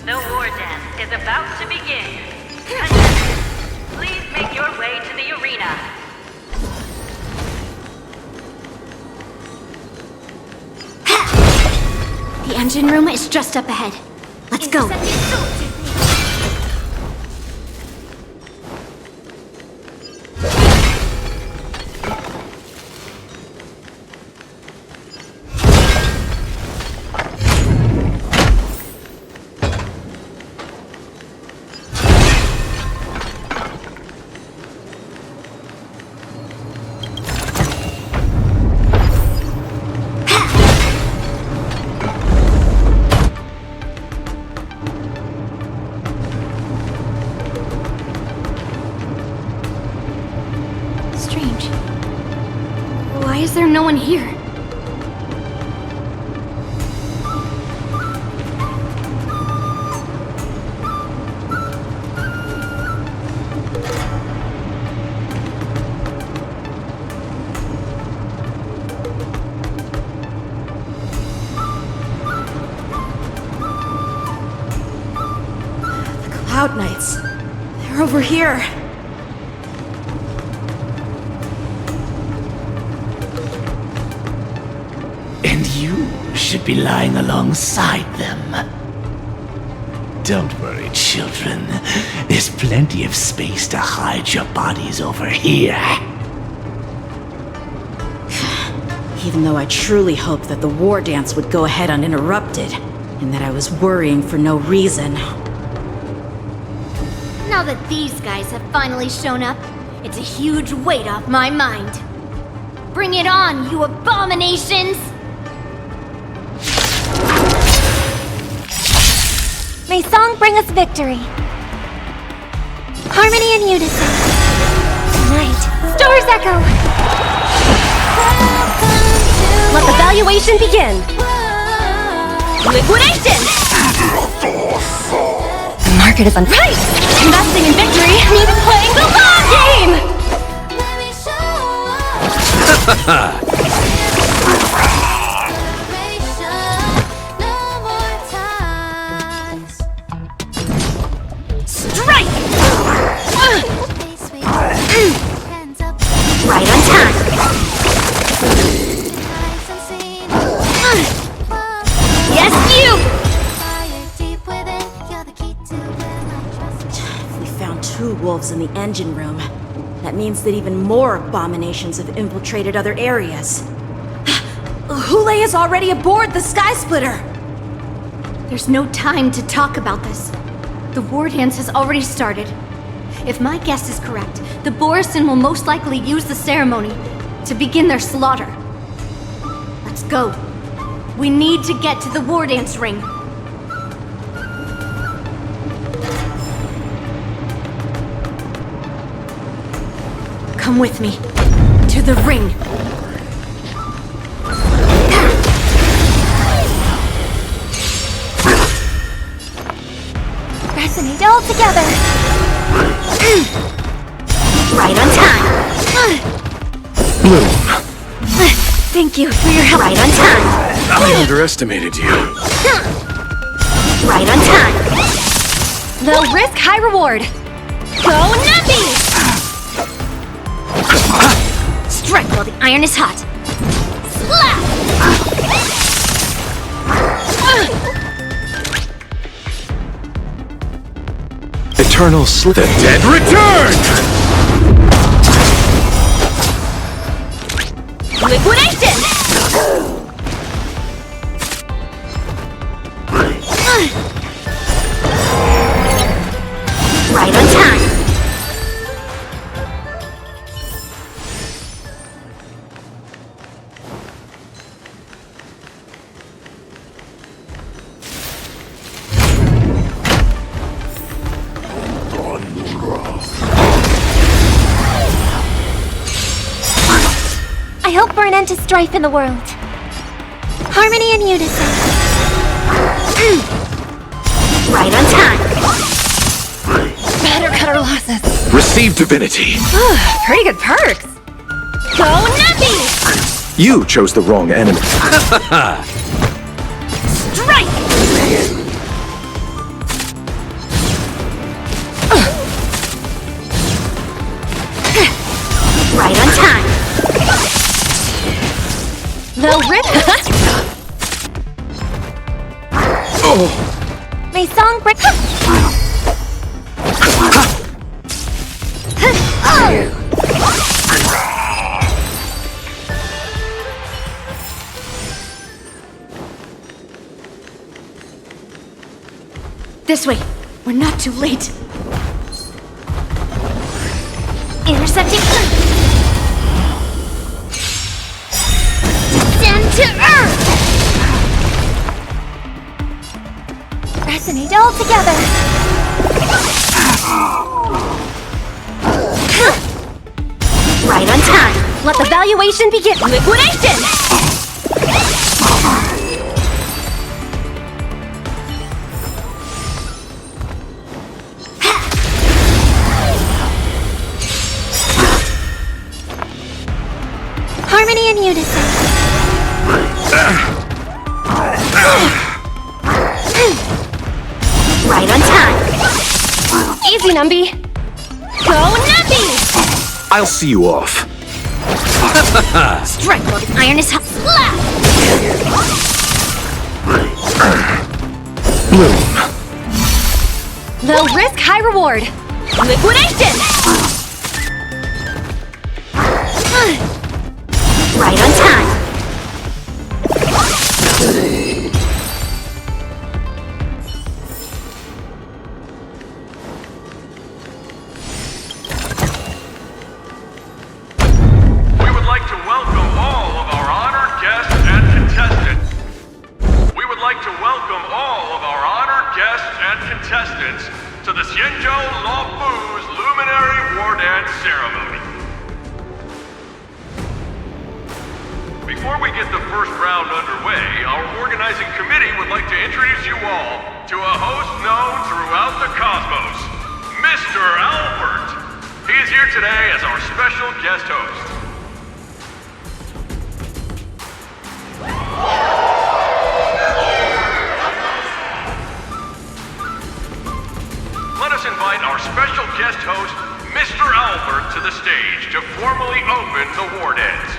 The war dance is about to begin. Please make your way to the arena. The engine room is just up ahead. Let's go. Cloud Knights. They're over here. And you should be lying alongside them. Don't worry, children. There's plenty of space to hide your bodies over here. Even though I truly hoped that the war dance would go ahead uninterrupted, and that I was worrying for no reason. Now that these guys have finally shown up, it's a huge weight off my mind. Bring it on, you abominations! May song bring us victory. Harmony and unison. Tonight, stars echo. Let the valuation begin. Liquidation! The market is on right! Investing in victory means playing the long game! Strike! Right on time! Yes, you! We found 2 wolves in the engine room. That means that even more abominations have infiltrated other areas. Hule is already aboard the Sky Splitter! There's no time to talk about this. The war dance has already started. If my guess is correct, the Borisin will most likely use the ceremony to begin their slaughter. Let's go. We need to get to the war dance ring. Come with me. To the ring. Resonate all together. Right on time. Bloom. Thank you for your help. Right on time. I underestimated you. Right on time. Low risk, high reward. Go Nappy! Strike while the iron is hot. Slap! Eternal slip. The dead return! Liquidation! Right on time. I hope for an end to strife in the world. Harmony and unison. Right on time. Better cut our losses. Receive divinity. Pretty good perks. Go Nappy! You chose the wrong enemy. Strike! Right on time. Low risk. Oh. May song bring. This way. We're not too late. Intercepting. Descend to Earth! Resonate all together. Right on time. Let the valuation begin. Liquidation! Harmony and unison. Right on time. Numby! Go, Numby! I'll see you off. Strike while the iron is hot. Slap! Bloom. Low risk, high reward. Liquidation! Right on time. We would like to welcome all of our honored guests and contestants. We would like to welcome all of our honored guests and contestants to the Xianzhou Luofo's Luminary War Dance Ceremony. Before we get the first round underway, our organizing committee would like to introduce you all to a host known throughout the cosmos, Mr. Albert. He is here today as our special guest host. Let us invite our special guest host, Mr. Albert, to the stage to formally open the war dance.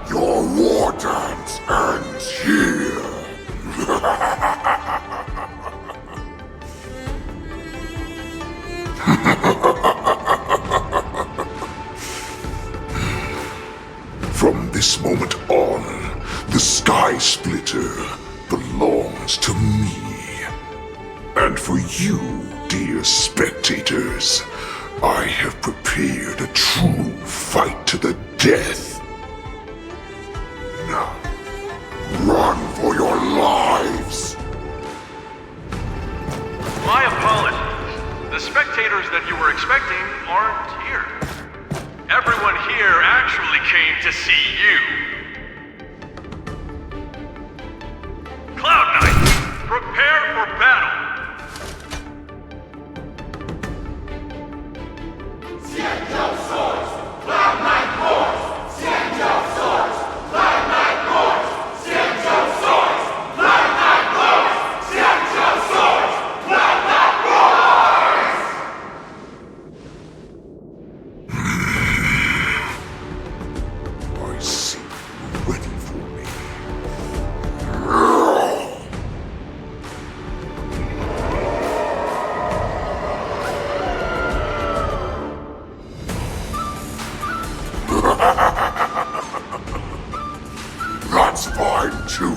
Your war dance ends here. From this moment on, the Sky Splitter belongs to me. And for you, dear spectators, I have prepared a true fight to the death. Now, run for your lives! My apologies. The spectators that you were expecting aren't here. Everyone here actually came to see you. Cloud Knight, prepare for battle! Xianzhou swords! Cloud Knight horse! Xianzhou swords! Cloud Knight horse! Xianzhou swords! Cloud Knight horse! Xianzhou swords! Cloud Knight horse! I see you ready for me. That's fine too.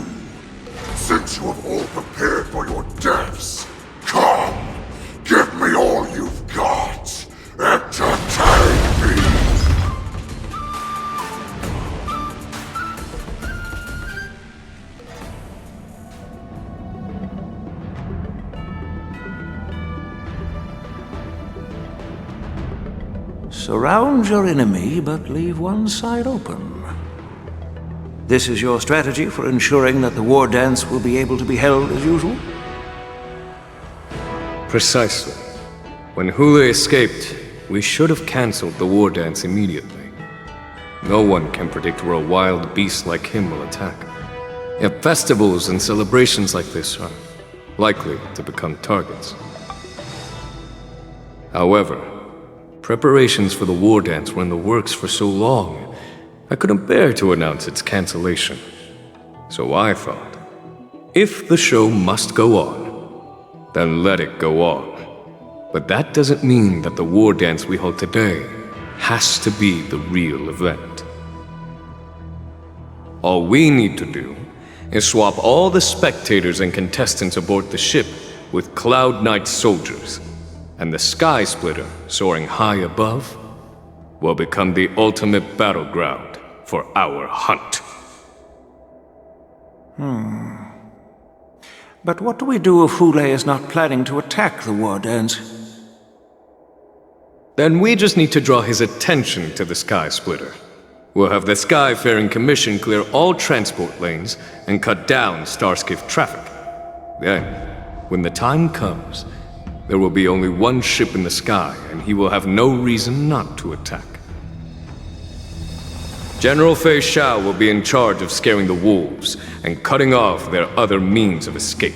Since you have all prepared for your deaths, come, give me all you've got. Entertain me. Surround your enemy, but leave one side open. This is your strategy for ensuring that the war dance will be able to be held as usual? Precisely. When Hule escaped, we should have cancelled the war dance immediately. No one can predict where a wild beast like him will attack. Yet festivals and celebrations like this are likely to become targets. However, preparations for the war dance were in the works for so long, I couldn't bear to announce its cancellation. So I thought, if the show must go on, then let it go on. But that doesn't mean that the war dance we hold today has to be the real event. All we need to do is swap all the spectators and contestants aboard the ship with Cloud Knight soldiers, and the Sky Splitter, soaring high above, will become the ultimate battleground for our hunt. But what do we do if Hule is not planning to attack the war dance? Then we just need to draw his attention to the Sky Splitter. We'll have the Skyfaring Commission clear all transport lanes and cut down Starskiff traffic. Then, when the time comes, there will be only one ship in the sky, and he will have no reason not to attack. General Feixiao will be in charge of scaring the wolves and cutting off their other means of escape,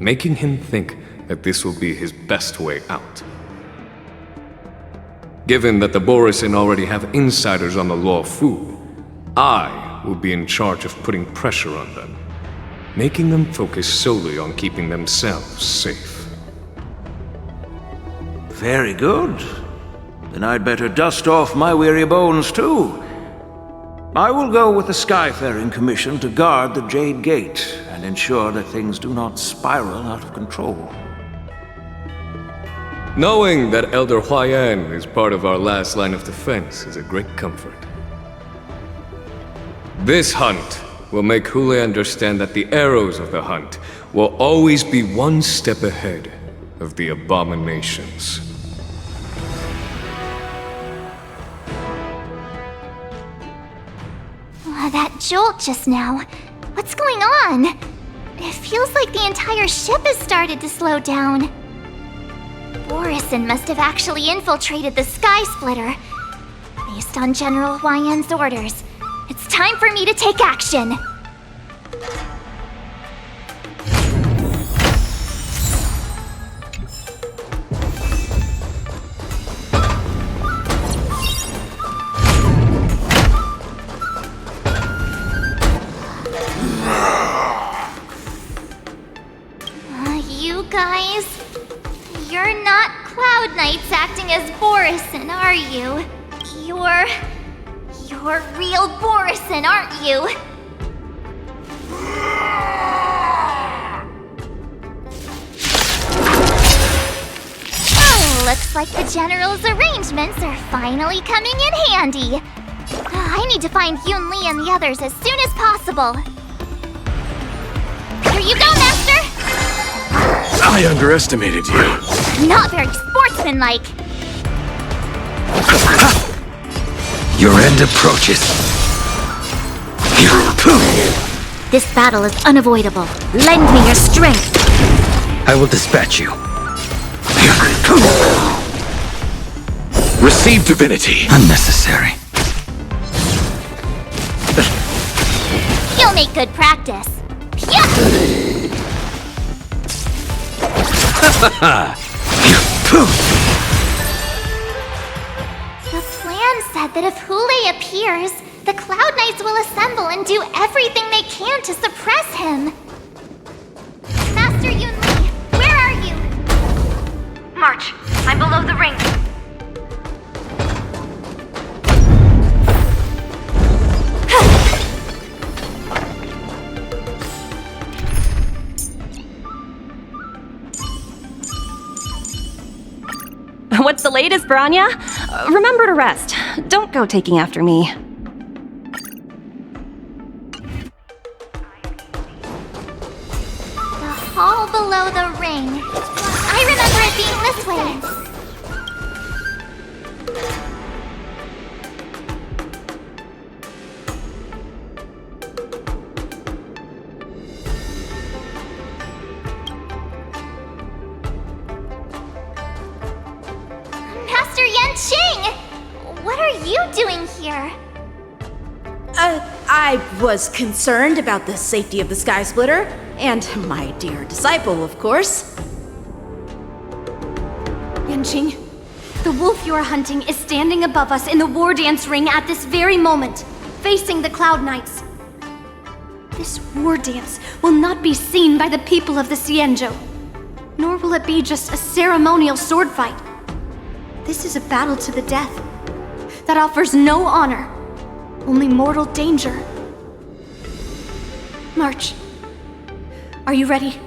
making him think that this will be his best way out. Given that the Borisin already have insiders on the Luofo, I will be in charge of putting pressure on them, making them focus solely on keeping themselves safe. Very good. Then I'd better dust off my weary bones too. I will go with the Skyfaring Commission to guard the Jade Gate and ensure that things do not spiral out of control. Knowing that Elder Huayan is part of our last line of defense is a great comfort. This hunt will make Hule understand that the arrows of the hunt will always be one step ahead of the abominations. That jolt just now. What's going on? It feels like the entire ship has started to slow down. Borisin must have actually infiltrated the Sky Splitter. Based on General Huayan's orders, it's time for me to take action. You guys, you're not Cloud Knights acting as Borisin, are you? You're real Borisin, aren't you? Oh, looks like the General's arrangements are finally coming in handy. I need to find Yunli and the others as soon as possible. Here you go, Master! I underestimated you. Not very sportsmanlike. Your end approaches. This battle is unavoidable. Lend me your strength. I will dispatch you. Receive divinity. Unnecessary. You'll make good practice. The plan said that if Hule appears, the Cloud Knights will assemble and do everything they can to suppress him. Master Yunli, where are you? March, I'm below the ring. What's the latest, Branya? Remember to rest. Don't go taking after me. The hall below the ring. I remember it being this way. Master Yanqing! What are you doing here? I was concerned about the safety of the Sky Splitter, and my dear disciple, of course. Yanqing, the wolf you are hunting is standing above us in the war dance ring at this very moment, facing the Cloud Knights. This war dance will not be seen by the people of the Xianzhou, nor will it be just a ceremonial sword fight. This is a battle to the death that offers no honor, only mortal danger. March, are you ready?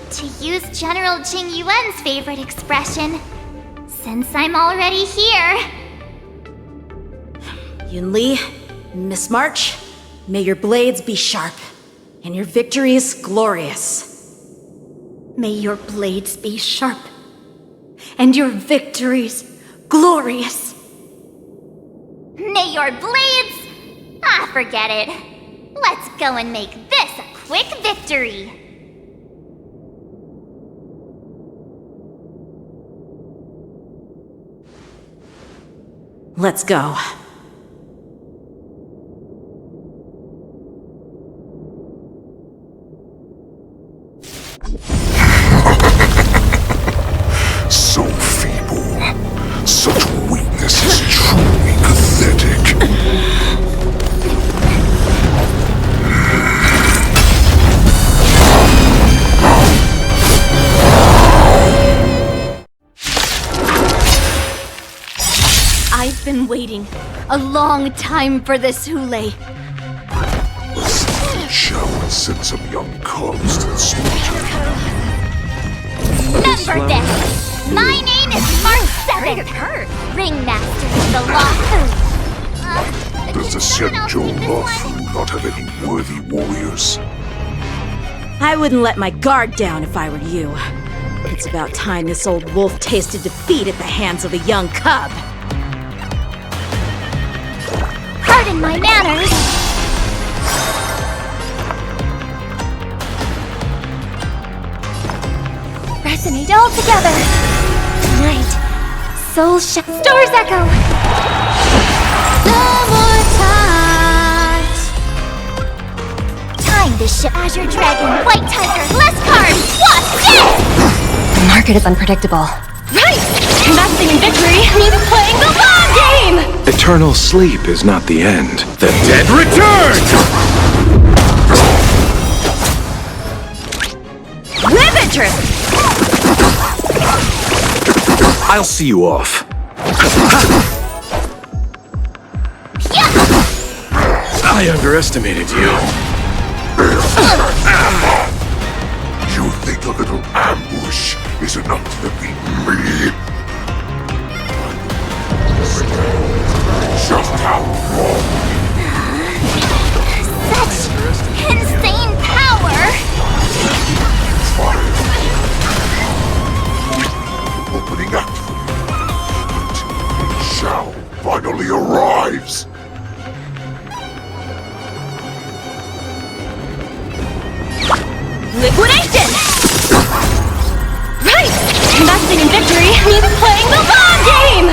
To use General Jing Yuan's favorite expression, since I'm already here. Yunli, Miss March, may your blades be sharp, and your victories glorious. May your blades be sharp, and your victories glorious. May your blades... forget it. Let's go and make this a quick victory. Let's go. So feeble. Such weakness is truly pathetic. I've been waiting a long time for this, Hule. Xiao sent some young cubs to the slaughter. Remember this! My name is Mark 7, Ringmaster of the Luofo. Does the Xianzhou Luofo not have any worthy warriors? I wouldn't let my guard down if I were you. It's about time this old wolf tasted defeat at the hands of a young cub. Pardon my manners! Resonate all together! Tonight, souls shall... Stars echo! No more times! Time to ship Azure Dragon, White Tiger, less cards! What's this? The market is unpredictable. Right! Investing in victory means playing the long game! Eternal sleep is not the end. The dead return! With interest! I'll see you off. I underestimated you. You think a little ambush is enough to defeat me? Just how wrong? Such insane power! Fire. Opening act for you. Until Xiao finally arrives. Liquidation! Right! Investing in victory means playing the long game!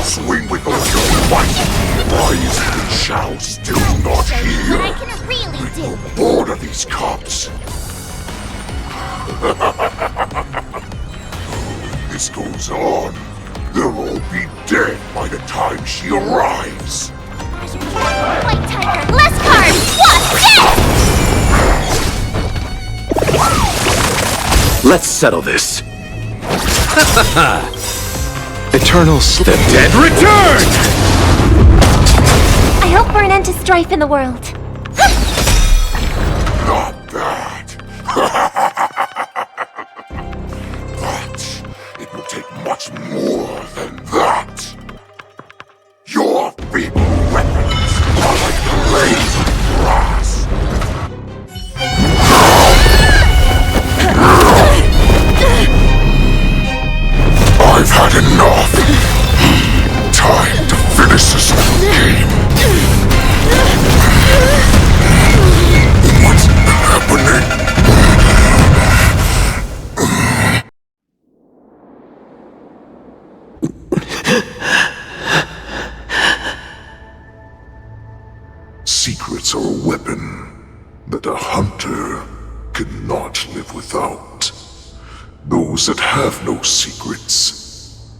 Swing with all your might. Why is Xiao still not here? What I can really do. I'm bored of these cops. If this goes on, they'll all be dead by the time she arrives. White Tiger, less cards! What's this? Let's settle this. Eternal sleep. The dead return! I hope for an end to strife in the world. Not bad. But it will take much more than that. Your feeble weapons are like blades of grass. I've had enough. Time to finish this game. What's happening? Secrets are a weapon that a hunter cannot live without. Those that have no secrets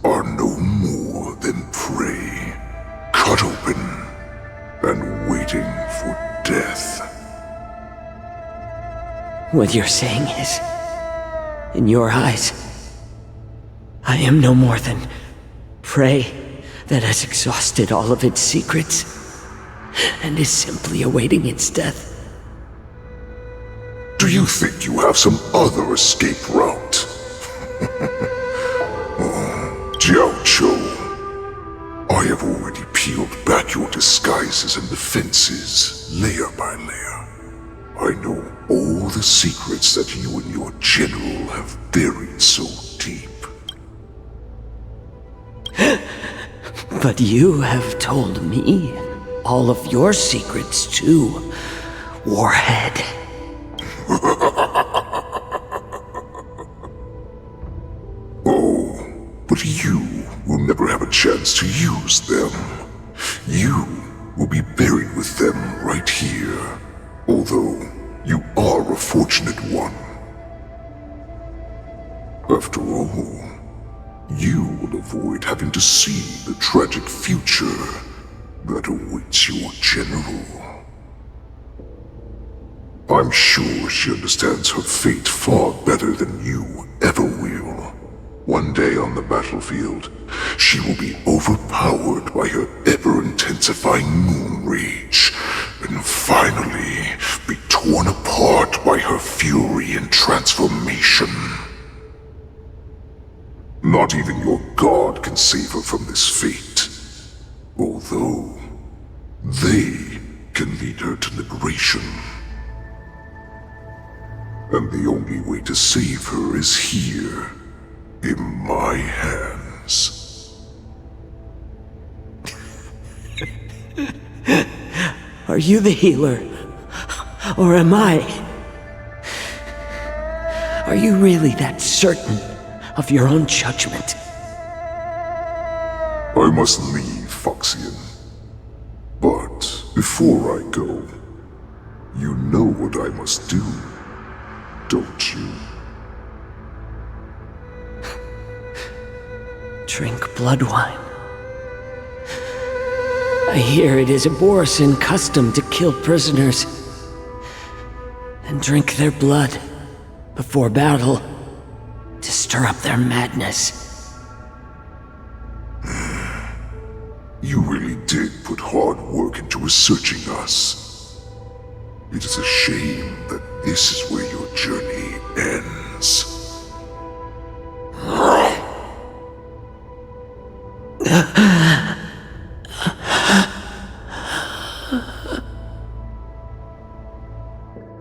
are no more than prey, cut open and waiting for death. What you're saying is, in your eyes, I am no more than prey that has exhausted all of its secrets and is simply awaiting its death. Do you think you have some other escape route? Jiaoqiu, I have already peeled back your disguises and defenses, layer by layer. I know all the secrets that you and your general have buried so deep. But you have told me all of your secrets too, Warhead. Oh, chance to use them. You will be buried with them right here, although you are a fortunate one. After all, you will avoid having to see the tragic future that awaits your general. I'm sure she understands her fate far better than you ever will. One day on the battlefield, she will be overpowered by her ever-intensifying moon rage, and finally be torn apart by her fury and transformation. Not even your god can save her from this fate, although they can lead her to liberation. And the only way to save her is here, in my hands. Are you the healer? Or am I? Are you really that certain of your own judgment? I must leave, Foxian. But before I go, you know what I must do, don't you? Drink blood wine. I hear it is a Borisin custom to kill prisoners and drink their blood before battle to stir up their madness. You really did put hard work into researching us. It is a shame that this is where your journey ends.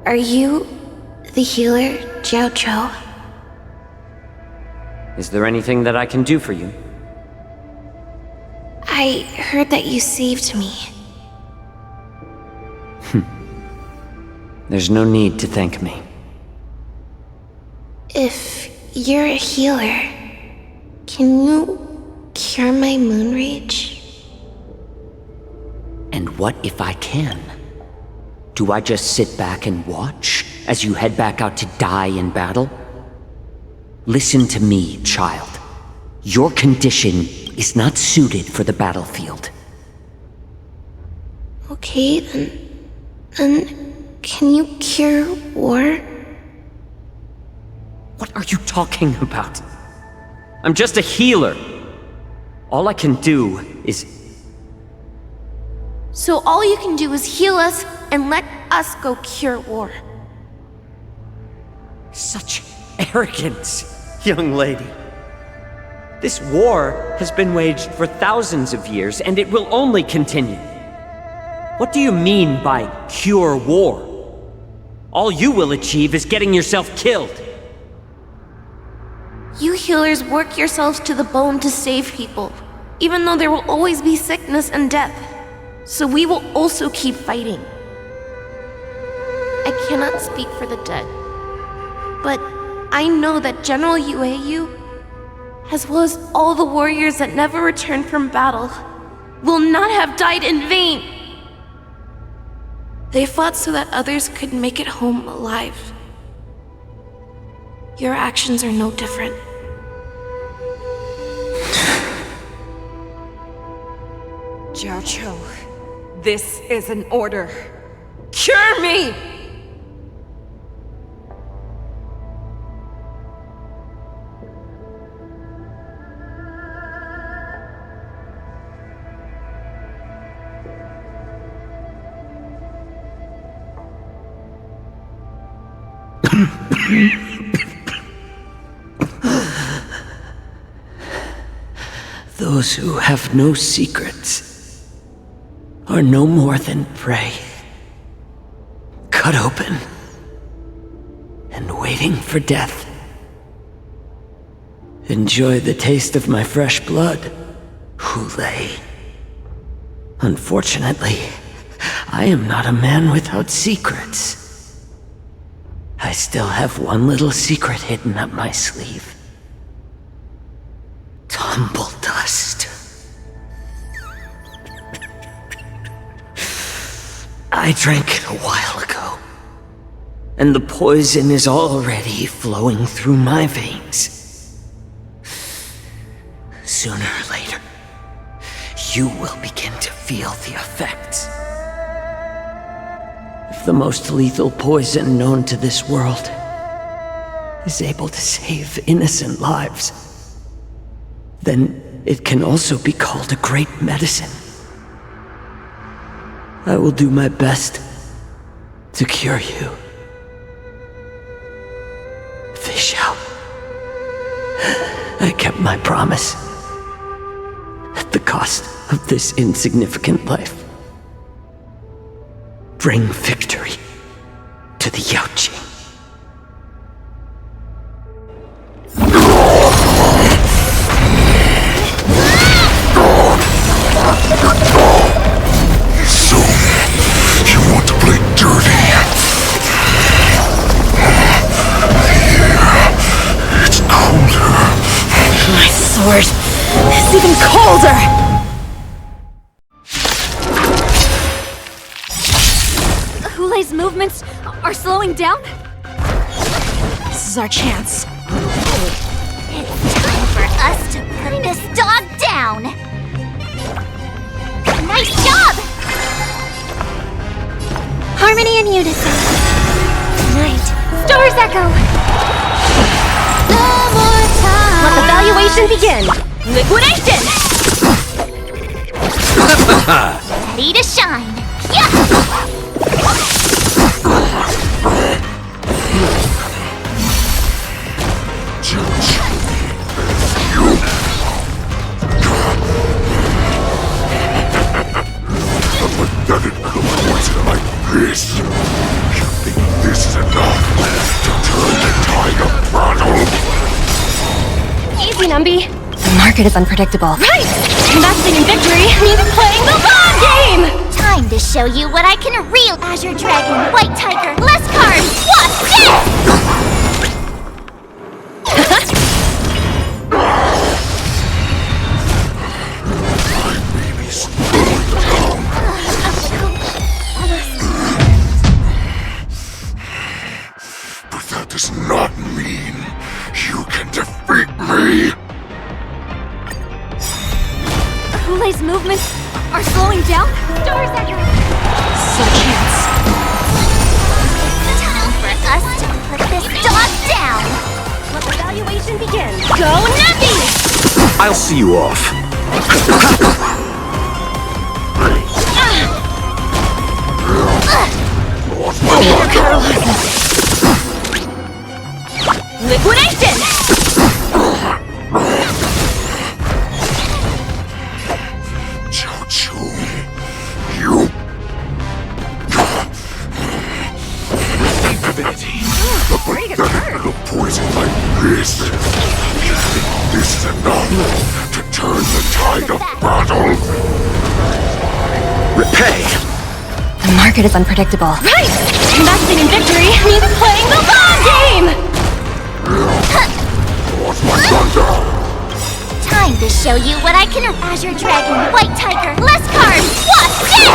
Are you the healer, Jiaoqiu? Is there anything that I can do for you? I heard that you saved me. There's no need to thank me. If you're a healer, can you cure my moon rage? And what if I can? Do I just sit back and watch as you head back out to die in battle? Listen to me, child. Your condition is not suited for the battlefield. Okay, then can you cure war? What are you talking about? I'm just a healer. All I can do is... So all you can do is heal us and let us go cure war. Such arrogance, young lady. This war has been waged for thousands of years, and it will only continue. What do you mean by cure war? All you will achieve is getting yourself killed. You healers work yourselves to the bone to save people, even though there will always be sickness and death. So we will also keep fighting. I cannot speak for the dead, but I know that General Yueyu, as well as all the warriors that never returned from battle, will not have died in vain. They fought so that others could make it home alive. Your actions are no different. Jiaoqiu, this is an order. Cure me! Those who have no secrets are no more than prey, cut open and waiting for death. Enjoy the taste of my fresh blood, Hulei. Unfortunately, I am not a man without secrets. I still have one little secret hidden up my sleeve. Tumble dust. I drank it a while ago, and the poison is already flowing through my veins. Sooner or later, you will begin to feel the effects. If the most lethal poison known to this world is able to save innocent lives, then it can also be called a great medicine. I will do my best to cure you. Feixiao, I kept my promise at the cost of this insignificant life. Bring victory to the Yaoqiu. So, you want to play dirty? Here, it's colder. My sword is even colder! Hulei's movements are slowing down? This is our chance. It's time for us to put this dog down! Nice job! Harmony and unison. Night. Stars echo. No more time. Let the valuation begin. Liquidation! Ready to shine. Yeah! A pathetic little poison like this. You think this is enough to turn the tide of battle? Easy, Numby. The market is unpredictable. Right! Investing in victory means playing the long game! Time to show you what I can reel. Azure Dragon, White Tiger, less cards. What's this? But that does not mean you can defeat me! Hulei's movements are slowing down? Stars echo. This is our chance. Time for us to put this dog down! Let the valuation begin. Go Nuppy! I'll see you off. Liquidation! Jiaoqiu, you... Infinity. A pathetic little poison like this. You think this is enough to turn the tide of battle? Repay! The market is unpredictable. Right! Investing in victory means playing the long game! What's my thunder? Time to show you what I can. Azure Dragon, White Tiger, less cards. What's this?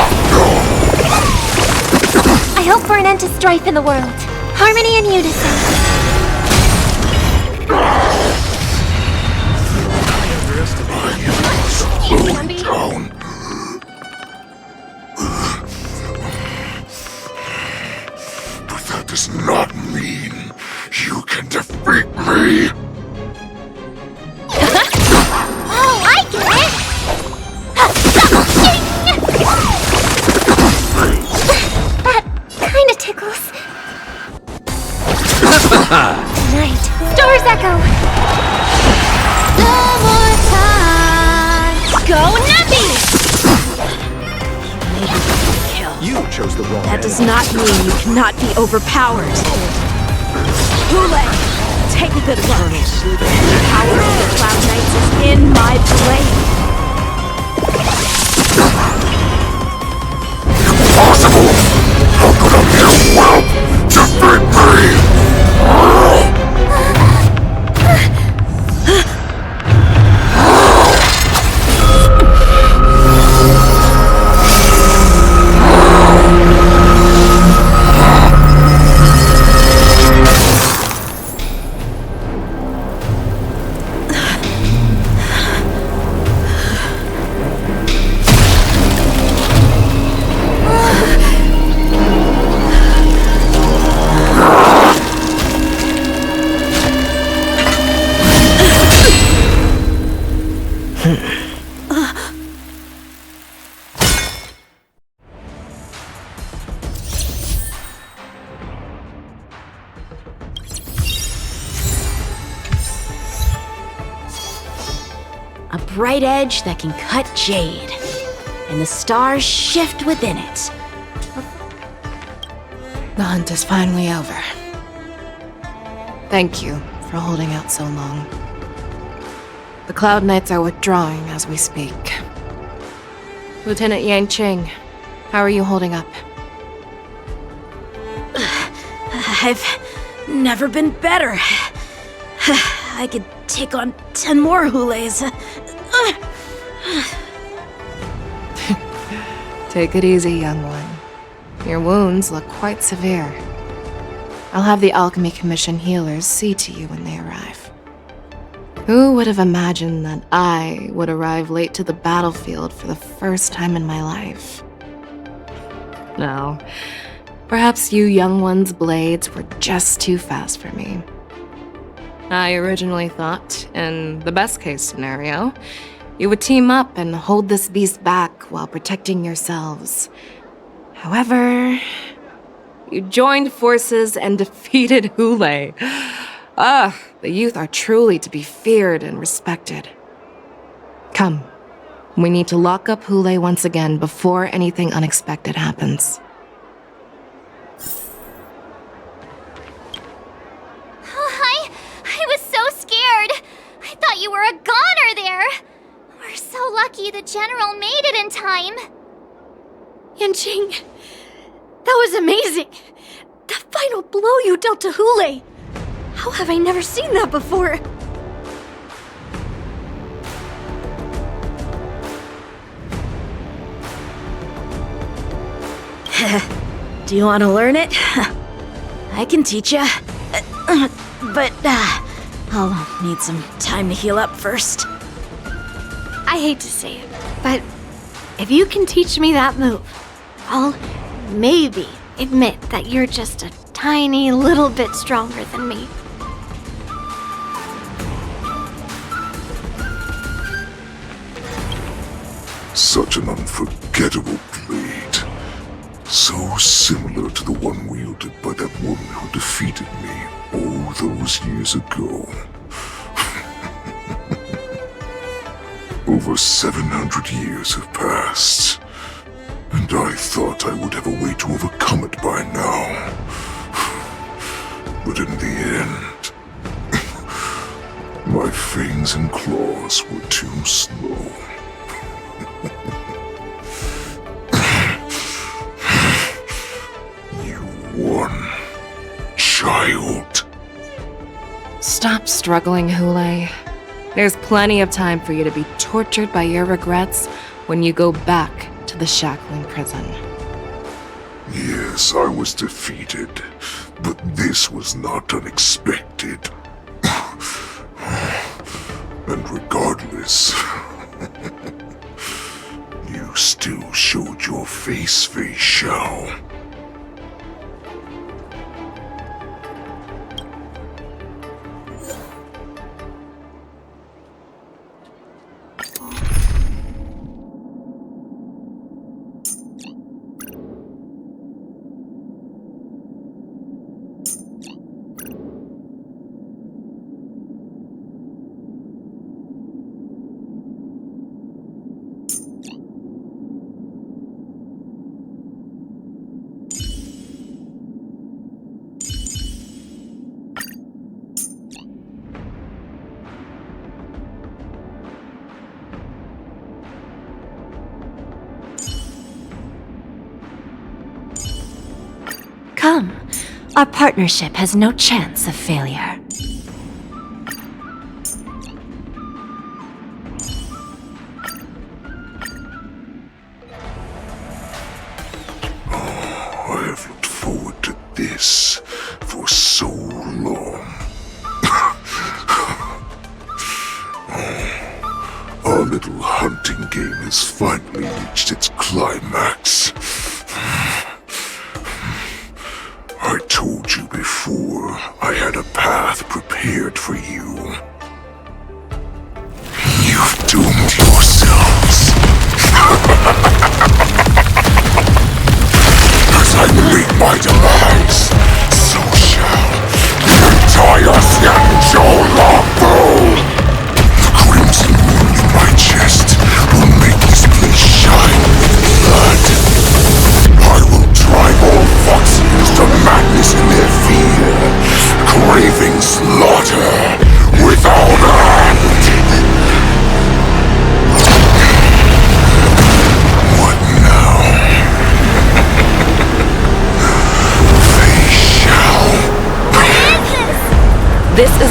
I hope for an end to strife in the world. Harmony and unison. Slow down. But that does not mean you can defeat me. Oh, I get it! That kinda tickles. Night. Stars echo. No more time. Go Nuppy! You chose the wrong That does not mean you cannot be overpowered. Hulei, take a good look. The power of the Cloud Knights is in my blade. Impossible! How could a mere whelp defeat me? A bright edge that can cut jade. And the stars shift within it. The hunt is finally over. Thank you for holding out so long. The Cloud Knights are withdrawing as we speak. Lieutenant Yanqing, how are you holding up? I've never been better. I could take on 10 more Hulays. Take it easy, young one. Your wounds look quite severe. I'll have the Alchemy Commission healers see to you when they arrive. Who would have imagined that I would arrive late to the battlefield for the first time in my life? No, perhaps you young one's blades were just too fast for me. I originally thought, in the best case scenario, you would team up and hold this beast back while protecting yourselves. However, you joined forces and defeated Hulay. The youth are truly to be feared and respected. Come, we need to lock up Hulay once again before anything unexpected happens. I was so scared. I thought you were a goner there. We're so lucky the General made it in time. Yanqing, that was amazing. That final blow you dealt to Hulay. How have I never seen that before? Do you want to learn it? I can teach ya. But I'll need some time to heal up first. I hate to say it, but if you can teach me that move, I'll maybe admit that you're just a tiny little bit stronger than me. Such an unforgettable blade. So similar to the one wielded by that woman who defeated me all those years ago. Over 700 years have passed, and I thought I would have a way to overcome it by now. But in the end, my fangs and claws were too slow. You won, child. Stop struggling, Hulay. There's plenty of time for you to be tortured by your regrets when you go back to the shackling prison. Yes, I was defeated, but this was not unexpected. And regardless, you still showed your face, Feixiao. Come, our partnership has no chance of failure. I have looked forward to this for so long. Our little hunting game has finally reached its climax. I told you before, I had a path prepared for you. You've doomed yourselves. As I meet my demise, so shall the entire Xianzhou Luofo. The crimson moon in my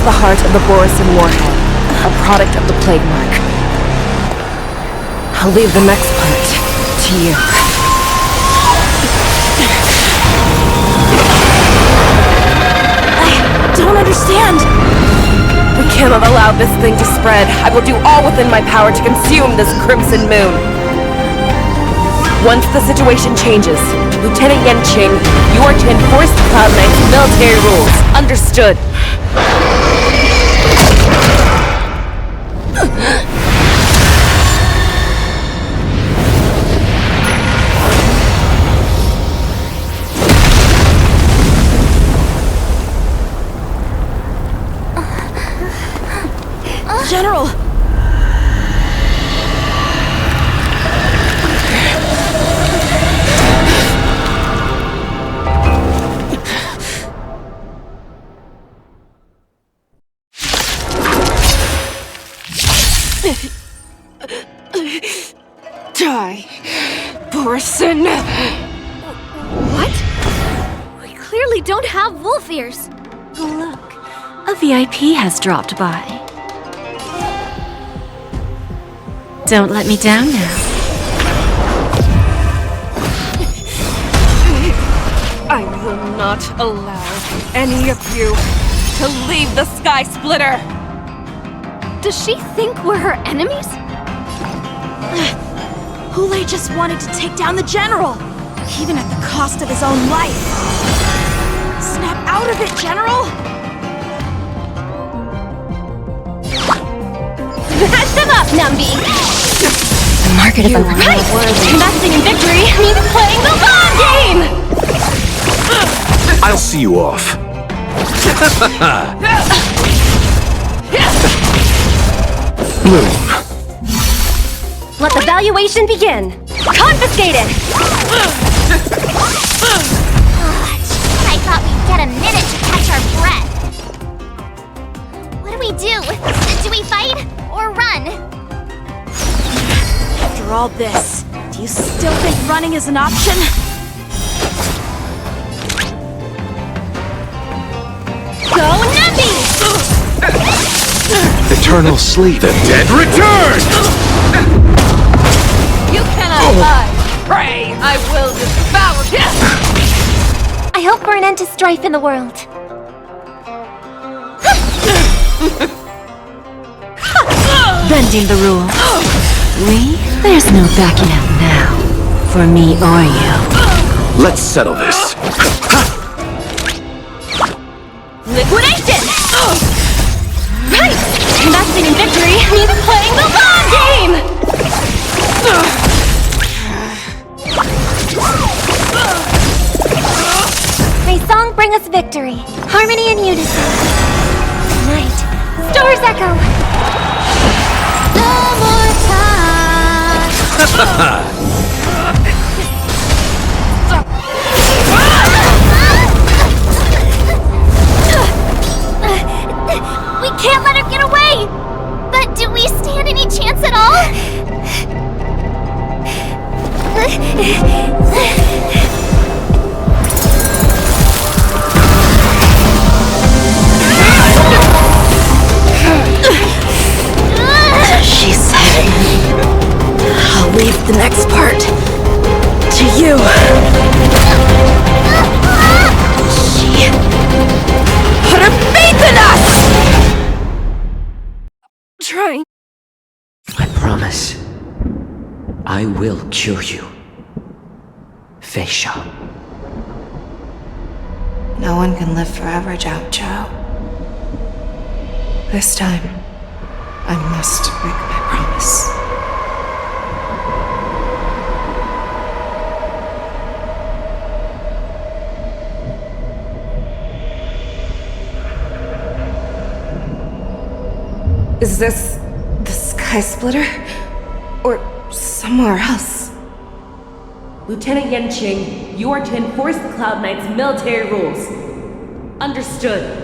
the heart of the Borisin warhead, a product of the plague mark. I'll leave the next part to you. I don't understand. We cannot allow this thing to spread. I will do all within my power to consume this crimson moon. Once the situation changes, Lieutenant Yanqing, you are to enforce the Cloud Knight's military rules. Understood. General! Die, Borisin! What? We clearly don't have wolf ears. Look, a VIP has dropped by. Don't let me down now. I will not allow any of you to leave the Sky Splitter! Does she think we're her enemies? Hule just wanted to take down the General, even at the cost of his own life. Snap out of it, General! Smash them up, Numby! The market of a Right! Investing in victory means playing the long game! I'll see you off. Bloom. Let the valuation begin. Confiscated! I thought we'd get a minute to catch our breath. What do we do? Do we fight or run? After all this, do you still think running is an option? Go Numby! Eternal sleep. The dead return! You cannot lie! Pray, I will devour you! I hope for an end to strife in the world. Bending the rules. There's no backing out now. For me or you. Let's settle this. Liquidation! Right! Investing in victory means playing the long game! May song bring us victory, harmony and unison. Night, stars echo. No more time. We can't let her get away! But do we stand any chance at all? She said, I'll leave the next part to you. She put her faith in us! Trying. I promise. I will cure you. Feixiao. No one can live forever, Jiaoqiu. This time, I must break my promise. Is this the Sky Splitter? Or somewhere else? Lieutenant Yanqing, you are to enforce the Cloud Knight's military rules. Understood.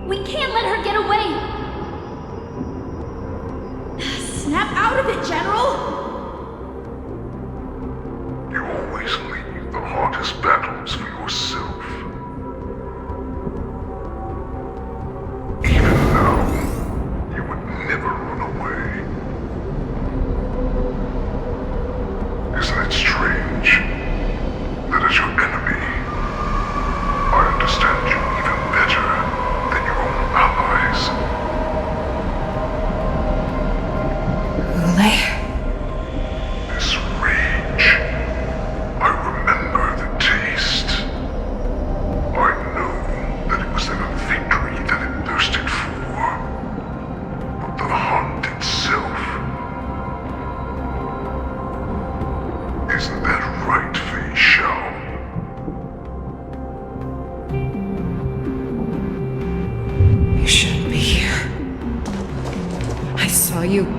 We can't let her get away! Snap out of it, General! You always leave the hardest battles for yourself.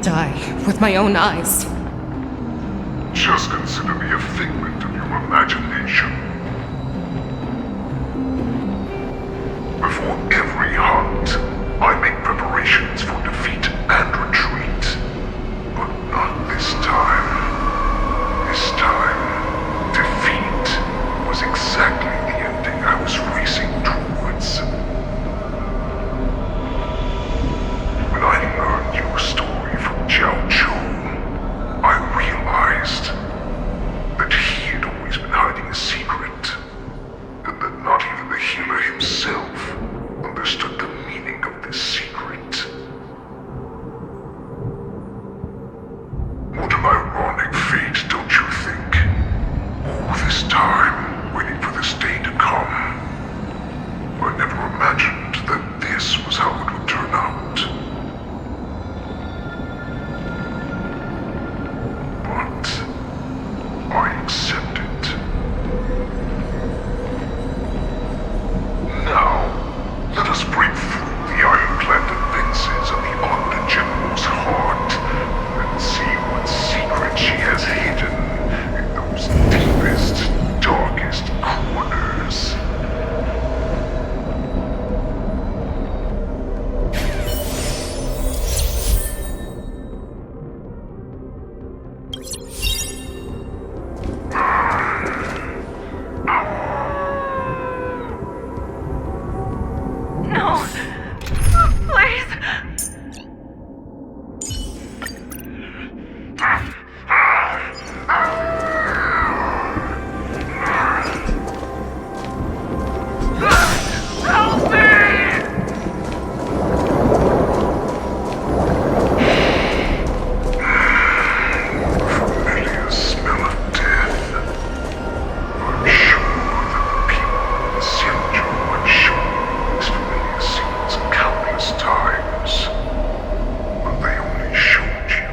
die with my own eyes. Just consider me a figment of your imagination. Before every hunt, I make preparations for defeat and retreat. But not this time. This time, defeat was exactly the ending I was racing towards. When I learned your story from Jiaoqiu, I realized that he had always been hiding a secret, and that not even the healer himself understood the meaning of this secret. What an ironic fate, don't you think? All this time, waiting for this day to come. I never imagined that this was how it would turn out. But I accept it. Now, let us break through the iron-clad defenses of the Odd General's heart and see what secret she has hidden in those deepest, darkest corners. No. Please. Help me! Familiar smell of death. I'm sure that people in Xianzhou have shown these familiar scenes countless times. But they only showed you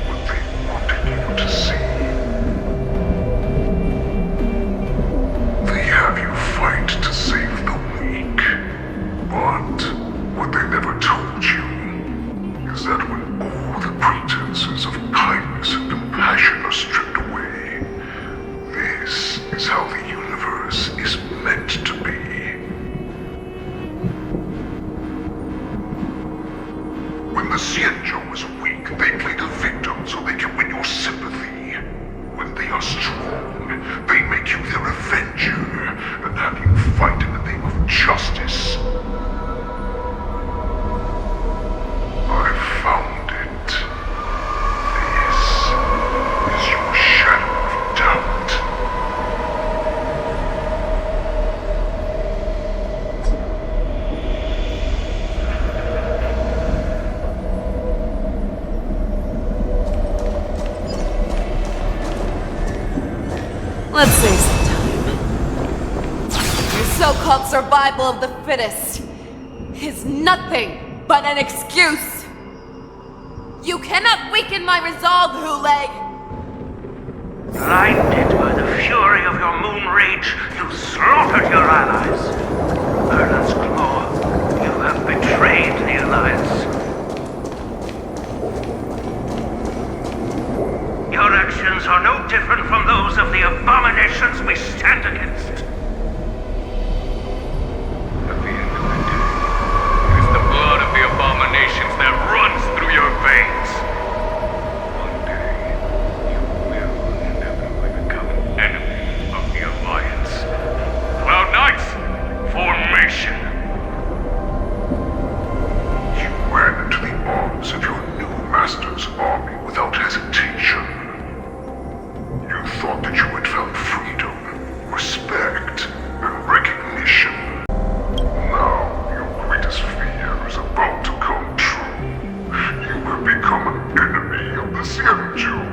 what they wanted you to see. They have you fight to save the weak. But what they never told you is that when all the pretenses of kindness and compassion are stripped away, this is how the universe is meant to be. When the Xianzhou is weak, they play the victim so they can win your sympathy. When they are strong, they make you their avenger and have you fight in the name of justice. I found it. This is your shadow of doubt. Let's save some time. Your so-called survival of the fittest is nothing but an excuse. You cannot weaken my resolve, Huleg. Blinded by the fury of your moon rage, you slaughtered your allies. Erland's Claw, you have betrayed the Alliance. Your actions are no different from those of the abominations we stand against. At the end of the day, it is the blood of the abominations that runs through your veins. One day, you will inevitably become an enemy of the Alliance. Cloud Knights, formation! You ran into the arms of your new master's army without hesitation. You thought that you had found freedom, respect, and recognition. Now, your greatest fear is about to come true. You have become an enemy of the Xianzhou.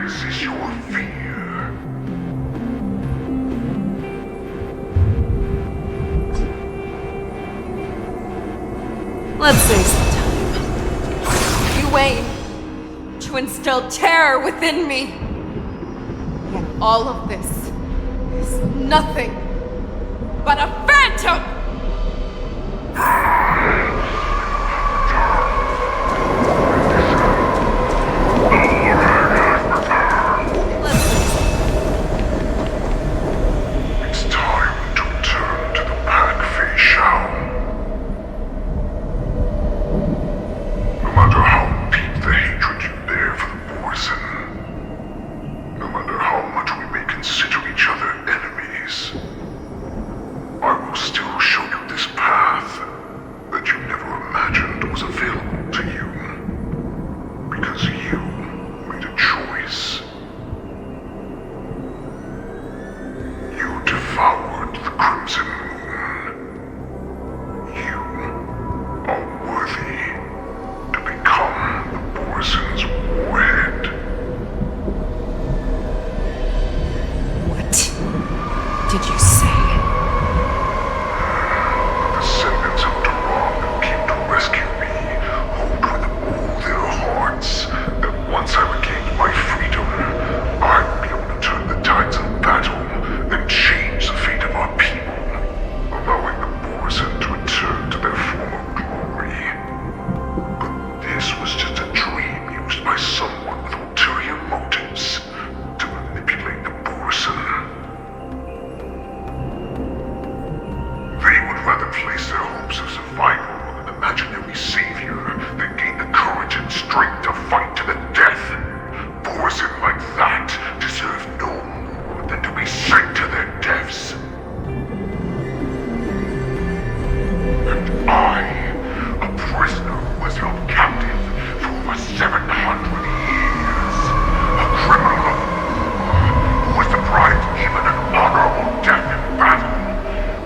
This is your fear. Let's save some time. You aim to instill terror within me. Yet all of this is nothing but a phantom! It's time to return to the pack, Feixiao. No matter how deep the hatred you bear for the Borson, no matter how much we may consider each other enemies, I will still show you this path that you never imagined was available to you. Because you made a choice. You devoured the Crimson Moon. You are worthy to become the Borson's warhead. What did you say? The descendants of Duran who came to rescue me hold with all their hearts that once I regained my freedom, I will be able to turn the tides of battle and change the fate of our people, allowing the Borson to return to their former glory. But this was just a dream used by someone with ulterior motives to manipulate the Borson. They would rather place their hopes of survival on an imaginary savior than gain the courage and strength to fight to the death. Borson like that deserve no more than to be sent to their deaths. And I, a prisoner who was held captive for over 700 years, a criminal of war who was deprived even an honorable death in battle,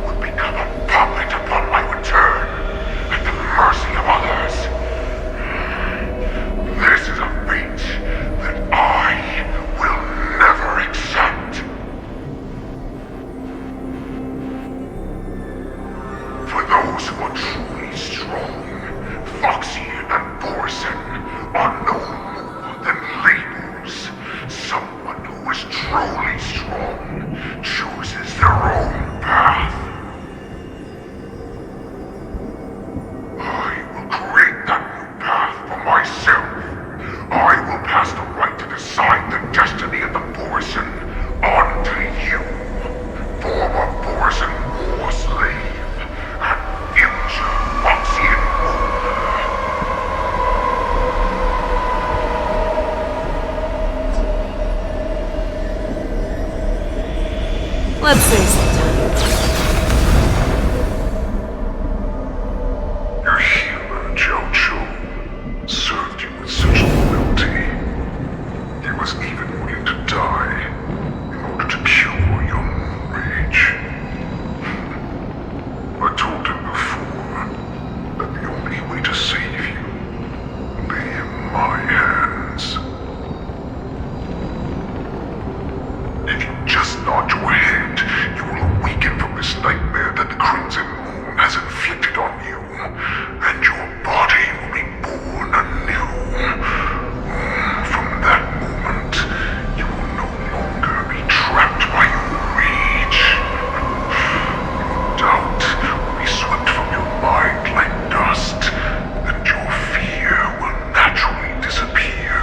would become a puppet upon my return, at the mercy of others. This is a fate that I will never accept. For those who are truly strong, Foxy and Borson are no more than labels. Someone who is truly strong chooses their own path. I will create that new path for myself. I will pass the right to decide the destiny of the Borson on to you, former Borson war slave, and future Foxian ruler. Let's save some time. Your healer, Jiaoqiu, served you with such loyalty. He was even willing to die in order to cure your moon rage. I told him before that the only way to save you lay in my hands. If you just nod your head, you will awaken from this nightmare that the Crimson Moon has inflicted on you, and your body will be born anew. From that moment, you will no longer be trapped by your rage. Your doubt will be swept from your mind like dust, and your fear will naturally disappear.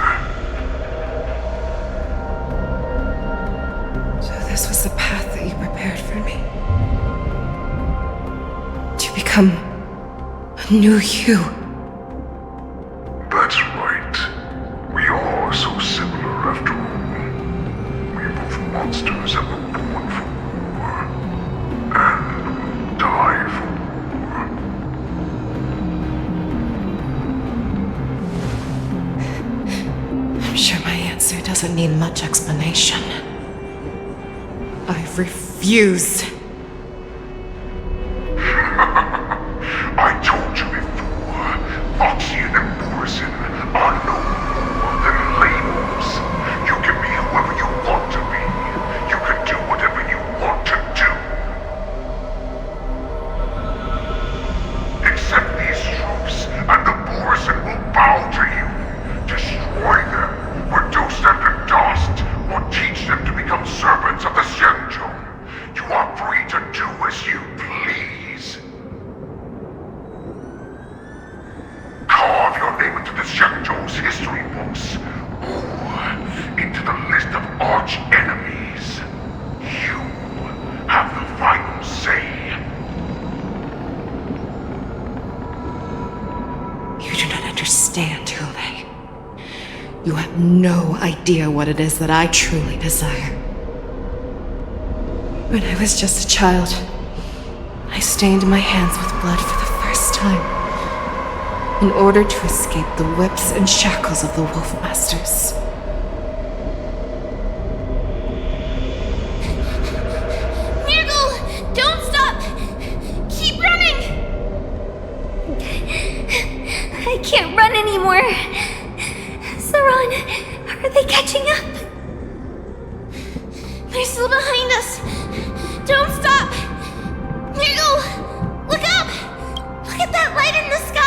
So this was the path that you prepared for me. To become a new you. That's right. We are so similar after all. We are both monsters that were born for war, and will die for war. I'm sure my answer doesn't need much explanation. I refuse. I told you before, Foxy and Borson are no more than labels. You can be whoever you want to be. You can do whatever you want to do. Accept these troops, and the Borson will bow to you. Destroy them, reduce them to dust, or teach them to become servants of the Xianzhou. You are free to do as you understand, Hule. You have no idea what it is that I truly desire. When I was just a child, I stained my hands with blood for the first time, in order to escape the whips and shackles of the Wolf Masters. Don't stop! Keep running! I can't run anymore. Saran, are they catching up? They're still behind us. Don't stop! Nigel, look up! Look at that light in the sky!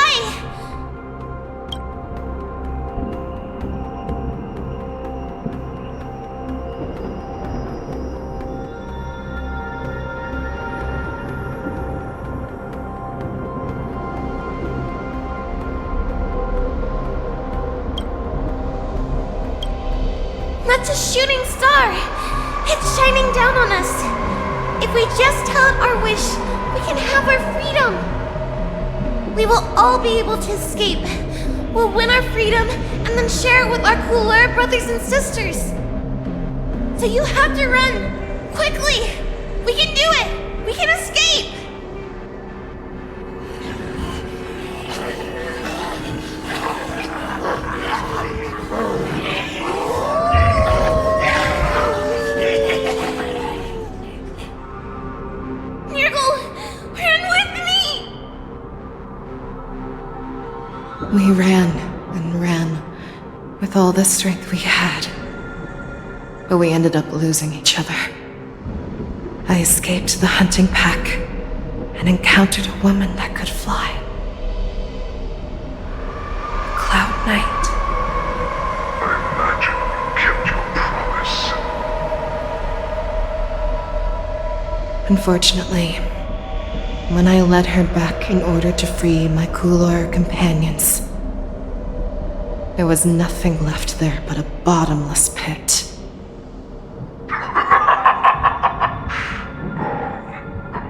That's a shooting star! It's shining down on us! If we just tell it our wish, we can have our freedom! We will all be able to escape. We'll win our freedom and then share it with our cooler brothers and sisters. So you have to run! Quickly! We can do it! We can escape! We ran and ran with all the strength we had, but we ended up losing each other. I escaped the hunting pack and encountered a woman that could fly. Cloud Knight. I imagine you kept your promise. Unfortunately, when I led her back in order to free my Kulor companions, there was nothing left there but a bottomless pit. The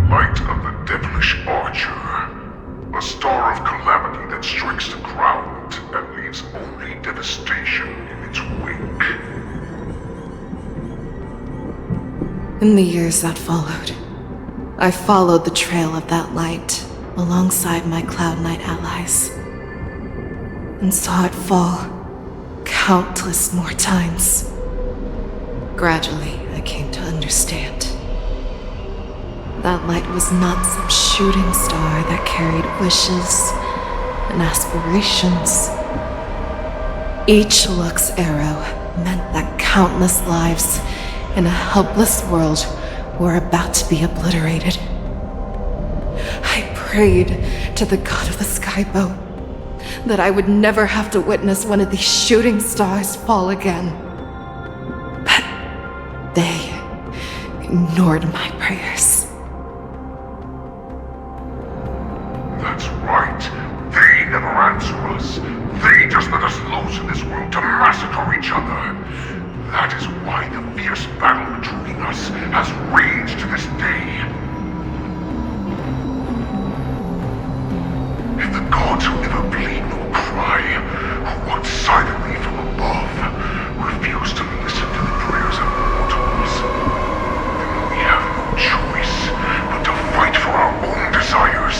light of the devilish archer. A star of calamity that strikes the ground and leaves only devastation in its wake. In the years that followed, I followed the trail of that light alongside my Cloud Knight allies, and saw it fall countless more times. Gradually, I came to understand. That light was not some shooting star that carried wishes and aspirations. Each Lux's arrow meant that countless lives in a helpless world were about to be obliterated. I prayed to the god of the skyboat that I would never have to witness one of these shooting stars fall again. But they ignored my prayers. That's right. They never answer us. They just let us loose in this world to massacre each other. That is why the fierce battle between us has raged to this day. If the gods who never bleed nor cry, who watch silently from above, refuse to listen to the prayers of mortals, then we have no choice but to fight for our own desires.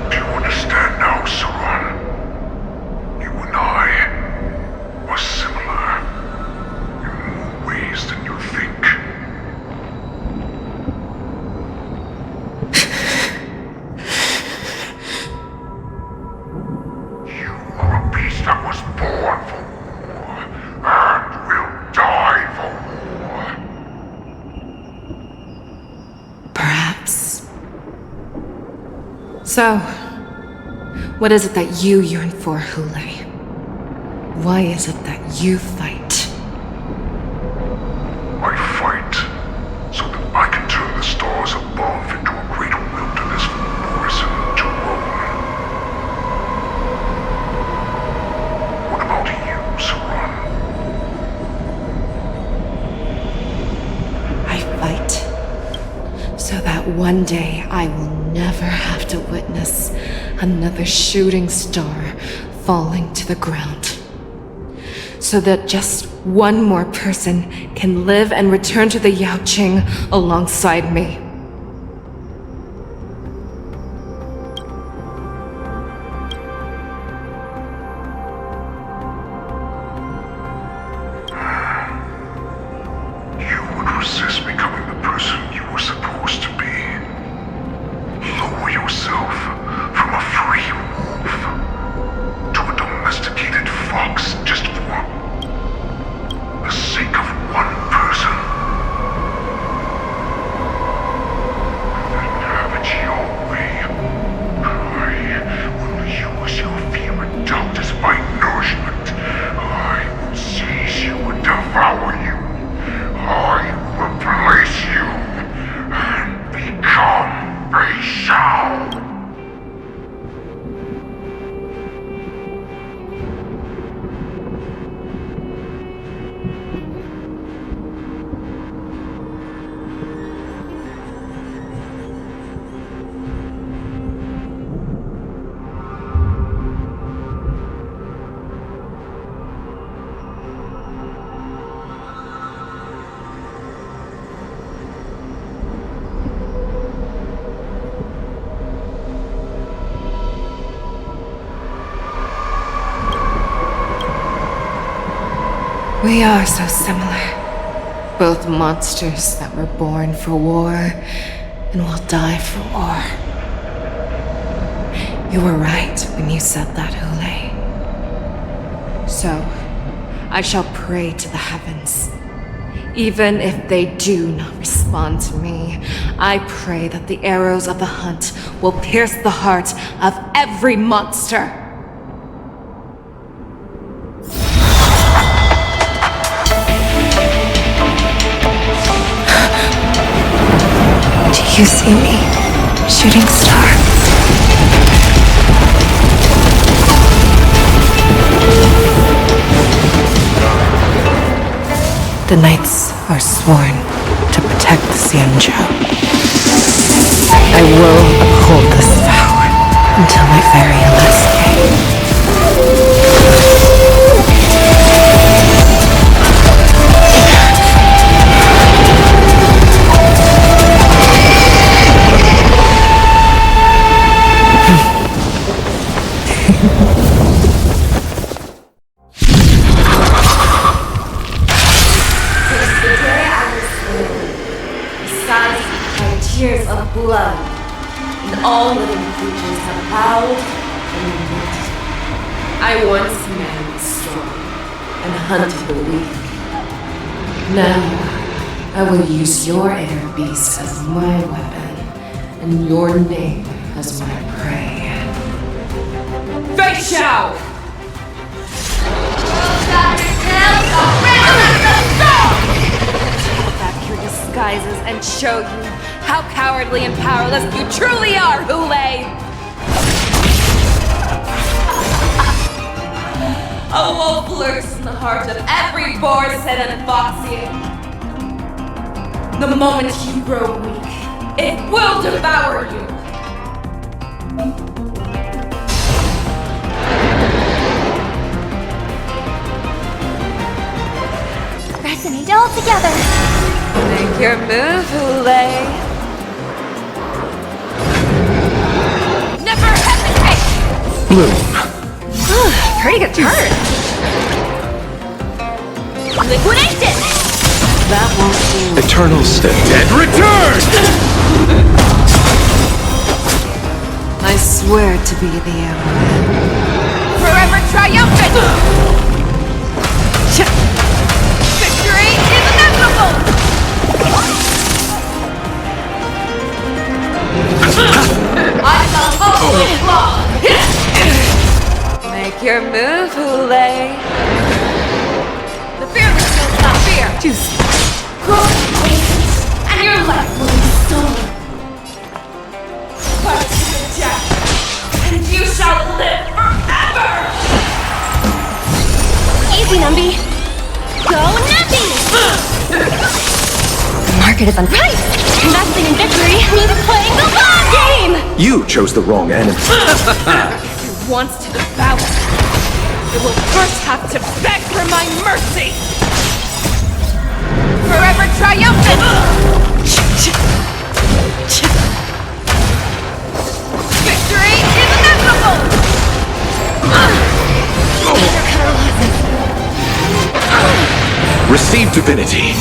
Do you understand now, Saran? You and I are similar in more ways than you think. You are a beast that was born for war and will die for war. Perhaps. So, what is it that you yearn for, Hule? Why is it that you fight? I fight so that I can turn the stars above into a great wilderness for Morrison to roam. What about you, Saran? I fight so that one day I will never have to witness another shooting star falling to the ground. So that just one more person can live and return to the Yaoqing alongside me. We are so similar. Both monsters that were born for war and will die for war. You were right when you said that, Hule. So, I shall pray to the heavens. Even if they do not respond to me, I pray that the arrows of the hunt will pierce the heart of every monster. You see me, shooting star? The knights are sworn to protect the Xianzhou. I will uphold this vow until my very last day. Tears of blood, and all living creatures have bowed and relented. I once man the strong and hunted the weak. Now, I will use your air beast as my weapon, and your name as my prey. Feixiao! Back your disguises and show you how cowardly and powerless you truly are, Hule! A wolf lurks in the heart of every Borset and Foxian. The moment you grow weak, it will devour you. Resonate all together. Make your move, Hule. Never hesitate! Pretty good turn. Liquidation! That won't do. Eternal step. Dead return! I swear to be the emperor. Forever triumphant! Victory is inevitable! I shall hold it long! Make your move, Hule. The fearless knows not fear! Juicy. Growth waits, and your life will be stolen. Fight to the death, and you shall live forever! Easy, Numby! Go, Numby! The market is unripe! Investing in victory means playing the long game! You chose the wrong enemy. Who wants to devour me, it will first have to beg for my mercy! Forever triumphant! Victory is inevitable! Receive divinity.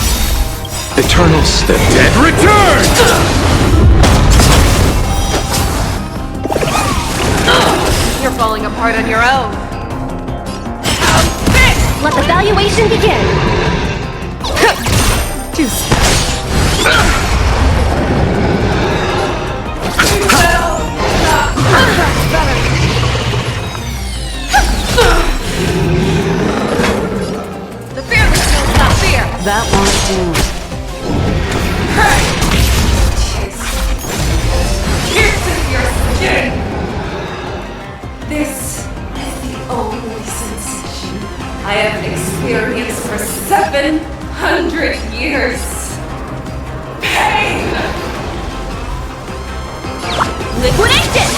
Eternals, the dead return! You're falling apart on your own. Let the valuation begin! The fearless will not fear! That won't do. Pierces your skin! This is the only sensation I have experienced for 700 years. Pain! Liquidate it!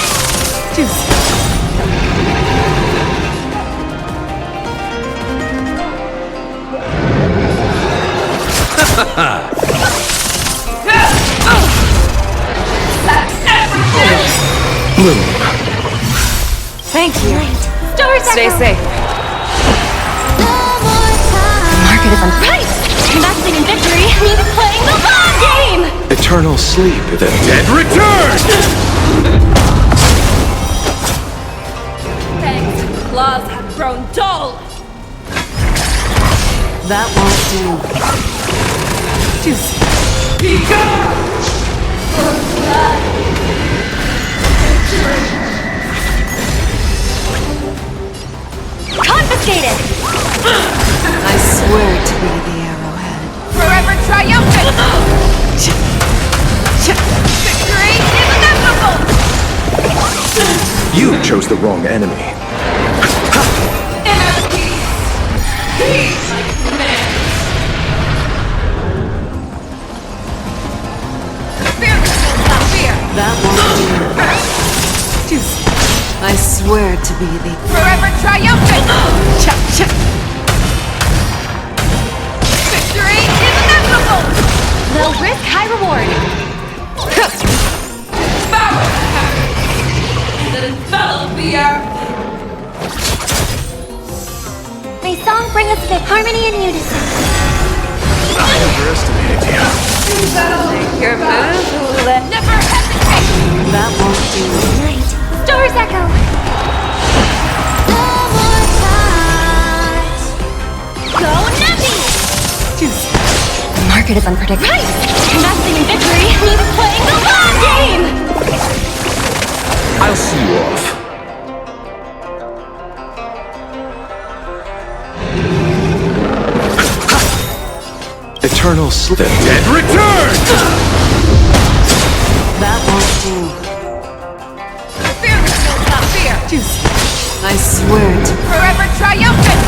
Bloom. Thank you. Stars Stay echo. safe. Market is on right! Investing in victory means playing the long game! Eternal sleep, the dead return! Fangs and claws have grown dull. That won't do. Be gone! Confiscated! I swear to be the arrowhead. Forever triumphant! Victory is inevitable! You chose the wrong enemy. Inner peace! Peace like command! The fearless will not fear! That won't do. I swear to be the Forever triumphant! Victory is inevitable! They'll risk high reward. Devour the heavens that envelop the earth! May song bring us to harmony and unison. I overestimated you. Make your move, let never hesitate! That won't do. Night. Stars echo. No more touch. Go Navi! The market is unpredictable. Right! Investing in victory means playing the long game! I'll see you off. Eternal sleep, the dead return! That won't do. The fearless will not fear! I swear to Forever triumphant!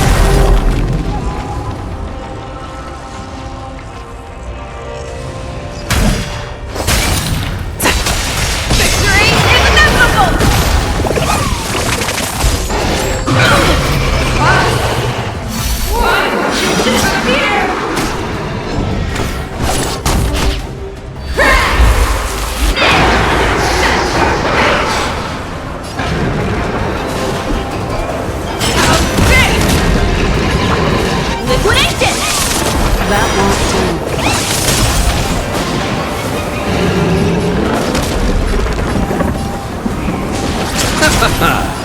Victory is inevitable! One, disappear! Liquidate it! that won't do.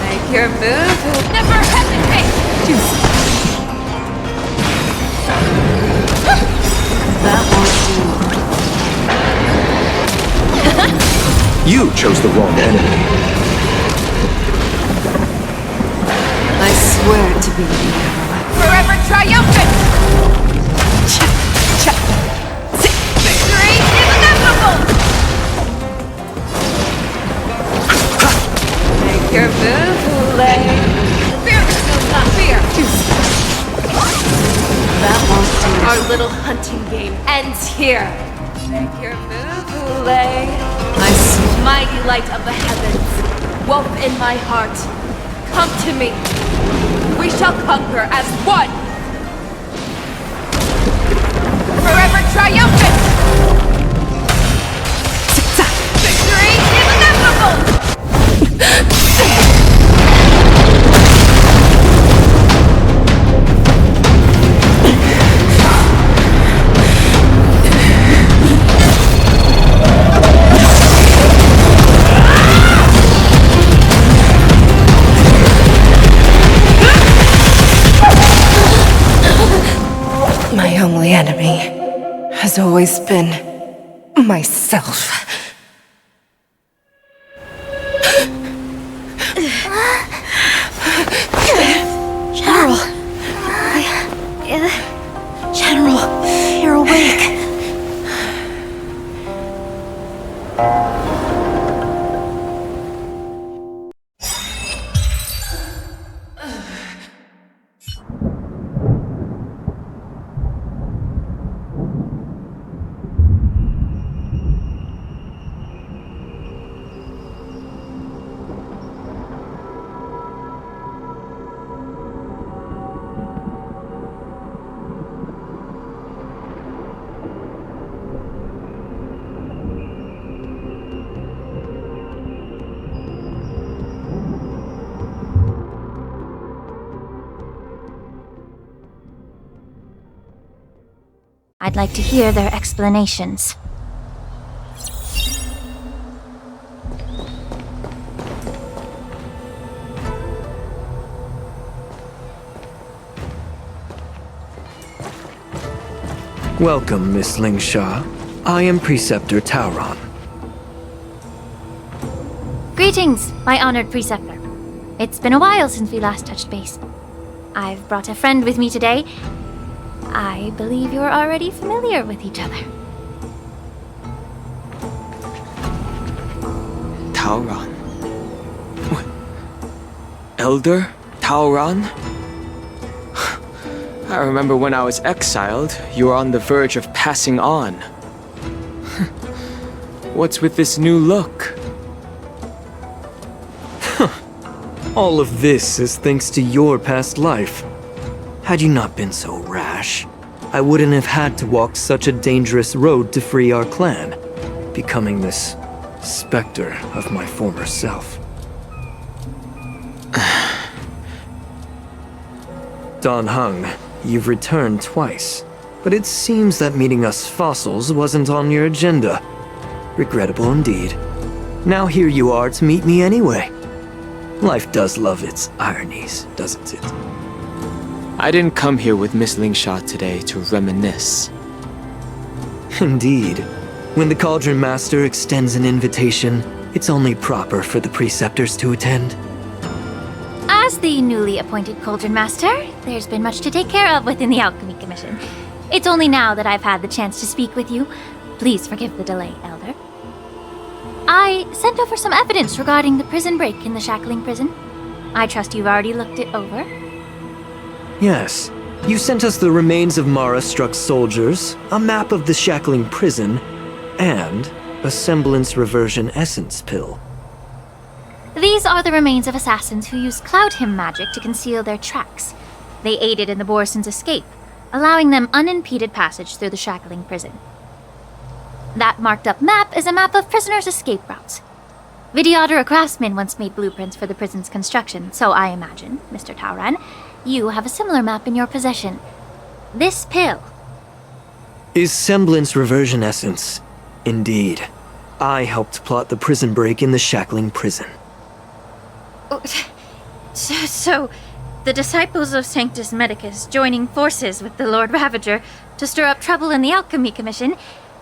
Make your move, never hesitate! That won't do. You chose the wrong enemy. I swear to be the arrowhead. Forever triumphant! Victory is inevitable! Make your move, Hule. Fearless will not fear. That won't do. Our little hunting game ends here. Make your move, Hule. delay. Mighty light of the heavens, wolf in my heart, come to me. We shall conquer as one. Forever triumphant! Victory is inevitable! My only enemy has always been myself. General! General, you're awake. I'd like to hear their explanations. Welcome, Miss Lingsha. I am Preceptor Tauron. Greetings, my honored preceptor. It's been a while since we last touched base. I've brought a friend with me today. I believe you're already familiar with each other. Tauron? What? Elder Tauron? I remember when I was exiled, you were on the verge of passing on. What's with this new look? All of this is thanks to your past life. Had you not been so rash, I wouldn't have had to walk such a dangerous road to free our clan, becoming this specter of my former self. Dan Heng, you've returned twice, but it seems that meeting us fossils wasn't on your agenda. Regrettable indeed. Now here you are to meet me anyway. Life does love its ironies, doesn't it? I didn't come here with Miss Lingsha today to reminisce. Indeed. When the Cauldron Master extends an invitation, it's only proper for the preceptors to attend. As the newly appointed Cauldron Master, there's been much to take care of within the Alchemy Commission. It's only now that I've had the chance to speak with you. Please forgive the delay, Elder. I sent over some evidence regarding the prison break in the Shackling Prison. I trust you've already looked it over. Yes. You sent us the remains of Mara-struck soldiers, a map of the Shackling Prison, and a semblance reversion essence pill. These are the remains of assassins who used Cloud Hymn magic to conceal their tracks. They aided in the Borison's escape, allowing them unimpeded passage through the Shackling Prison. That marked-up map is a map of prisoners' escape routes. Vidyadhara craftsmen once made blueprints for the prison's construction, so I imagine, Mr. Tauron, you have a similar map in your possession. This pill is semblance reversion essence. Indeed. I helped plot the prison break in the Shackling Prison. So, the disciples of Sanctus Medicus joining forces with the Lord Ravager to stir up trouble in the Alchemy Commission,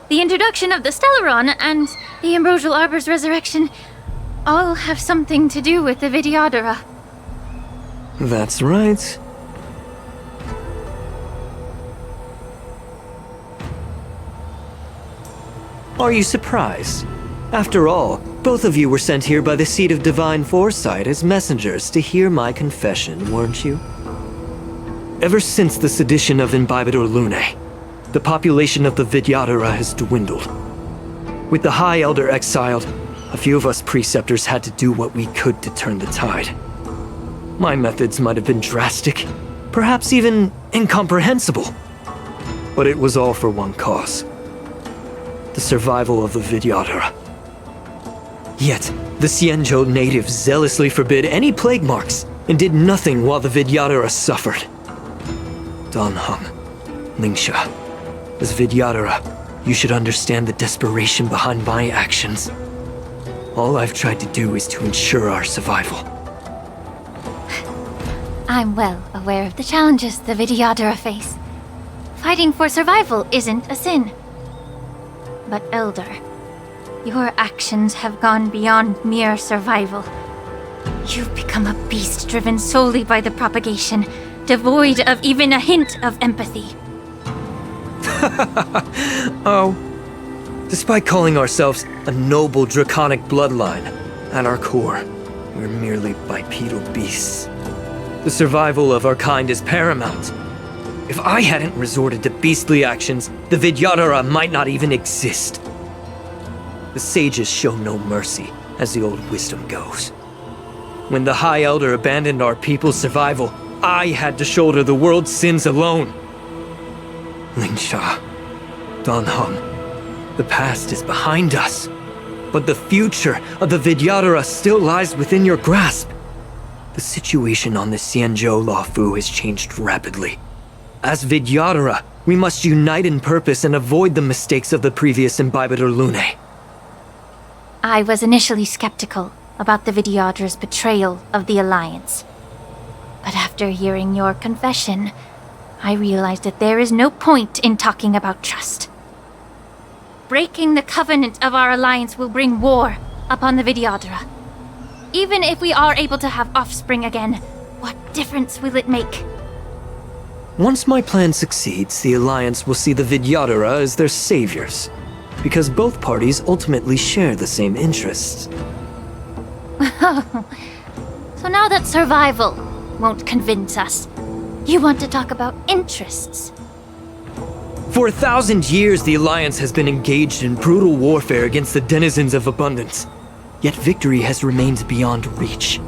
the introduction of the Stellaron, and the Ambrosial Arbor's resurrection all have something to do with the Vidyadhara. That's right. Are you surprised? After all, both of you were sent here by the Seat of Divine Foresight as messengers to hear my confession, weren't you? Ever since the sedition of Imbibidor Lunae, the population of the Vidyadhara has dwindled. With the High Elder exiled, a few of us preceptors had to do what we could to turn the tide. My methods might have been drastic, perhaps even incomprehensible. But it was all for one cause. The survival of the Vidyadhara. Yet, the Xianzhou natives zealously forbid any plague marks and did nothing while the Vidyadhara suffered. Dan Heng, Lingsha, as Vidyadhara, you should understand the desperation behind my actions. All I've tried to do is to ensure our survival. I'm well aware of the challenges the Vidyadhara face. Fighting for survival isn't a sin. But Elder, your actions have gone beyond mere survival. You've become a beast driven solely by the propagation, devoid of even a hint of empathy. Oh. Despite calling ourselves a noble draconic bloodline, at our core, we're merely bipedal beasts. The survival of our kind is paramount. If I hadn't resorted to beastly actions, the Vidyadhara might not even exist. The sages show no mercy, as the old wisdom goes. When the High Elder abandoned our people's survival, I had to shoulder the world's sins alone. Lingsha, Dan Heng, the past is behind us, but the future of the Vidyadhara still lies within your grasp. The situation on the Xianzhou Luofo has changed rapidly. As Vidyadhara, we must unite in purpose and avoid the mistakes of the previous Imbibitor Lunae. I was initially skeptical about the Vidyadhara's betrayal of the Alliance. But after hearing your confession, I realized that there is no point in talking about trust. Breaking the covenant of our alliance will bring war upon the Vidyadhara. Even if we are able to have offspring again, what difference will it make? Once my plan succeeds, the Alliance will see the Vidyadhara as their saviors, because both parties ultimately share the same interests. So now that survival won't convince us, you want to talk about interests? For 1,000 years, the Alliance has been engaged in brutal warfare against the denizens of abundance. Yet victory has remained beyond reach.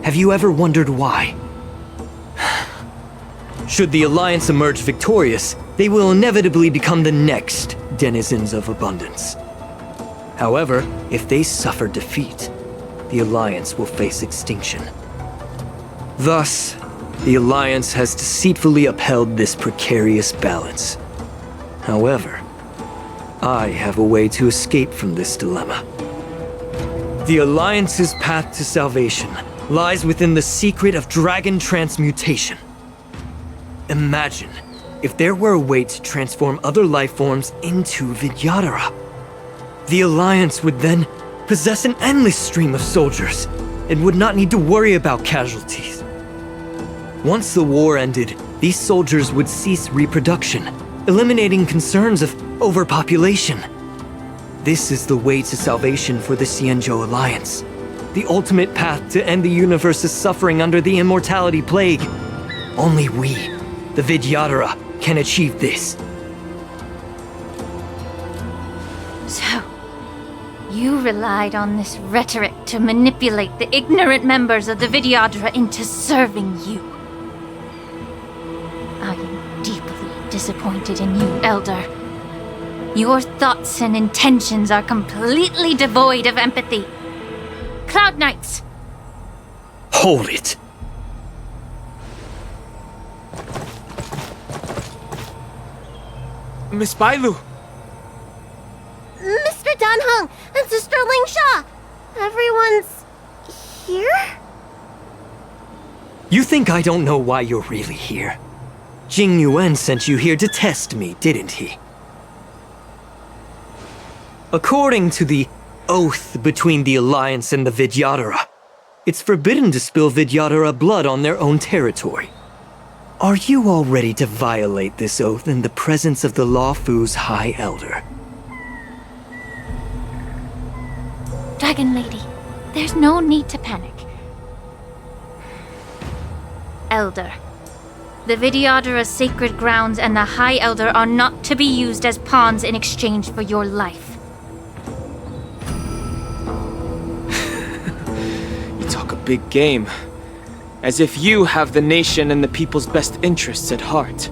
Have you ever wondered why? Should the Alliance emerge victorious, they will inevitably become the next denizens of abundance. However, if they suffer defeat, the Alliance will face extinction. Thus, the Alliance has deceitfully upheld this precarious balance. However, I have a way to escape from this dilemma. The Alliance's path to salvation lies within the secret of dragon transmutation. Imagine if there were a way to transform other life forms into Vidyadhara. The Alliance would then possess an endless stream of soldiers and would not need to worry about casualties. Once the war ended, these soldiers would cease reproduction, eliminating concerns of overpopulation. This is the way to salvation for the Xianzhou Alliance. The ultimate path to end the universe's suffering under the immortality plague. Only we, the Vidyadhara, can achieve this. So, you relied on this rhetoric to manipulate the ignorant members of the Vidyadhara into serving you. I am deeply disappointed in you, Elder. Your thoughts and intentions are completely devoid of empathy. Cloud Knights! Hold it! Miss Bailu! Mr. Dan Heng and Sister Lingsha! Everyone's here? You think I don't know why you're really here? Jing Yuan sent you here to test me, didn't he? According to the oath between the Alliance and the Vidyadhara, it's forbidden to spill Vidyadhara blood on their own territory. Are you all ready to violate this oath in the presence of the Luofo's High Elder? Dragon Lady, there's no need to panic. Elder, the Vidyadhara's sacred grounds and the High Elder are not to be used as pawns in exchange for your life. big game. As if you have the nation and the people's best interests at heart.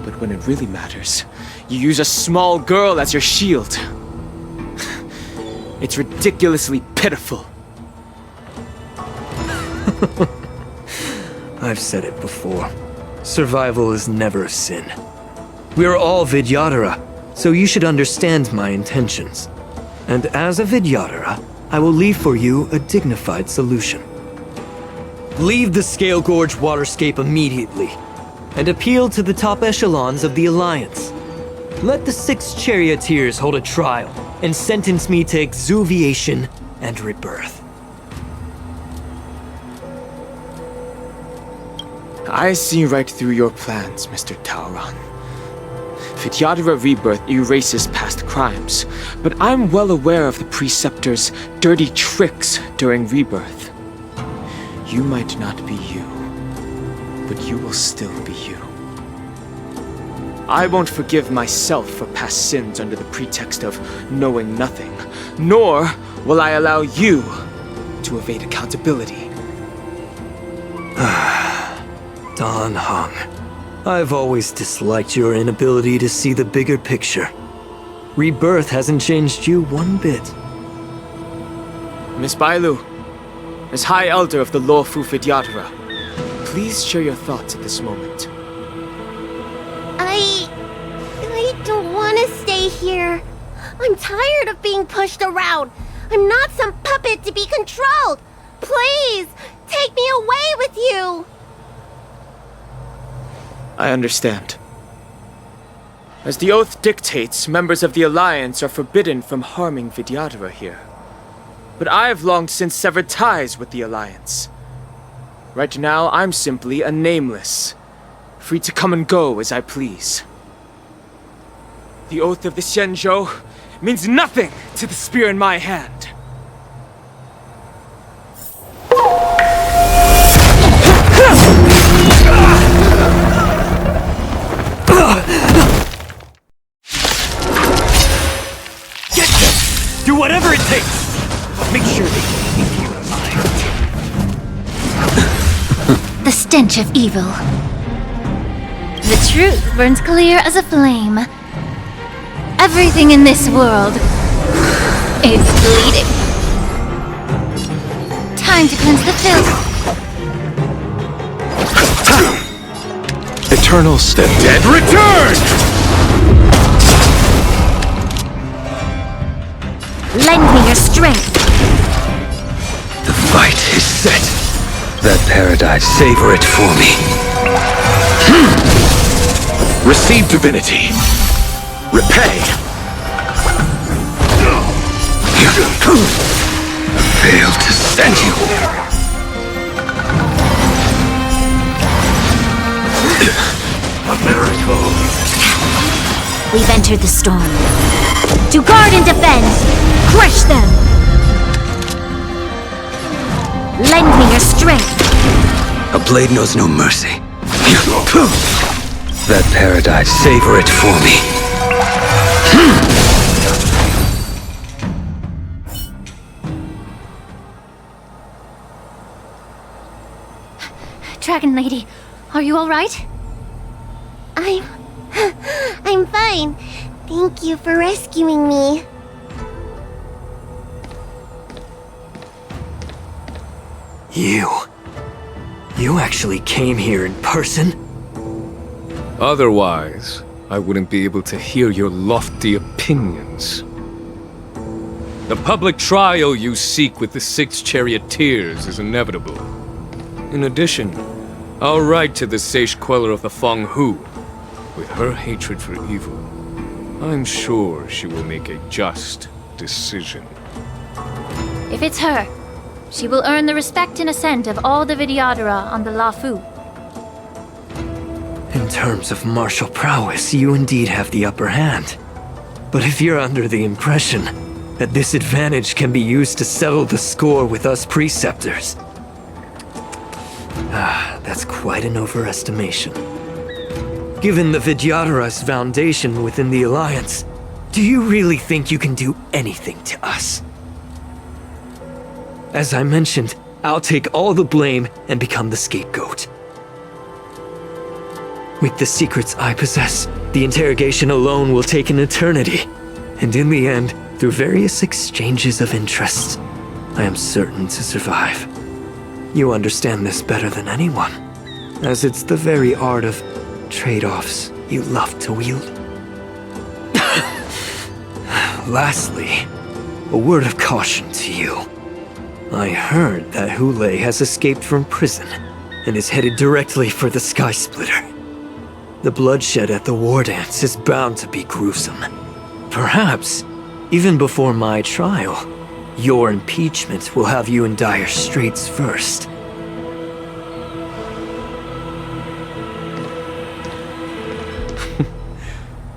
But when it really matters, you use a small girl as your shield. It's ridiculously pitiful. I've said it before. Survival is never a sin. We are all Vidyadhara, so you should understand my intentions. And as a Vidyadhara, I will leave for you a dignified solution. Leave the Scale Gorge waterscape immediately, and appeal to the top echelons of the Alliance. Let the 6 charioteers hold a trial, and sentence me to exuviation and rebirth. I see right through your plans, Mr. Tauron. Vidyadhara Rebirth erases past crimes, but I'm well aware of the Preceptor's dirty tricks during Rebirth. You might not be you, but you will still be you. I won't forgive myself for past sins under the pretext of knowing nothing, nor will I allow you to evade accountability. Dan Heng, I've always disliked your inability to see the bigger picture. Rebirth hasn't changed you one bit. Miss Bailu, as High Elder of the Luofo Vidyadhara, please share your thoughts at this moment. I don't want to stay here. I'm tired of being pushed around. I'm not some puppet to be controlled. Please, take me away with you. I understand. As the oath dictates, members of the Alliance are forbidden from harming Vidyadhara here. But I've long since severed ties with the Alliance. Right now, I'm simply a nameless, free to come and go as I please. The oath of the Xianzhou means nothing to the spear in my hand. Get them! Do whatever it takes! Make sure they leave you alive. The stench of evil. The truth burns clear as a flame. Everything in this world is bleeding. Time to cleanse the filth. Eternals, the dead return! Lend me your strength. The fight is set. That paradise, savor it for me. Receive divinity. Repay. I failed to send you. A miracle. We've entered the storm. To guard and defend! Crush them! Lend me your strength! A blade knows no mercy. That paradise, savor it for me. Dragon Lady, are you alright? I'm fine. Thank you for rescuing me. You actually came here in person? Otherwise, I wouldn't be able to hear your lofty opinions. The public trial you seek with the 6 charioteers is inevitable. In addition, I'll write to the sage queller of the Feng Hu. With her hatred for evil, I'm sure she will make a just decision. If it's her, she will earn the respect and assent of all the Vidyadhara on the Luofo. In terms of martial prowess, you indeed have the upper hand. But if you're under the impression that this advantage can be used to settle the score with us preceptors, that's quite an overestimation. Given the Vidyadhara's foundation within the Alliance, do you really think you can do anything to us? As I mentioned, I'll take all the blame and become the scapegoat. With the secrets I possess, the interrogation alone will take an eternity. And in the end, through various exchanges of interest, I am certain to survive. You understand this better than anyone, as it's the very art of trade-offs you love to wield. Lastly, a word of caution to you. I heard that Hulei has escaped from prison and is headed directly for the Sky Splitter. The bloodshed at the war dance is bound to be gruesome. Perhaps, even before my trial, your impeachment will have you in dire straits first.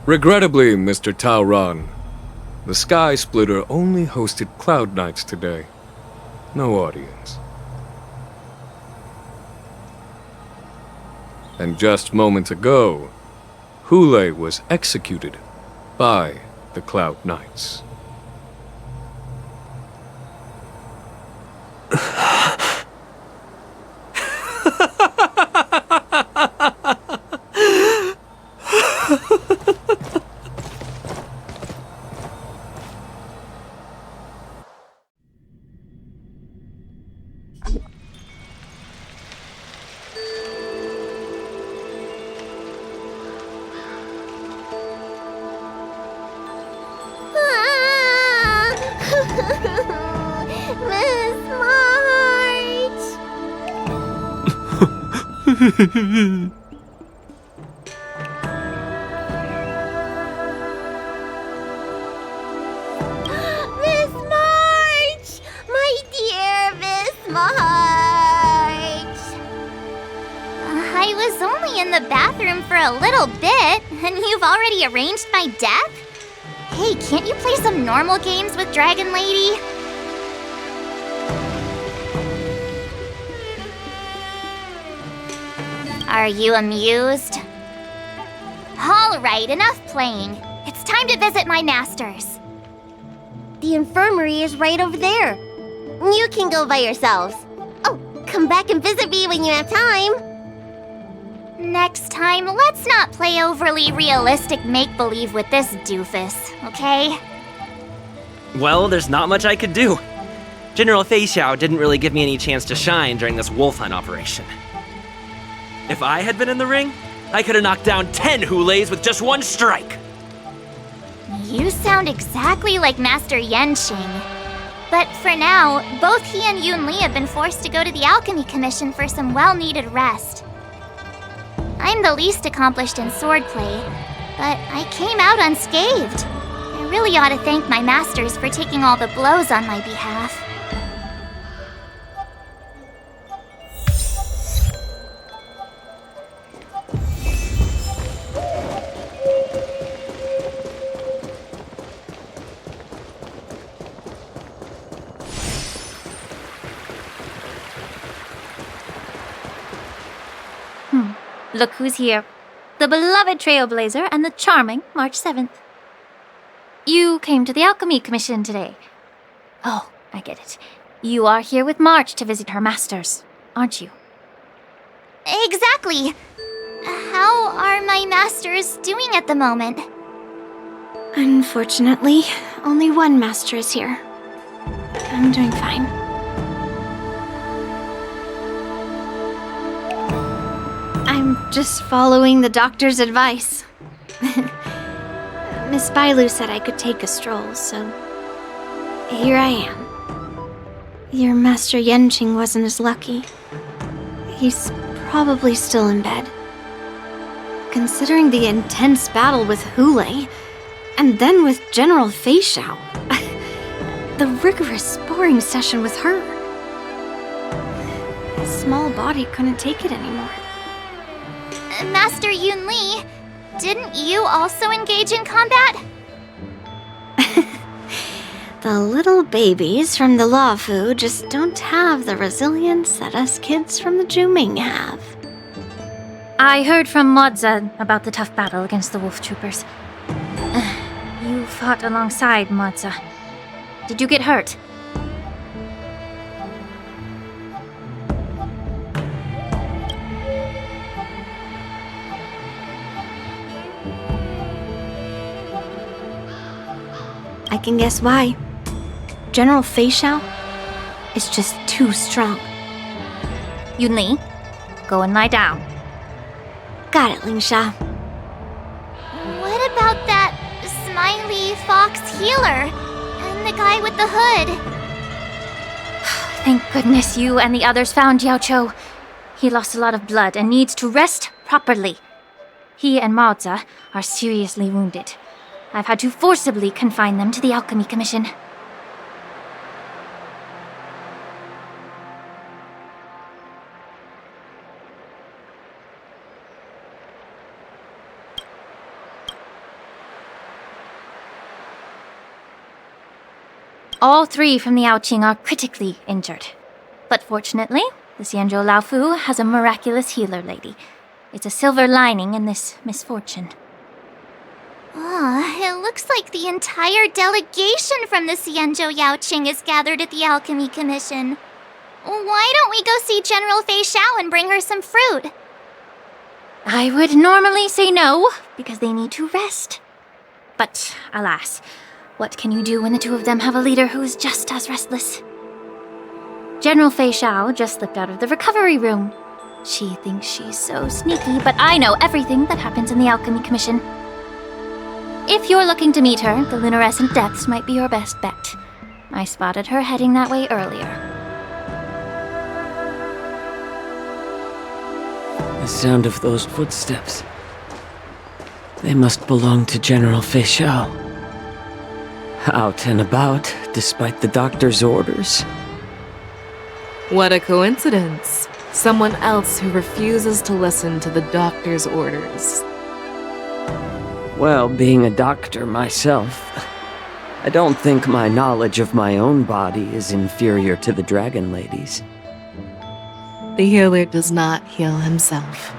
Regrettably, Mr. Taoran, the Sky Splitter only hosted Cloud Knights today. No audience. And just moments ago, Hulei was executed by the Cloud Knights. Miss March! Miss March! My dear Miss March! I was only in the bathroom for a little bit, and you've already arranged my death? Hey, can't you play some normal games with Dragon Lady? Are you amused? Alright, enough playing. It's time to visit my masters. The infirmary is right over there. You can go by yourselves. Oh, come back and visit me when you have time. Next time, let's not play overly realistic make-believe with this doofus, okay? Well, there's not much I could do. General Feixiao didn't really give me any chance to shine during this wolf hunt operation. If I had been in the ring, I could have knocked down 10 Huleis with just one strike. You sound exactly like Master Yanqing. But for now, both he and Yunli have been forced to go to the Alchemy Commission for some well-needed rest. I'm the least accomplished in swordplay, but I came out unscathed. I really ought to thank my masters for taking all the blows on my behalf. Look who's here. The beloved Trailblazer and the charming March 7th. You came to the Alchemy Commission today. Oh, I get it. You are here with March to visit her masters, aren't you? Exactly. How are my masters doing at the moment? Unfortunately, only one master is here. I'm doing fine. I'm just following the doctor's advice. Miss Bailu said I could take a stroll, so here I am. Your Master Yanqing wasn't as lucky. He's probably still in bed. Considering the intense battle with Hulei, and then with General Feixiao, the rigorous sparring session with her. His small body couldn't take it anymore. Master Yunli, didn't you also engage in combat? The little babies from the Luofo just don't have the resilience that us kids from the Juming have. I heard from Modza about the tough battle against the wolf troopers. You fought alongside Modza. Did you get hurt? I can guess why. General Feixiao is just too strong. Yunli, go and lie down. Got it, Lingsha. What about that smiley fox healer? And the guy with the hood? Thank goodness you and the others found Jiaoqiu. He lost a lot of blood and needs to rest properly. He and Maozi are seriously wounded. I've had to forcibly confine them to the Alchemy Commission. All 3 from the Yaoqing are critically injured. But fortunately, the Xianzhou Luofo has a miraculous healer lady. It's a silver lining in this misfortune. It looks like the entire delegation from the Xianzhou Yaoqing is gathered at the Alchemy Commission. Why don't we go see General Feixiao and bring her some fruit? I would normally say no, because they need to rest. But alas, what can you do when the 2 of them have a leader who is just as restless? General Feixiao just slipped out of the recovery room. She thinks she's so sneaky, but I know everything that happens in the Alchemy Commission. If you're looking to meet her, the Lunarescent Depths might be your best bet. I spotted her heading that way earlier. The sound of those footsteps. They must belong to General Feixiao. Out and about, despite the doctor's orders. What a coincidence. Someone else who refuses to listen to the doctor's orders. Well, being a doctor myself, I don't think my knowledge of my own body is inferior to the Dragon Lady's. The healer does not heal himself.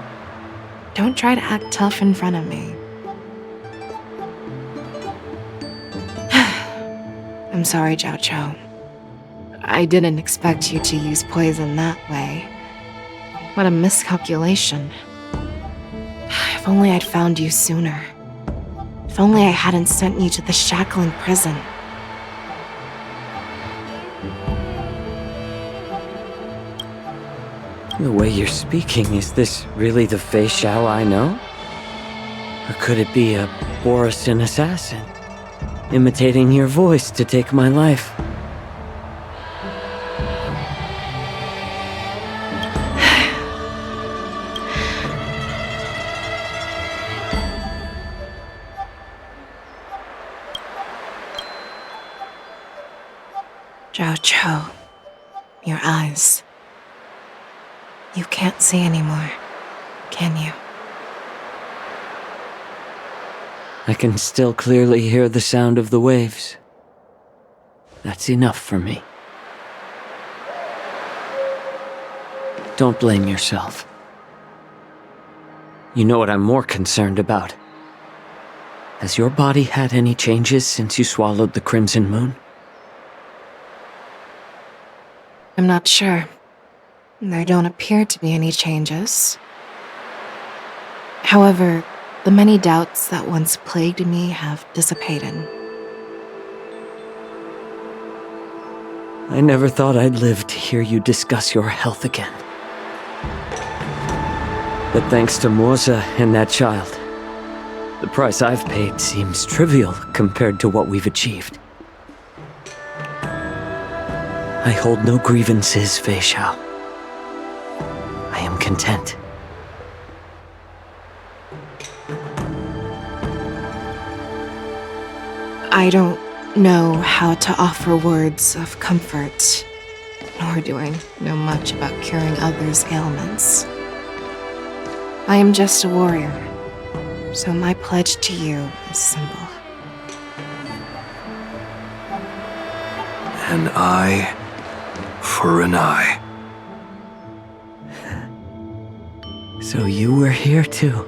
Don't try to act tough in front of me. I'm sorry, Jiaoqiu. I didn't expect you to use poison that way. What a miscalculation. If only I'd found you sooner. If only I hadn't sent you to the shackling prison. The way you're speaking, is this really the Feixiao I know? Or could it be a Borisin assassin, imitating your voice to take my life? Jiaoqiu, your eyes. You can't see anymore, can you? I can still clearly hear the sound of the waves. That's enough for me. Don't blame yourself. You know what I'm more concerned about? Has your body had any changes since you swallowed the Crimson Moon? I'm not sure. There don't appear to be any changes. However, the many doubts that once plagued me have dissipated. I never thought I'd live to hear you discuss your health again. But thanks to Maozi and that child, the price I've paid seems trivial compared to what we've achieved. I hold no grievances, Feixiao. I am content. I don't know how to offer words of comfort, nor do I know much about curing others' ailments. I am just a warrior, so my pledge to you is simple. An eye for an eye. So you were here too.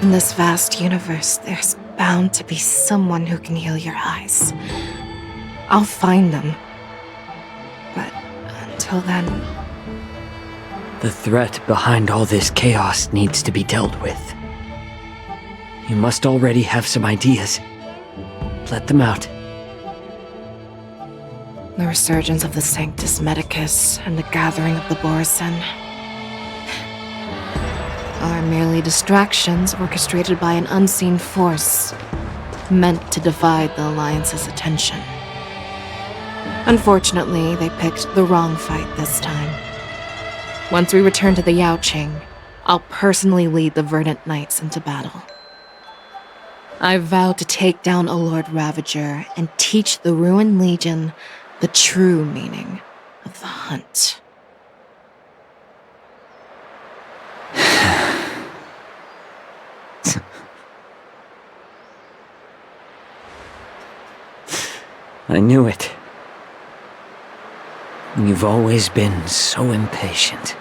In this vast universe, there's bound to be someone who can heal your eyes. I'll find them. But until then... The threat behind all this chaos needs to be dealt with. You must already have some ideas. Let them out. The resurgence of the Sanctus Medicus and the gathering of the Borisin are merely distractions orchestrated by an unseen force, meant to divide the Alliance's attention. Unfortunately, they picked the wrong fight this time. Once we return to the Yaoqing, I'll personally lead the Verdant Knights into battle. I vow to take down a Lord Ravager and teach the Ruined Legion the true meaning of the hunt. I knew it. You've always been so impatient.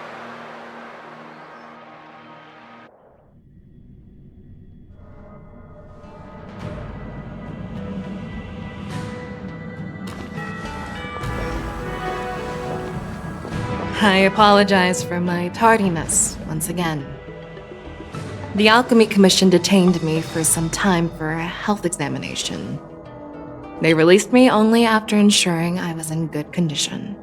I apologize for my tardiness once again. The Alchemy Commission detained me for some time for a health examination. They released me only after ensuring I was in good condition.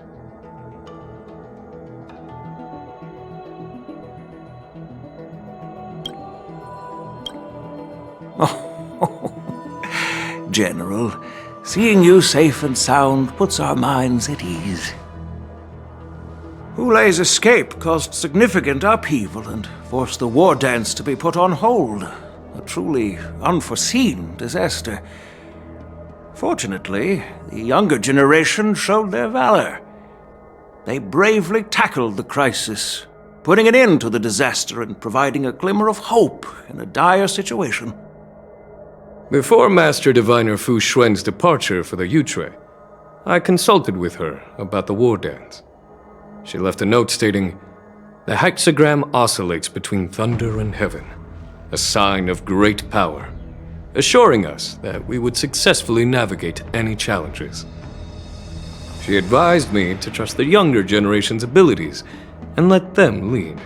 General, seeing you safe and sound puts our minds at ease. Hulei's escape caused significant upheaval and forced the war dance to be put on hold. A truly unforeseen disaster. Fortunately, the younger generation showed their valor. They bravely tackled the crisis, putting an end to the disaster and providing a glimmer of hope in a dire situation. Before Master Diviner Fu Xuan's departure for the Yutre, I consulted with her about the war dance. She left a note stating, "The hexagram oscillates between thunder and heaven, a sign of great power, assuring us that we would successfully navigate any challenges." She advised me to trust the younger generation's abilities and let them lead.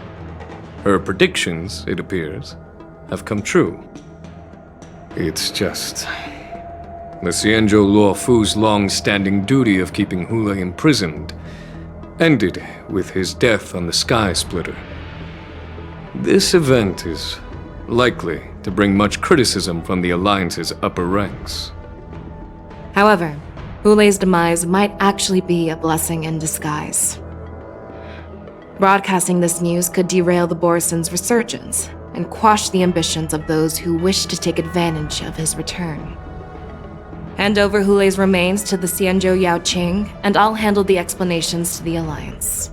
Her predictions, it appears, have come true. It's just... the Xianzhou Luofu's long-standing duty of keeping Hulei imprisoned ended with his death on the Sky Splitter. This event is likely to bring much criticism from the Alliance's upper ranks. However, Hulei's demise might actually be a blessing in disguise. Broadcasting this news could derail the Borisin's resurgence and quash the ambitions of those who wish to take advantage of his return. Hand over Hulei's remains to the Xianzhou Yaoqing, and I'll handle the explanations to the Alliance.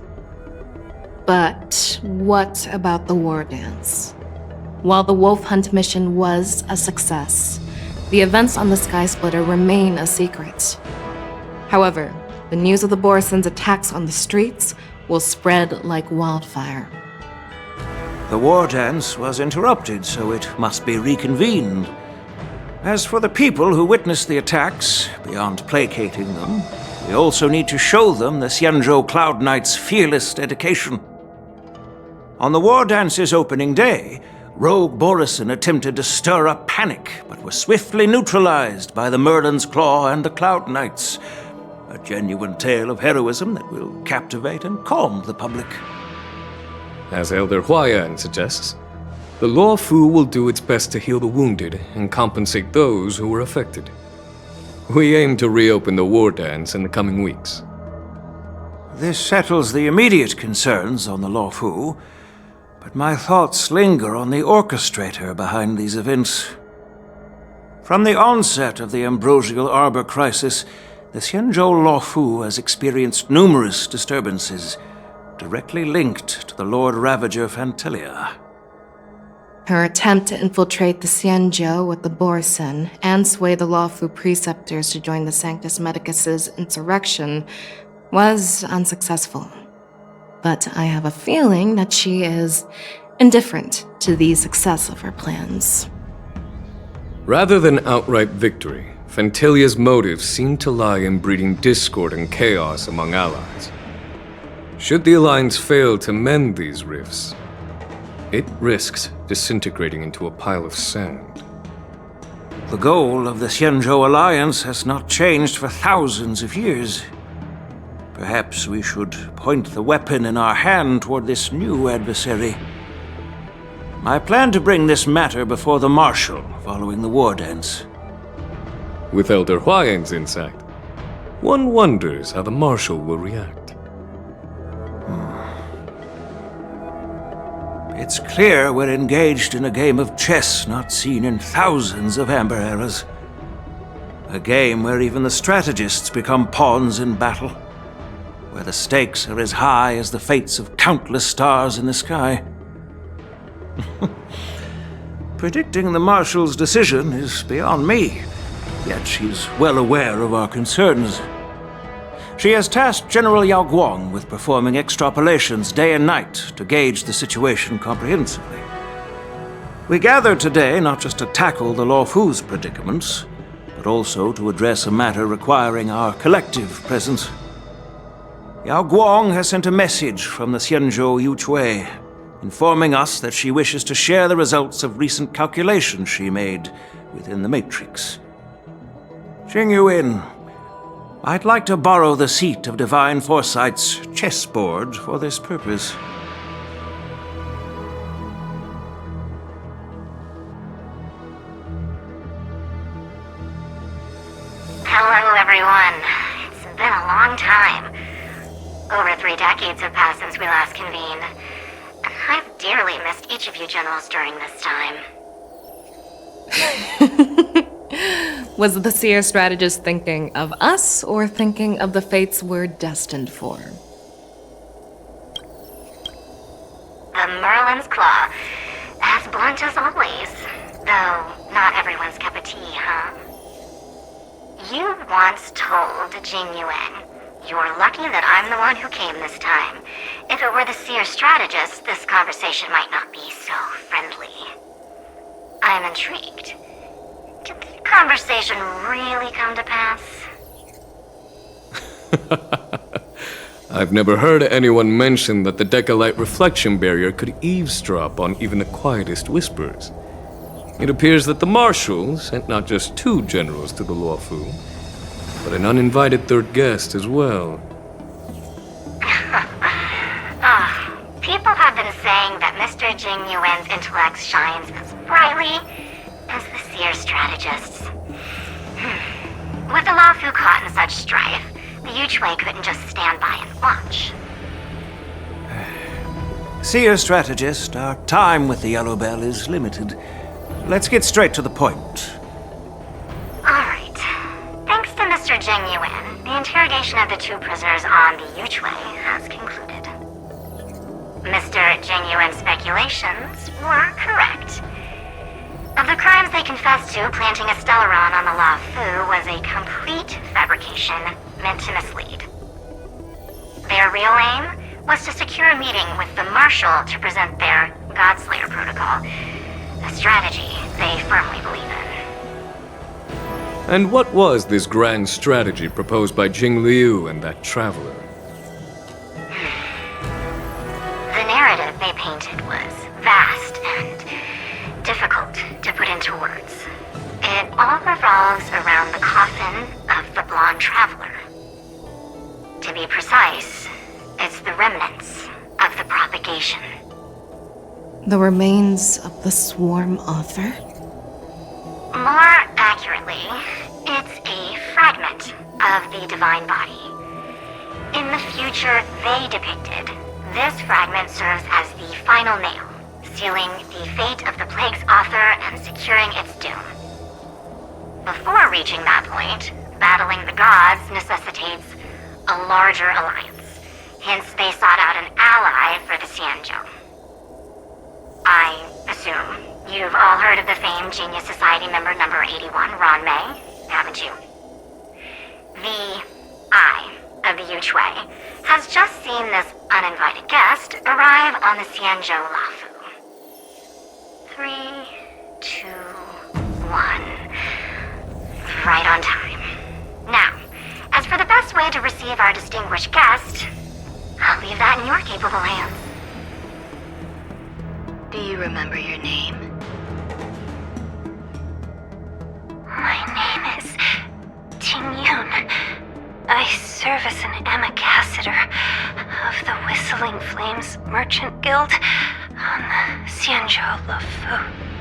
But what about the war dance? While the Wolf Hunt mission was a success, the events on the Sky Splitter remain a secret. However, the news of the Borisin's attacks on the streets will spread like wildfire. The war dance was interrupted, so it must be reconvened. As for the people who witnessed the attacks, beyond placating them, we also need to show them the Xianzhou Cloud Knight's fearless dedication. On the war dance's opening day, rogue Borisin attempted to stir up panic, but was swiftly neutralized by the Merlin's Claw and the Cloud Knights. A genuine tale of heroism that will captivate and calm the public. As Elder Huayan suggests, the Luofo will do its best to heal the wounded and compensate those who were affected. We aim to reopen the war dance in the coming weeks. This settles the immediate concerns on the Luofo, but my thoughts linger on the orchestrator behind these events. From the onset of the Ambrosial Arbor crisis, the Xianzhou Luofo has experienced numerous disturbances, directly linked to the Lord Ravager Fantilia. Her attempt to infiltrate the Xianzhou with the Borisin and sway the Luofo preceptors to join the Sanctus Medicus's insurrection was unsuccessful. But I have a feeling that she is indifferent to the success of her plans. Rather than outright victory, Fantilia's motives seem to lie in breeding discord and chaos among allies. Should the Alliance fail to mend these rifts, it risks disintegrating into a pile of sand. The goal of the Xianzhou Alliance has not changed for thousands of years. Perhaps we should point the weapon in our hand toward this new adversary. I plan to bring this matter before the Marshal following the war dance. With Elder Huayan's insight, one wonders how the Marshal will react. It's clear we're engaged in a game of chess not seen in thousands of Amber eras. A game where even the strategists become pawns in battle. Where the stakes are as high as the fates of countless stars in the sky. Predicting the Marshal's decision is beyond me, yet she's well aware of our concerns. She has tasked General Yaoguang with performing extrapolations day and night to gauge the situation comprehensively. We gathered today not just to tackle the Luofo's predicaments, but also to address a matter requiring our collective presence. Yaoguang has sent a message from the Xianzhou Yuchui, informing us that she wishes to share the results of recent calculations she made within the Matrix. Jingyuin, I'd like to borrow the seat of Divine Foresight's chessboard for this purpose. Hello, everyone. It's been a long time. Over 3 decades have passed since we last convened. And I've dearly missed each of you generals during this time. Was the seer strategist thinking of us or thinking of the fates we're destined for? The Merlin's Claw. As blunt as always. Though, not everyone's cup of tea, huh? You once told Jingyuan, "You're lucky that I'm the one who came this time. If it were the seer strategist, this conversation might not be so friendly." I'm intrigued. Did the conversation really come to pass? I've never heard anyone mention that the Decalite reflection barrier could eavesdrop on even the quietest whispers. It appears that the Marshal sent not just 2 generals to the Luofo, but an uninvited 3rd guest as well. People have been saying that Mr. Jingyuan's intellect shines as brightly as the seer strategists. With the Luofo caught in such strife, the Yuchui couldn't just stand by and watch. Seer strategist, our time with the Yellow Bell is limited. Let's get straight to the point. Alright. Thanks to Mr. Jingyuan, the interrogation of the 2 prisoners on the Yuchui has concluded. Mr. Jingyuan's speculations were correct. Of the crimes they confessed to, planting a Stellaron on the Luofo was a complete fabrication meant to mislead. Their real aim was to secure a meeting with the Marshal to present their Godslayer protocol, a strategy they firmly believe in. And what was this grand strategy proposed by Jing Liu and that traveler? The narrative they painted was vast and difficult to put into words. It all revolves around the coffin of the blonde traveler. To be precise, it's the remnants of the propagation. The remains of the Swarm Author? More accurately, it's a fragment of the divine body. In the future they depicted, this fragment serves as the final nail, sealing the fate of the plague's author and securing its doom. Before reaching that point, battling the gods necessitates a larger alliance. Hence, they sought out an ally for the Xianzhou. I assume you've all heard of the famed Genius Society member number 81, Ron May, haven't you? The Eye of the Yuchui has just seen this uninvited guest arrive on the Xianzhou Luofo. 3, 2, 1. Right on time. Now, as for the best way to receive our distinguished guest, I'll leave that in your capable hands. Do you remember your name? serve as an ambassador of the Whistling Flames Merchant Guild on the Xianzhou Luofo.